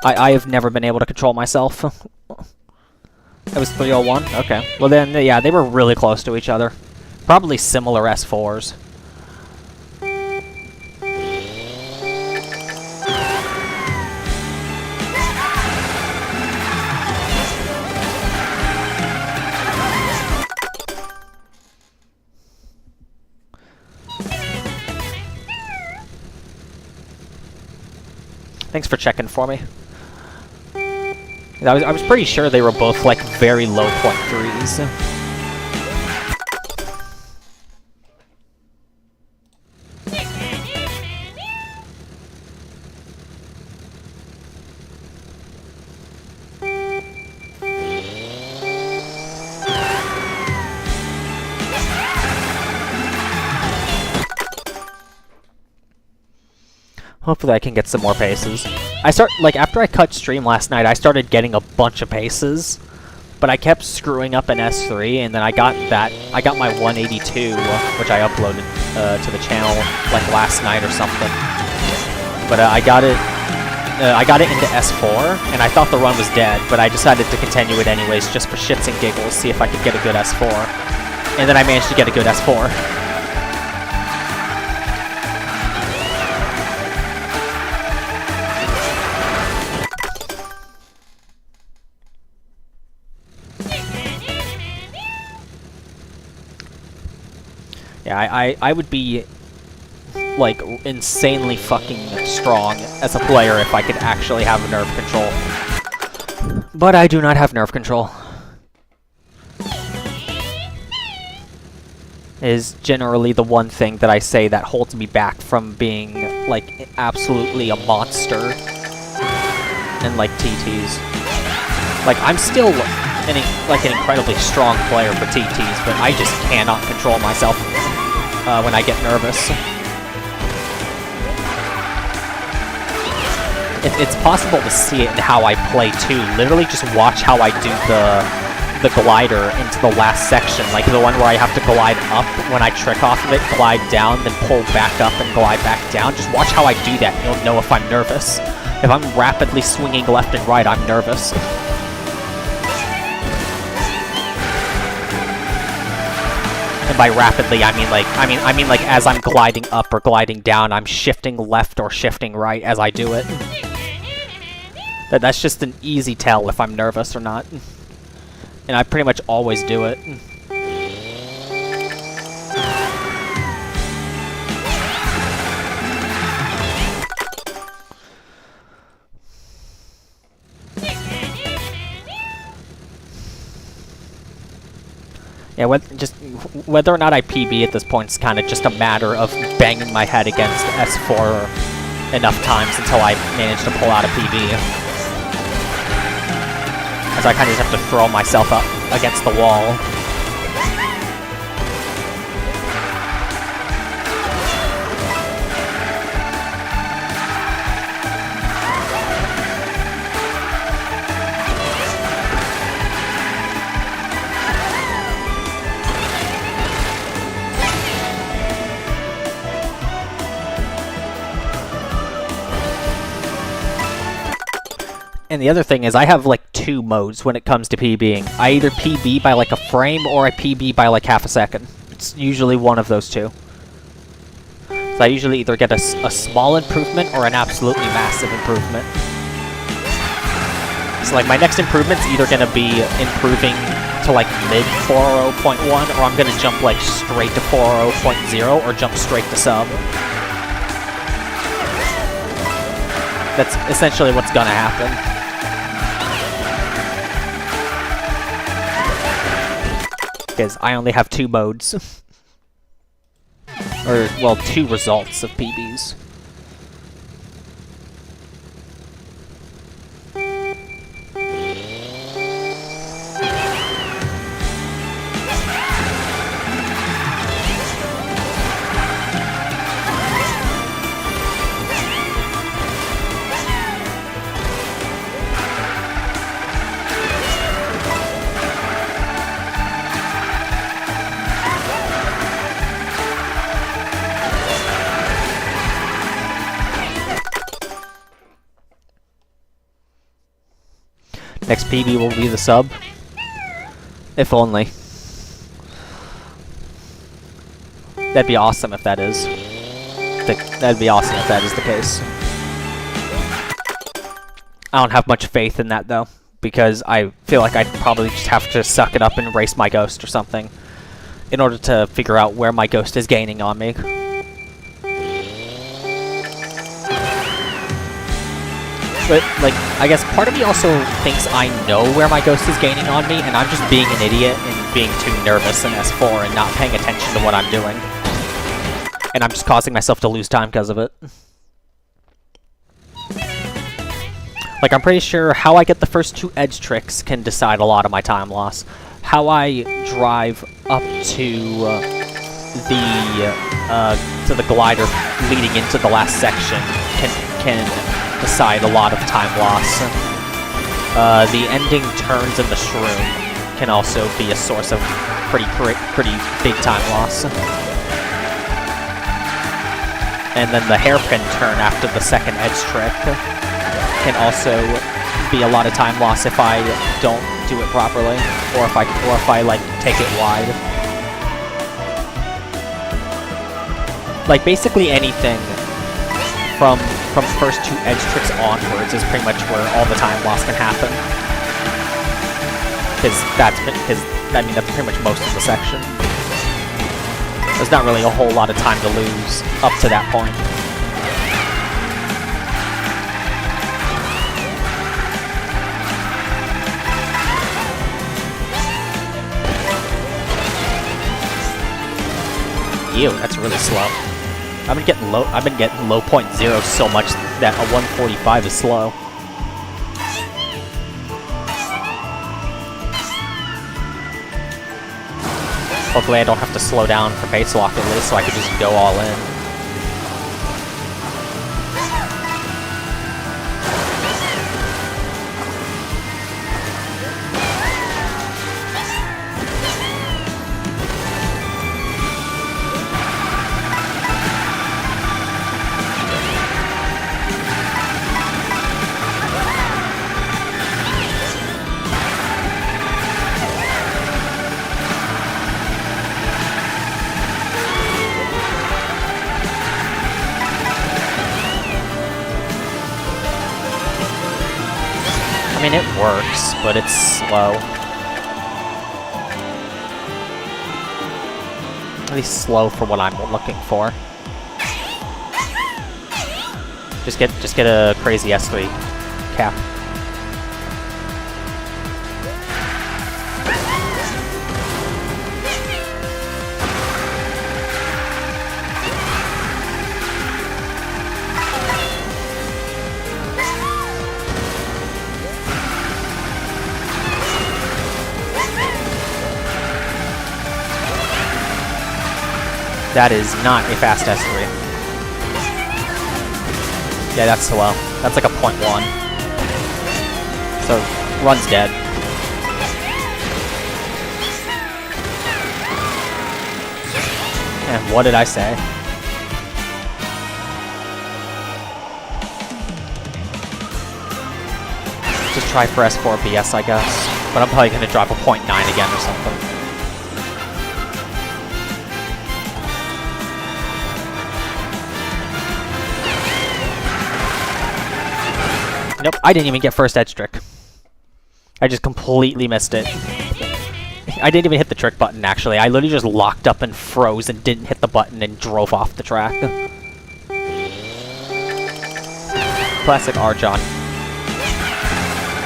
I have never been able to control myself. That was 301? Okay. Well then, yeah, they were really close to each other. Probably similar S4s. Thanks for checking for me. I was pretty sure they were both like very low point 3s. Hopefully I can get some more paces. After I cut stream last night, I started getting a bunch of paces, but I kept screwing up in S3, and then I got my 182, which I uploaded to the channel like last night or something. But I got it into S4, and I thought the run was dead, but I decided to continue it anyways, just for shits and giggles, see if I could get a good S4. And then I managed to get a good S4. Yeah, I would be, like, insanely fucking strong as a player if I could actually have nerve control. But I do not have nerve control. Is generally the one thing that I say that holds me back from being, like, absolutely a monster in, like, TTs. Like, I'm still an incredibly strong player for TTs, but I just cannot control myself when I get nervous. It's possible to see it in how I play too. Literally just watch how I do the glider into the last section, like the one where I have to glide up when I trick off of it, glide down, then pull back up and glide back down. Just watch how I do that, and you'll know if I'm nervous. If I'm rapidly swinging left and right, I'm nervous. And by rapidly, I mean like as I'm gliding up or gliding down, I'm shifting left or shifting right as I do it. That's just an easy tell if I'm nervous or not. And I pretty much always do it. Yeah, whether or not I PB at this point is kind of just a matter of banging my head against S4 enough times until I manage to pull out a PB. As I kind of just have to throw myself up against the wall. And the other thing is, I have like 2 modes when it comes to PBing. I either PB by like a frame, or I PB by like half a second. It's usually one of those two. So I usually either get a small improvement or an absolutely massive improvement. So like my next improvement's either going to be improving to like mid 4.0.1, or I'm going to jump like straight to 4.0.0, or jump straight to sub. That's essentially what's going to happen. Because I only have 2 modes. Or, well, 2 results of PBs. Next PB will be the sub. If only. That'd be awesome if that is. That'd be awesome if that is the case. I don't have much faith in that though, because I feel like I'd probably just have to suck it up and race my ghost or something in order to figure out where my ghost is gaining on me. But, like, I guess part of me also thinks I know where my ghost is gaining on me, and I'm just being an idiot and being too nervous in S4 and not paying attention to what I'm doing. And I'm just causing myself to lose time because of it. Like, I'm pretty sure how I get the first 2 edge tricks can decide a lot of my time loss. How I drive up to the glider leading into the last section can decide a lot of time loss. The ending turns in the shroom can also be a source of pretty big time loss. And then the hairpin turn after the second edge trick can also be a lot of time loss if I don't do it properly, or if I like take it wide. Like basically anything from the first 2 edge tricks onwards is pretty much where all the time loss can happen. Because that's pretty much most of the section. There's not really a whole lot of time to lose up to that point. Ew, that's really slow. I've been getting low 0.0 so much that a 145 is slow. Hopefully I don't have to slow down for base lock at least, so I can just go all in. mean, it works, but it's slow. At least slow for what I'm looking for. Just get a crazy S3 cap. That is not a fast S3. Yeah, that's slow. That's like a 0.1. So, run's dead. And what did I say? Just try for S4 BS, I guess. But I'm probably gonna drop a 0.9 again or something. Nope, I didn't even get first edge trick. I just completely missed it. I didn't even hit the trick button, actually. I literally just locked up and froze and didn't hit the button and drove off the track. Classic R-John.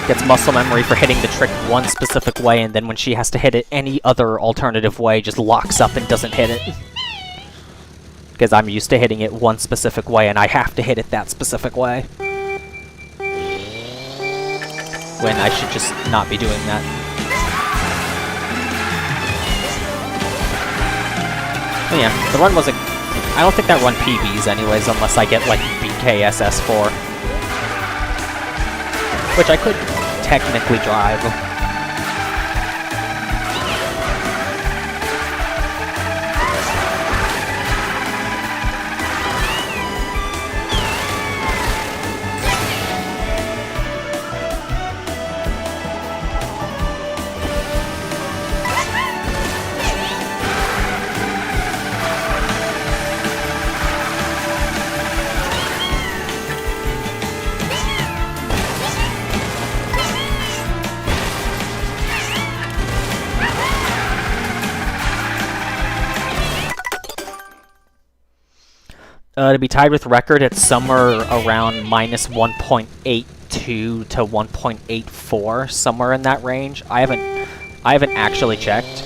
Gets muscle memory for hitting the trick one specific way, and then when she has to hit it any other alternative way, just locks up and doesn't hit it. Because I'm used to hitting it one specific way, and I have to hit it that specific way. When I should just not be doing that. Oh yeah, the run wasn't... I don't think that run PBs anyways, unless I get, like, BKSS4. Which I could technically drive. To be tied with record, it's somewhere around minus 1.82 to 1.84, somewhere in that range. I haven't actually checked.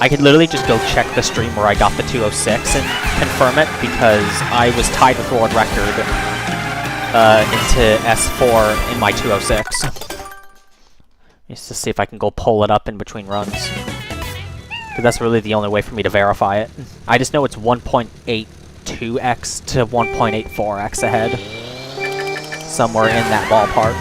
I could literally just go check the stream where I got the 206 and confirm it, because I was tied with world record into S4 in my 206. Just to see if I can go pull it up in between runs. Because that's really the only way for me to verify it. I just know it's 1.82x to 1.84x ahead. Somewhere in that ballpark.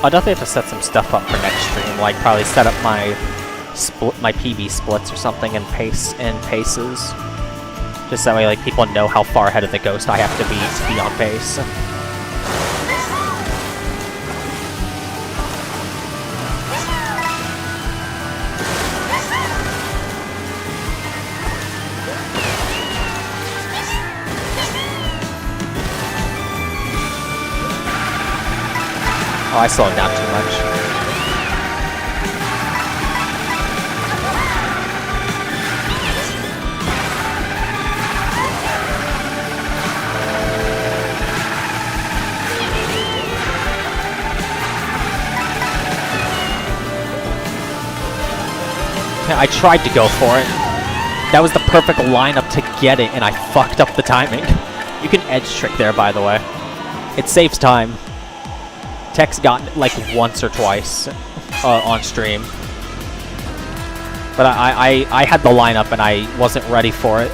I'll definitely have to set some stuff up for next stream, like probably set up my PB splits or something in paces. Just that way, like, people know how far ahead of the ghost I have to be on pace. Oh, I slowed down too much. I tried to go for it. That was the perfect lineup to get it, and I fucked up the timing. You can edge trick there, by the way. It saves time. Tech's gotten it like once or twice on stream. But I had the lineup and I wasn't ready for it.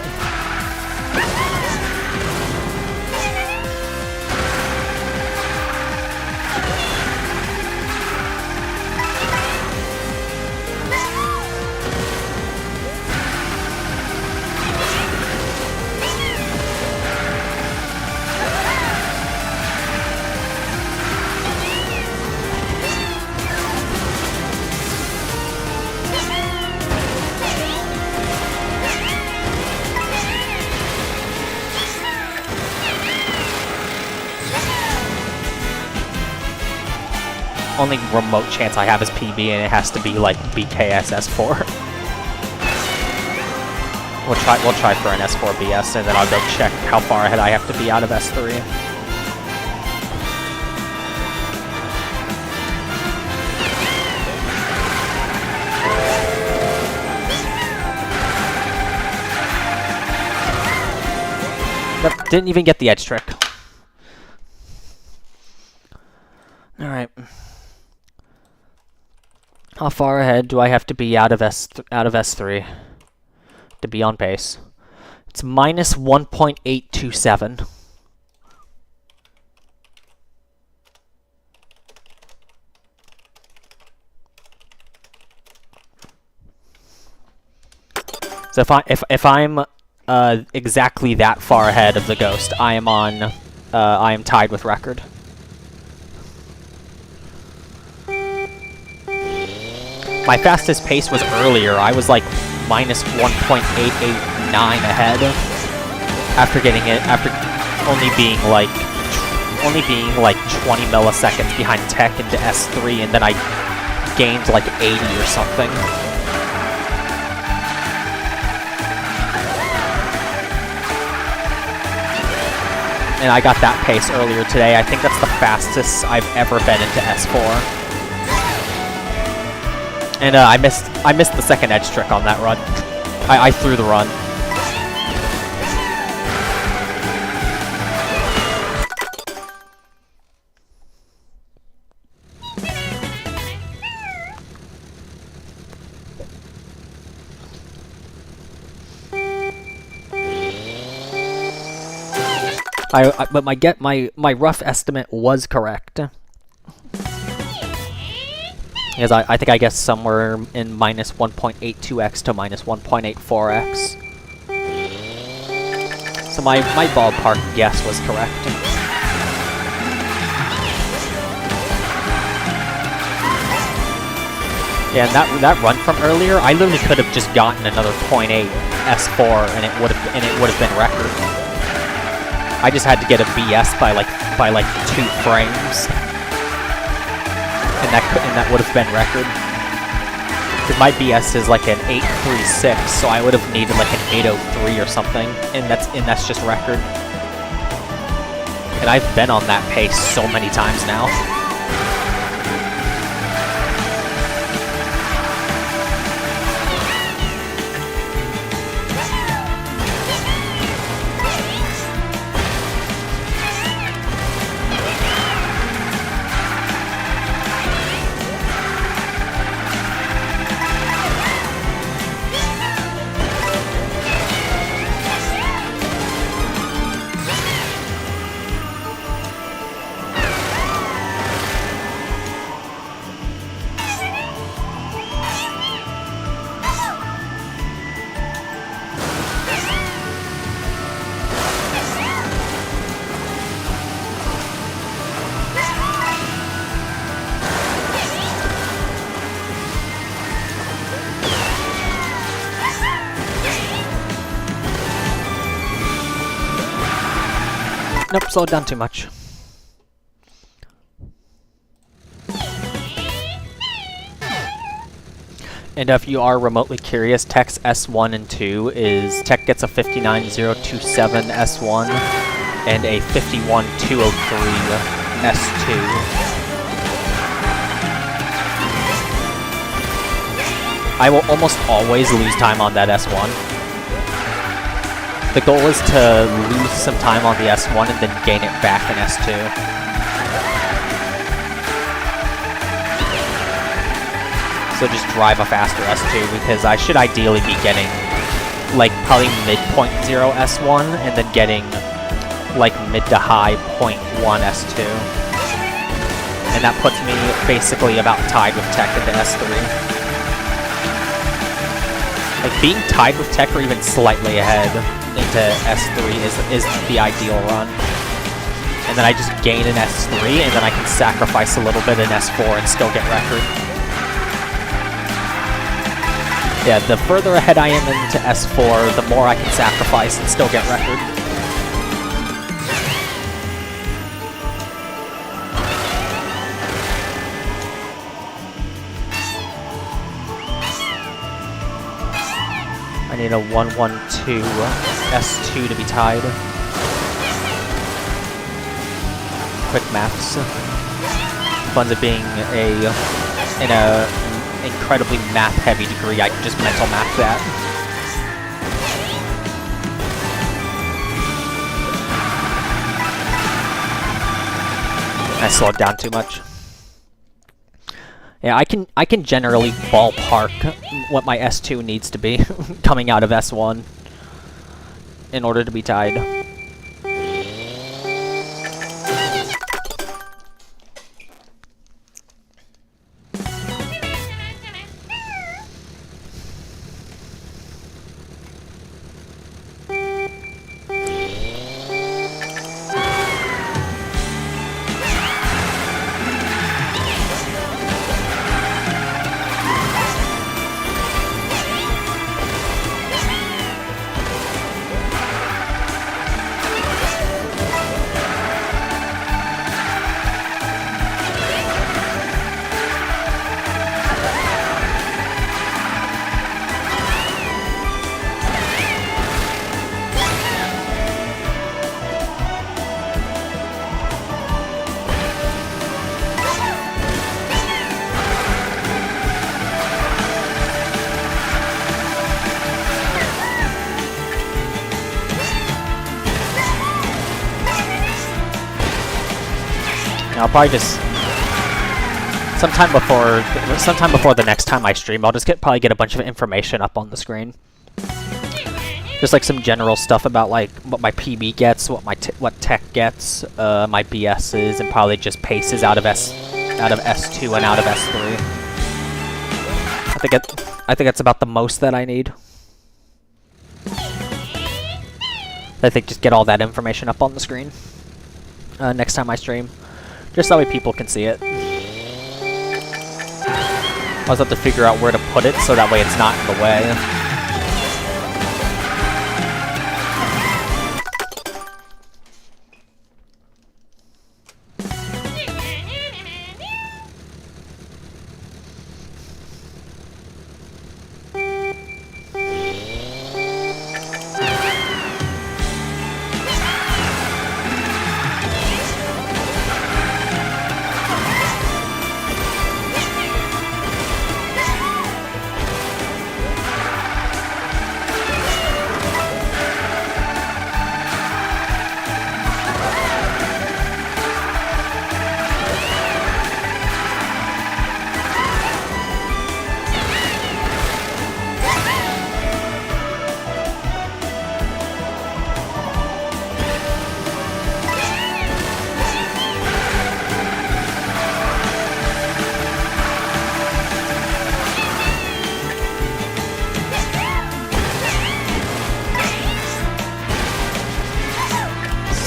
Only remote chance I have is PB, and it has to be like BKSS4. We'll try for an S4 BS, and then I'll go check how far ahead I have to be out of S3. Yep, didn't even get the edge trick. All right. How far ahead do I have to be out of S3 to be on pace? It's minus 1.827. So if I'm exactly that far ahead of the Ghost, I am tied with record. My fastest pace was earlier. I was like minus 1.889 ahead after getting it, after only being like 20 milliseconds behind Tech into S3, and then I gained like 80 or something. And I got that pace earlier today. I think that's the fastest I've ever been into S4. And I missed the second edge trick on that run. I threw the run. But my rough estimate was correct. Because I think I guessed somewhere in minus 1.82x to minus 1.84x. So my ballpark guess was correct. Yeah, and that run from earlier, I literally could have just gotten another 0.8 S4 and it would have been record. I just had to get a BS by like 2 frames. And that would have been record. Because my BS is like an 836, so I would have needed like an 803 or something, and that's just record. And I've been on that pace so many times now. Nope, slowed down too much. And if you are remotely curious, Tech's S1 and 2 is Tech gets a 59027 S1 and a 51203 S2. I will almost always lose time on that S1. The goal is to lose some time on the S1 and then gain it back in S2. So just drive a faster S2, because I should ideally be getting like probably mid-point 0 S1 and then getting like mid to high 0.1 S2. And that puts me basically about tied with tech into S3. Like being tied with tech or even slightly ahead into S3 is the ideal run. And then I just gain in S3 and then I can sacrifice a little bit in S4 and still get record. Yeah, the further ahead I am into S4, the more I can sacrifice and still get record. I need a 1-1-2 S2 to be tied. Quick maths. Fun of being in a incredibly math-heavy degree, I can just mental math that. I slowed down too much. Yeah, I can generally ballpark what my S2 needs to be coming out of S1 in order to be tied. I'll probably just sometime before the next time I stream, I'll just probably get a bunch of information up on the screen, just like some general stuff about like what my PB gets, what tech gets, my BSs, and probably just paces out of S2 and out of S3. I think that's about the most that I need. I think just get all that information up on the screen next time I stream. Just that way people can see it. I also have to figure out where to put it so that way it's not in the way.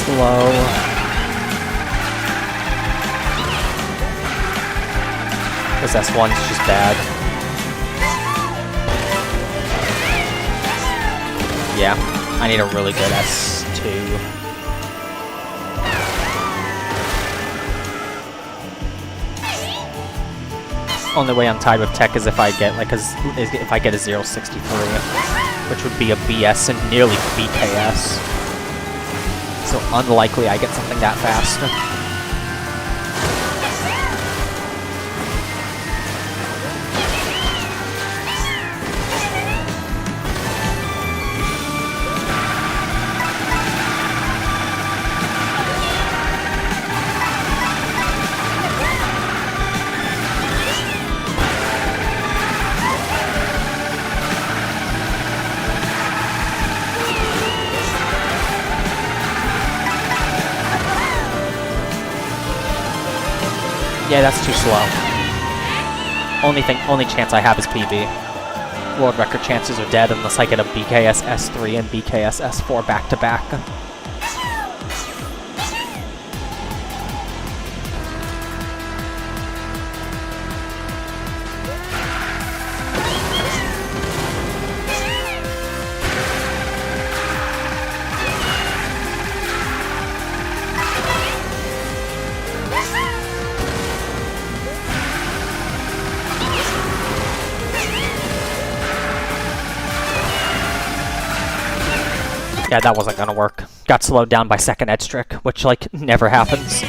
Slow. This S1's just bad. Yeah, I need a really good S2. Only way I'm tied with tech is if I get like a 063, which would be a BS and nearly BKS. So unlikely I get something that fast. Yeah, that's too slow. Only chance I have is PB. World record chances are dead unless I get a BKS S3 and BKS S4 back to back. Yeah, that wasn't gonna work. Got slowed down by second edge trick, which, like, never happens.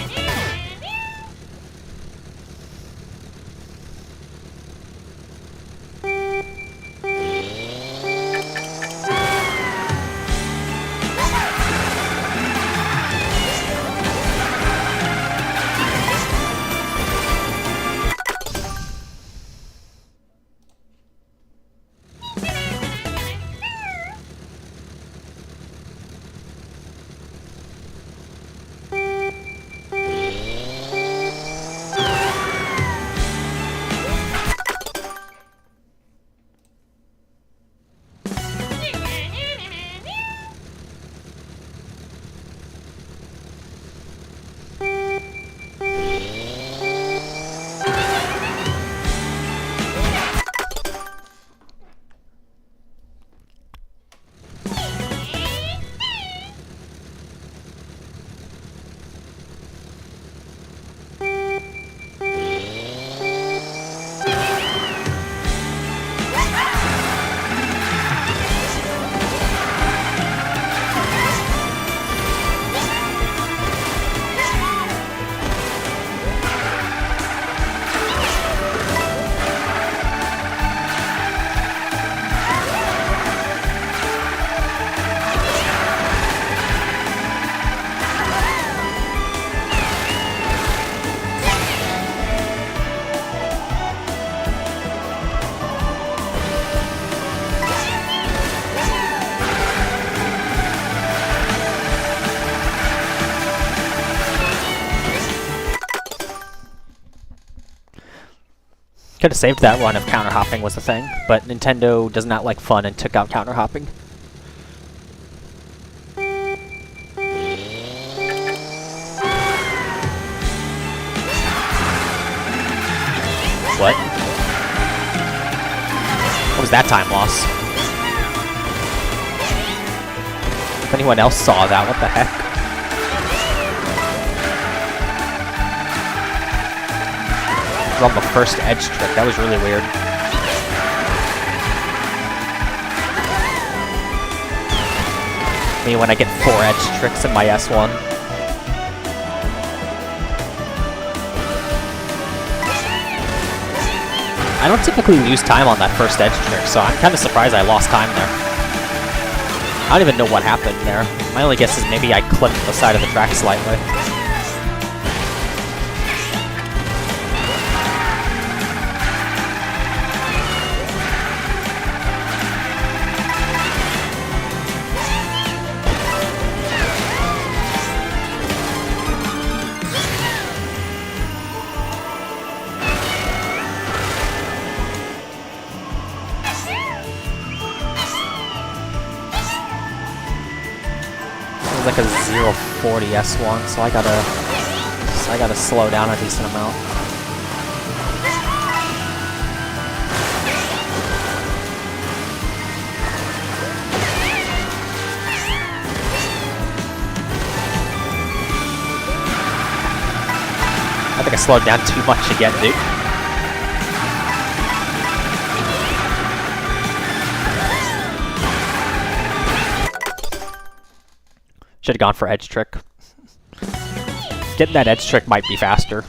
Could have saved that run if counter hopping was a thing, but Nintendo does not like fun and took out counter hopping. What? What was that time loss? If anyone else saw that, what the heck? On the first edge trick. That was really weird. Me when I get 4 edge tricks in my S1. I don't typically lose time on that first edge trick, so I'm kind of surprised I lost time there. I don't even know what happened there. My only guess is maybe I clipped the side of the track slightly. Like a 0.40 S1, so I gotta slow down a decent amount. I think I slowed down too much again, dude. Should have gone for edge trick. Getting that edge trick might be faster.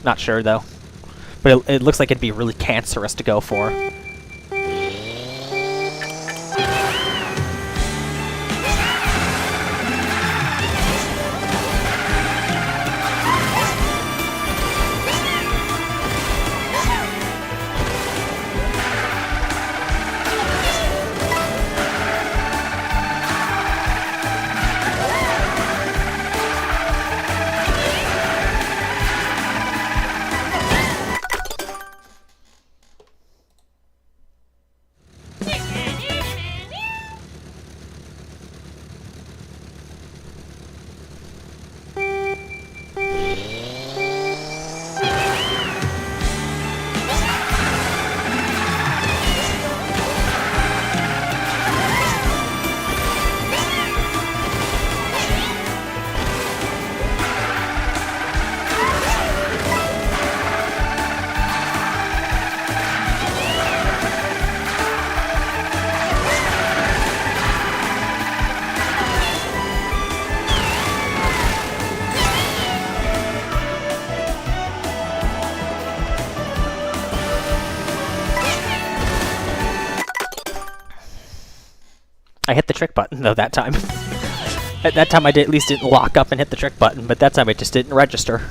Not sure though. But it looks like it'd be really cancerous to go for. I hit the trick button, though, that time. At that time, I at least didn't lock up and hit the trick button, but that time it just didn't register.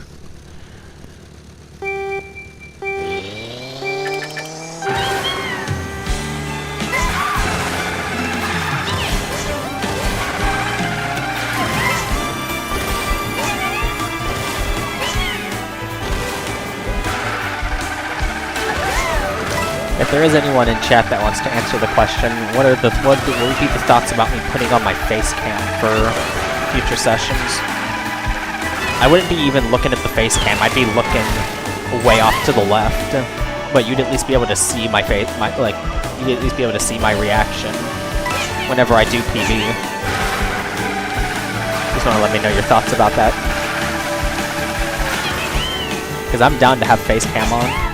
If there is anyone in chat that wants to answer the question, what would be the thoughts about me putting on my face cam for future sessions? I wouldn't be even looking at the face cam. I'd be looking way off to the left, but you'd at least be able to see my face. You'd at least be able to see my reaction whenever I do PB. Just want to let me know your thoughts about that, because I'm down to have face cam on.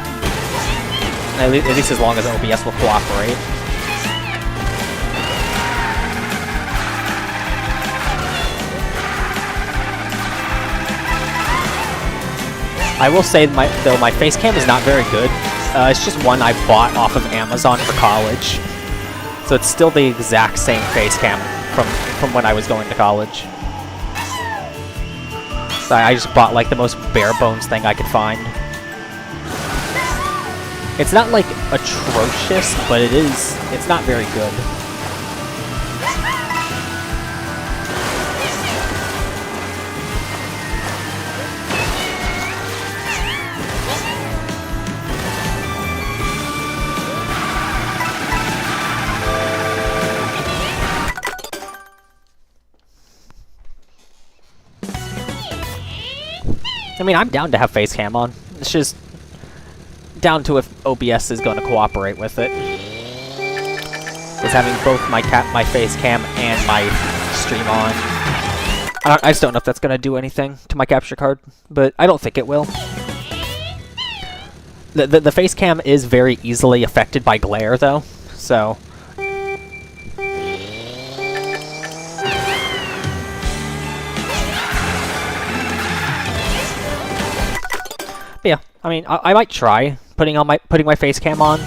At least as long as OBS will cooperate. I will say, though, my face cam is not very good. It's just one I bought off of Amazon for college. So it's still the exact same face cam from when I was going to college. So I just bought, like, the most bare bones thing I could find. It's not, like, atrocious, but it's not very good. I mean, I'm down to have face cam on. It's just down to if OBS is going to cooperate with it. Because having both my face cam and my stream on, I just don't know if that's going to do anything to my capture card, but I don't think it will. The face cam is very easily affected by glare, though, so... yeah, I mean, I might try putting my face cam on.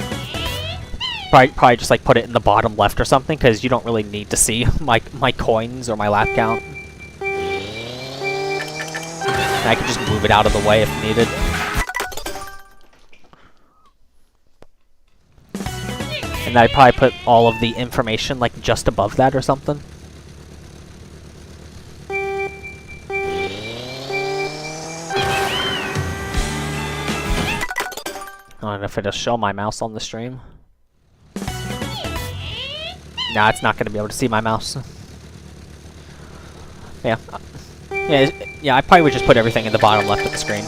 Probably just like put it in the bottom left or something, because you don't really need to see my coins or my lap count. And I can just move it out of the way if needed. And I'd probably put all of the information like just above that or something. I don't know if it'll show my mouse on the stream. Nah, it's not going to be able to see my mouse. Yeah. Yeah, I probably would just put everything in the bottom left of the screen.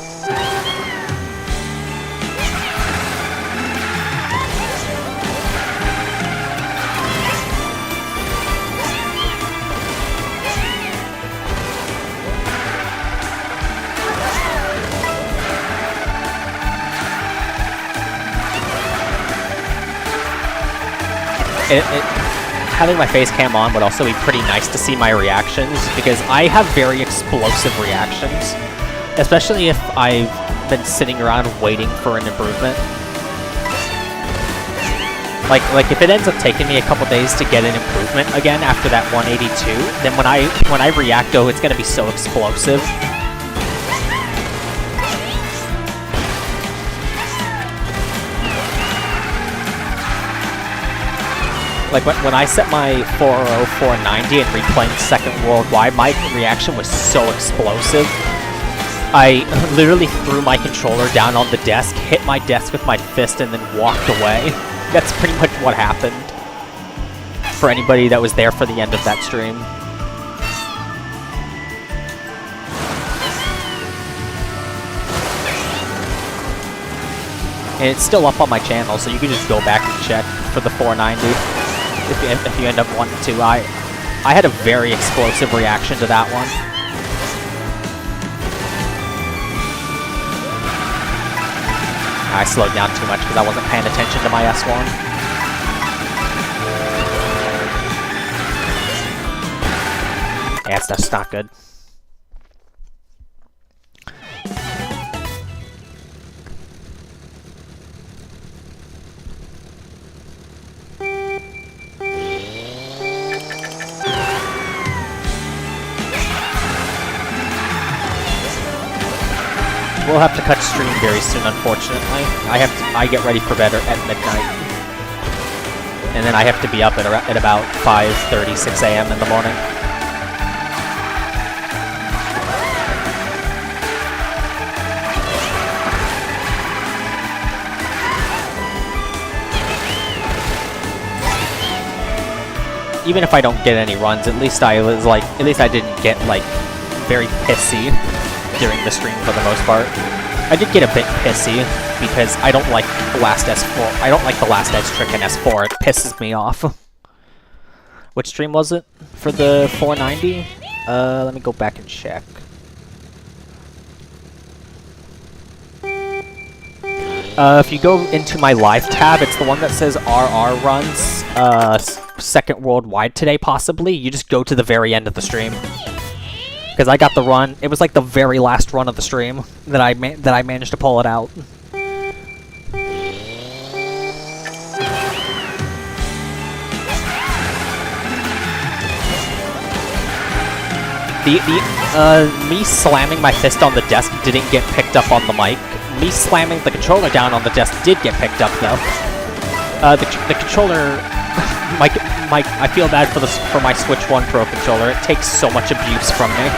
Having my face cam on would also be pretty nice to see my reactions, because I have very explosive reactions, especially if I've been sitting around waiting for an improvement. Like if it ends up taking me a couple days to get an improvement again after that 182, then when I react, oh, it's gonna be so explosive. Like, when I set my 400, 490 and replaying second worldwide, my reaction was so explosive. I literally threw my controller down on the desk, hit my desk with my fist, and then walked away. That's pretty much what happened. For anybody that was there for the end of that stream. And it's still up on my channel, so you can just go back and check for the 490. If you end up wanting to. I had a very explosive reaction to that one. I slowed down too much because I wasn't paying attention to my S1. Yeah, that's just not good. will have to cut stream very soon, unfortunately. I get ready for bed at midnight. And then I have to be up at about 5:30, 6 a.m. in the morning. Even if I don't get any runs, at least I didn't get like very pissy during the stream for the most part. I did get a bit pissy because I don't like the last S4. I don't like the last edge trick in S4. It pisses me off. Which stream was it for the 490? Let me go back and check. If you go into my live tab, it's the one that says RR runs, second worldwide today, possibly. You just go to the very end of the stream. Because I got the run. It was like the very last run of the stream that I managed to pull it out. Me slamming my fist on the desk didn't get picked up on the mic. Me slamming the controller down on the desk did get picked up, though. The controller... I feel bad for my Switch 1 Pro controller. It takes so much abuse from me.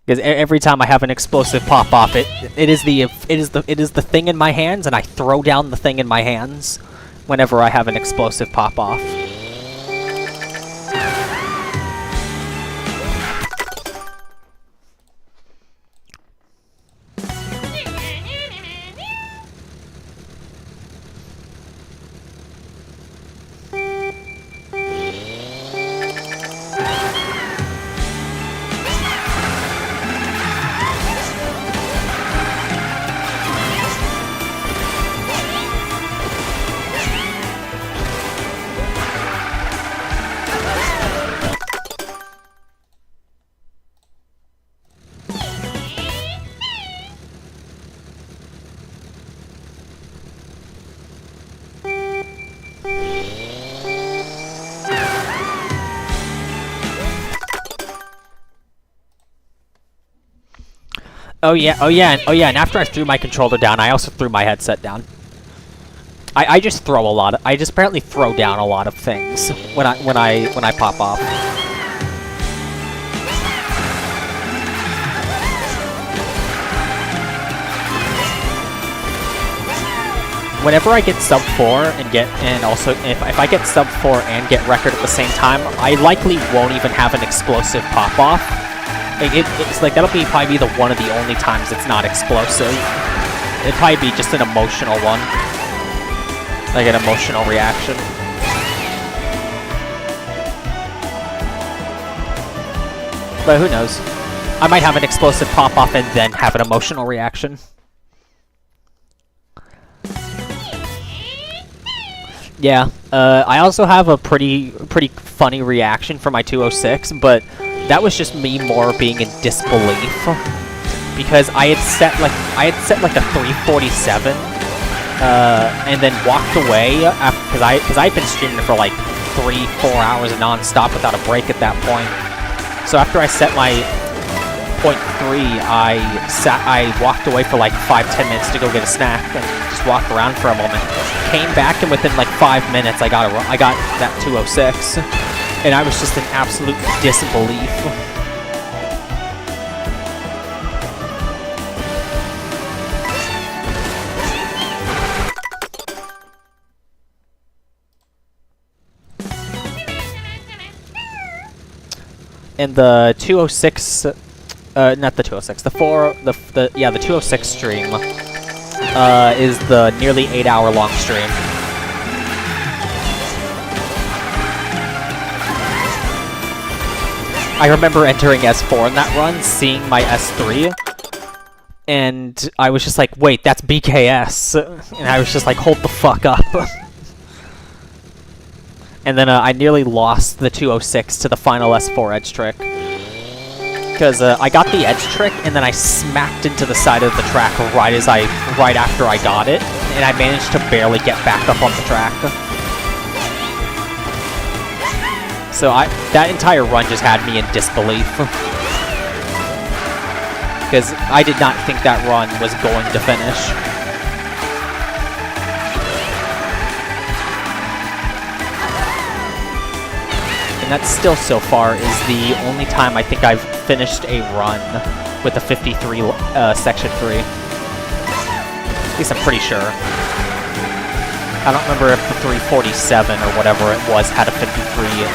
Because every time I have an explosive pop off, it is the thing in my hands, and I throw down the thing in my hands whenever I have an explosive pop off. Oh yeah, and after I threw my controller down, I also threw my headset down. I just throw a lot I just apparently throw down a lot of things when I pop off. Whenever I get sub 4 and also if I get sub 4 and get record at the same time, I likely won't even have an explosive pop off. It's like that'll probably be one of the only times it's not explosive. It'd probably be just an emotional one, like an emotional reaction. But who knows? I might have an explosive pop off and then have an emotional reaction. Yeah, I also have a pretty funny reaction for my 206, but that was just me more being in disbelief because I had set like a 347, and then walked away because I'd been streaming for like 3-4 hours non-stop without a break at that point. So after I set my 0.3, I walked away for like 5-10 minutes to go get a snack and just walk around for a moment. Came back and within like 5 minutes I got that 206. And I was just in absolute disbelief. And the 206, not the 206, the 206 stream, is the nearly 8-hour long stream. I remember entering S4 in that run, seeing my S3, and I was just like, wait, that's BKS, and I was just like, hold the fuck up. And then I nearly lost the 206 to the final S4 edge trick. Because I got the edge trick, and then I smacked into the side of the track right after I got it, and I managed to barely get back up on the track. So that entire run just had me in disbelief. because I did not think that run was going to finish. And that still so far is the only time I think I've finished a run with a 53 section 3. At least I'm pretty sure. I don't remember if the 347 or whatever it was had a 53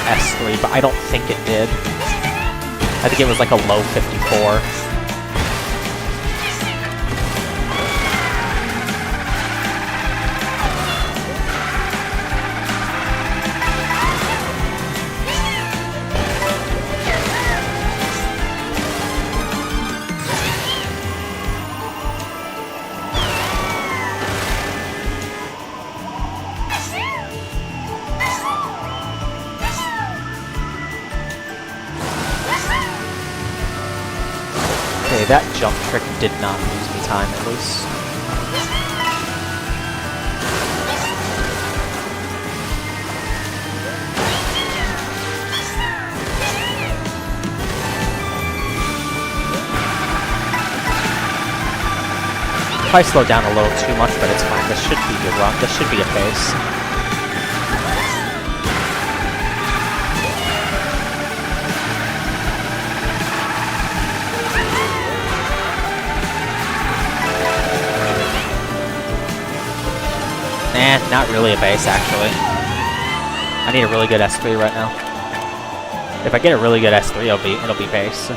S3, but I don't think it did. I think it was like a low 54. Okay, that jump trick did not lose me time, at least. Probably slowed down a little too much, but it's fine. This should be a good run. This should be a pace. Not really a base, actually. I need a really good S3 right now. If I get a really good S3, it'll be base.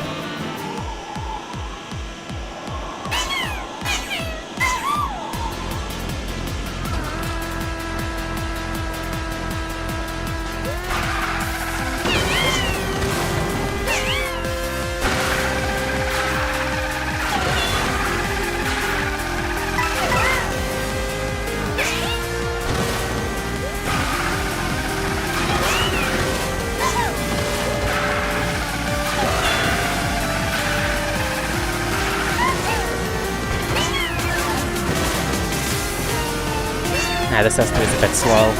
Yeah, this S3 is a bit slow.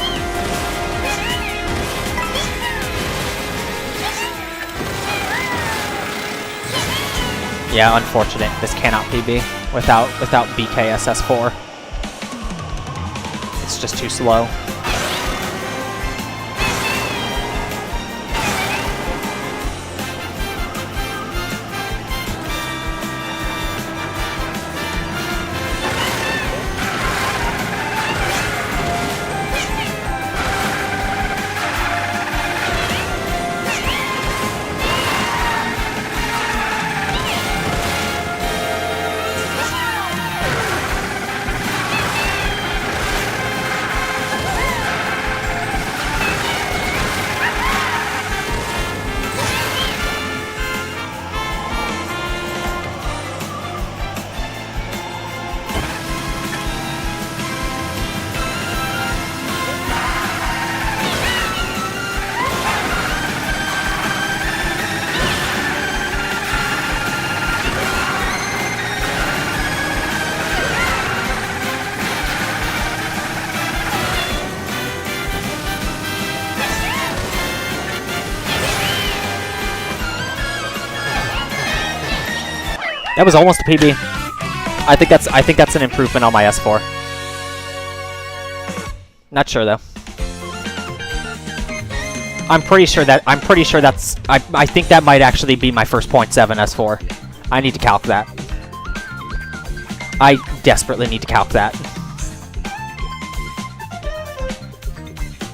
Yeah, unfortunate. This cannot PB without BKSS4. It's just too slow. That was almost a PB. I think that's an improvement on my S4. Not sure though. I'm pretty sure that's I think that might actually be my first .7 S4. I need to calc that. I desperately need to calc that.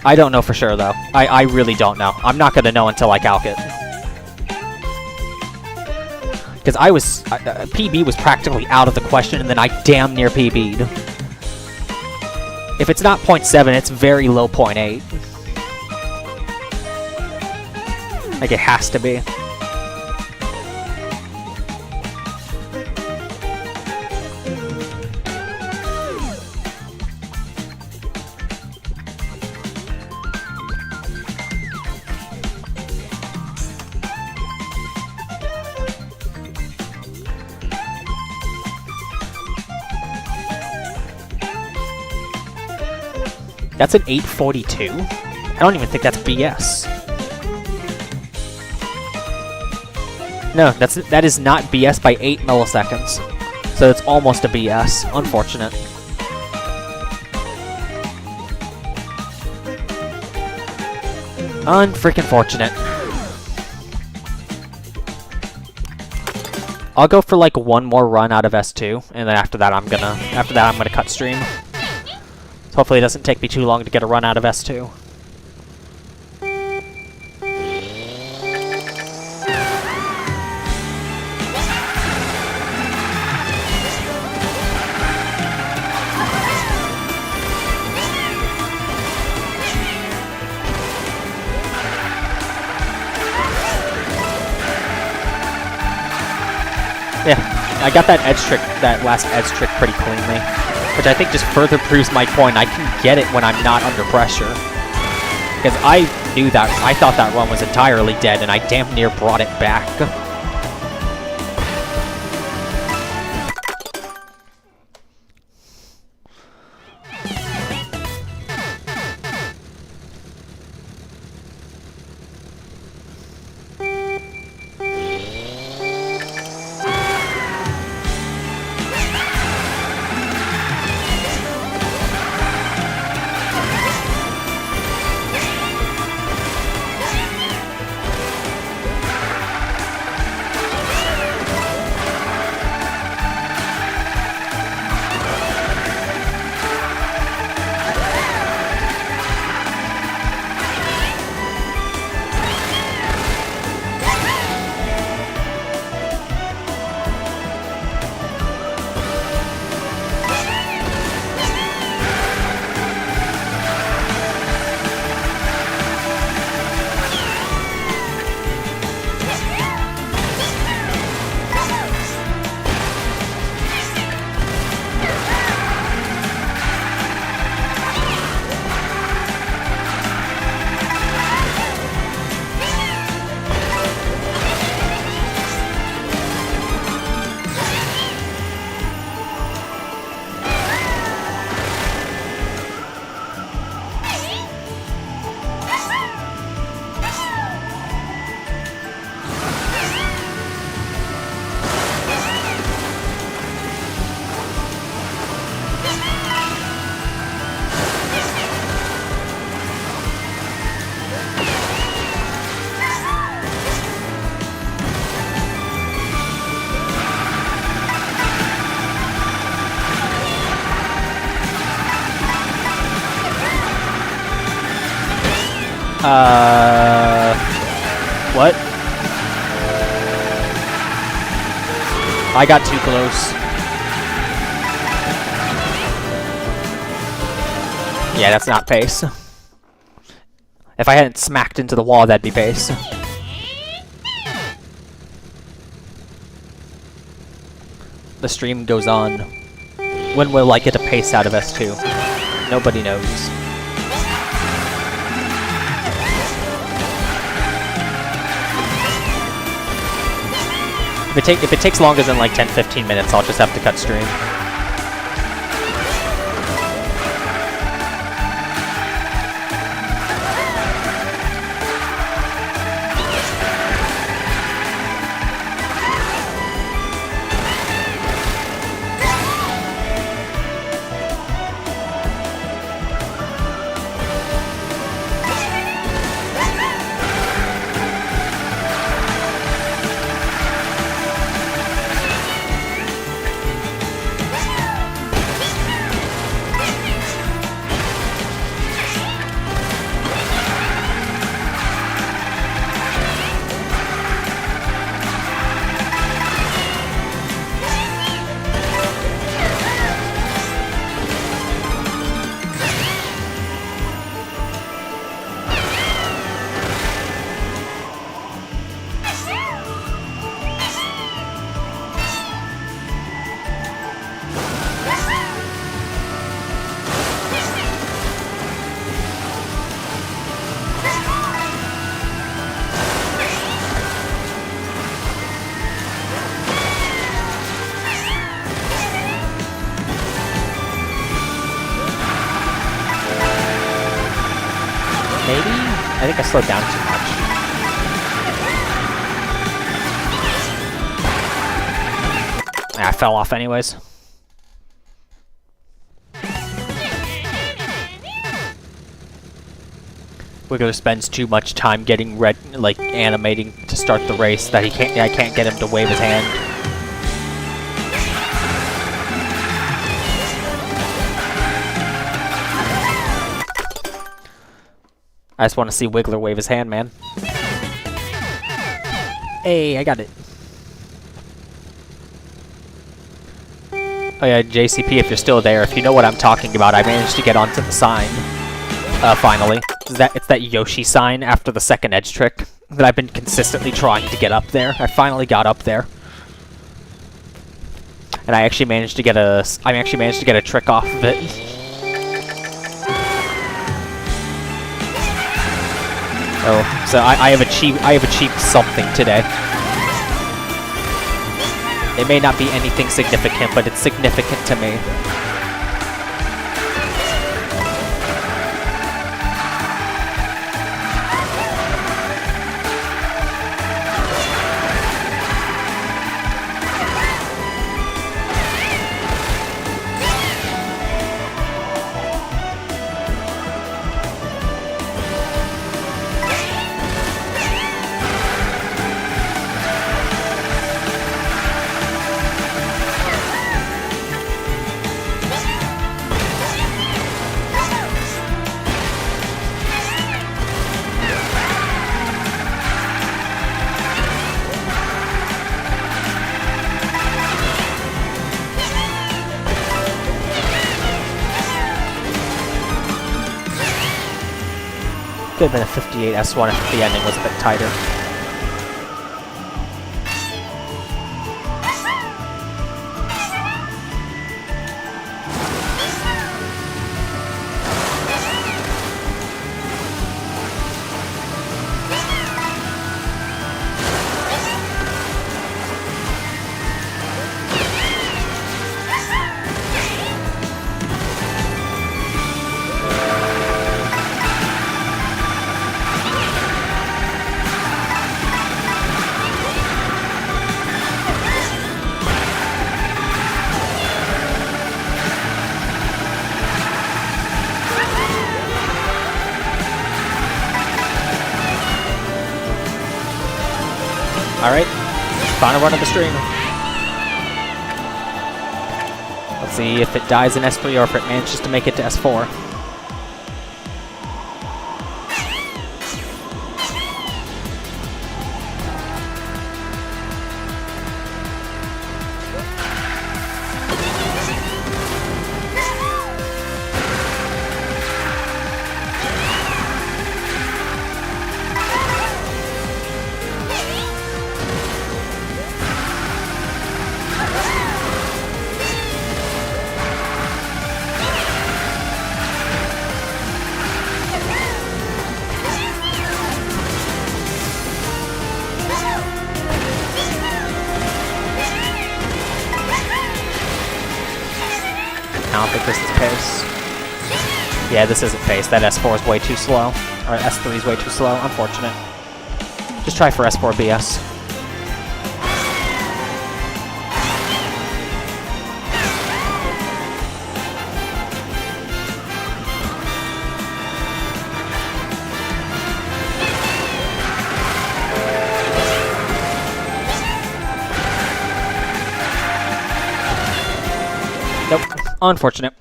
I don't know for sure though. I really don't know. I'm not gonna know until I calc it. Because I was, PB was practically out of the question, and then I damn near PB'd. If it's not .7, it's very low .8. Like, it has to be. That's an 842? I don't even think that's BS. No, that is not BS by 8 milliseconds. So it's almost a BS. Unfortunate. Unfreaking fortunate. I'll go for like one more run out of S2, and then after that I'm gonna cut stream. So hopefully it doesn't take me too long to get a run out of S2. Yeah, I got that edge trick, that last edge trick pretty cleanly, which I think just further proves my point. I can get it when I'm not under pressure. Because I thought that run was entirely dead, and I damn near brought it back. What? I got too close. Yeah, that's not pace. If I hadn't smacked into the wall, that'd be pace. The stream goes on. When will I get a pace out of S2? Nobody knows. If it takes longer than like 10-15 minutes, I'll just have to cut stream. Maybe? I think I slowed down too much. I fell off anyways. Wiggler spends too much time getting like animating to start the race that I can't get him to wave his hand. I just want to see Wiggler wave his hand, man. Hey, I got it. Oh yeah, JCP, if you're still there, if you know what I'm talking about, I managed to get onto the sign. Finally. It's that Yoshi sign after the second edge trick that I've been consistently trying to get up there. I finally got up there. And I actually managed to get a trick off of it. Oh, so I have achieved something today. It may not be anything significant, but it's significant to me. Could have been a 58 S1 if the ending was a bit tighter. Alright, final run of the stream. Let's see if it dies in S3 or if it manages to make it to S4. I don't think this is pace. Yeah, this isn't pace. That S4 is way too slow. Or S3 is way too slow. Unfortunate. Just try for S4 BS. Nope. Unfortunate.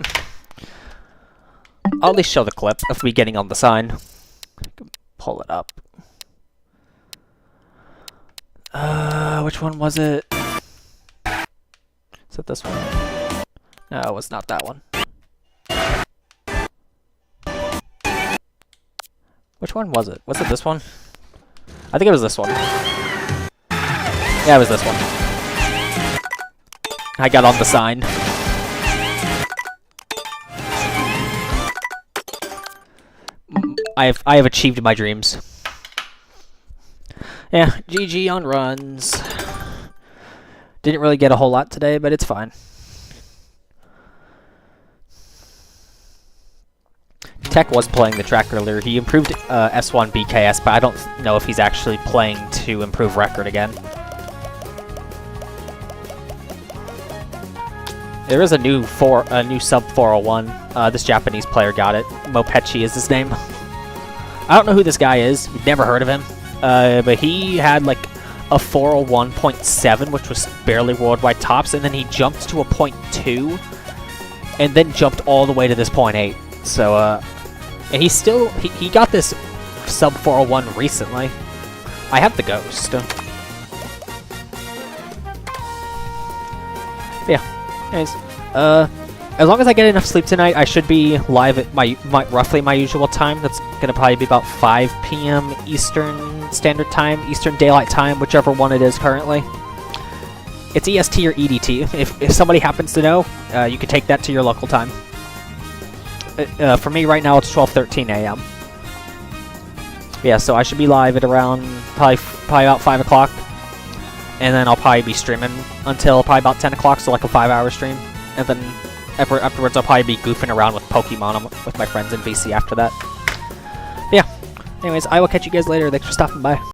I'll at least show the clip of me getting on the sign. I can pull it up. Which one was it? Is it this one? No, it was not that one. Which one was it? Was it this one? I think it was this one. Yeah, it was this one. I got on the sign. I have achieved my dreams. Yeah, GG on runs. Didn't really get a whole lot today, but it's fine. Tech was playing the track earlier. He improved S1 BKS, but I don't know if he's actually playing to improve record again. There is a new sub 401. This Japanese player got it. Mopechi is his name. I don't know who this guy is. Never heard of him. But he had like a 401.7, which was barely worldwide tops, and then he jumped to a .2, and then jumped all the way to this .8. So, and he got this sub 401 recently. I have the ghost. Yeah. Anyways, as long as I get enough sleep tonight, I should be live at roughly my usual time. That's gonna probably be about 5 p.m. Eastern Standard Time, Eastern Daylight Time, whichever one it is currently. It's EST or EDT. If somebody happens to know, you can take that to your local time. For me right now, it's 12:13 a.m. Yeah, so I should be live at around probably about 5 o'clock. And then I'll probably be streaming until probably about 10 o'clock, so like a 5-hour stream. And then afterwards I'll probably be goofing around with Pokemon with my friends in VC after that. Yeah. Anyways, I will catch you guys later. Thanks for stopping by.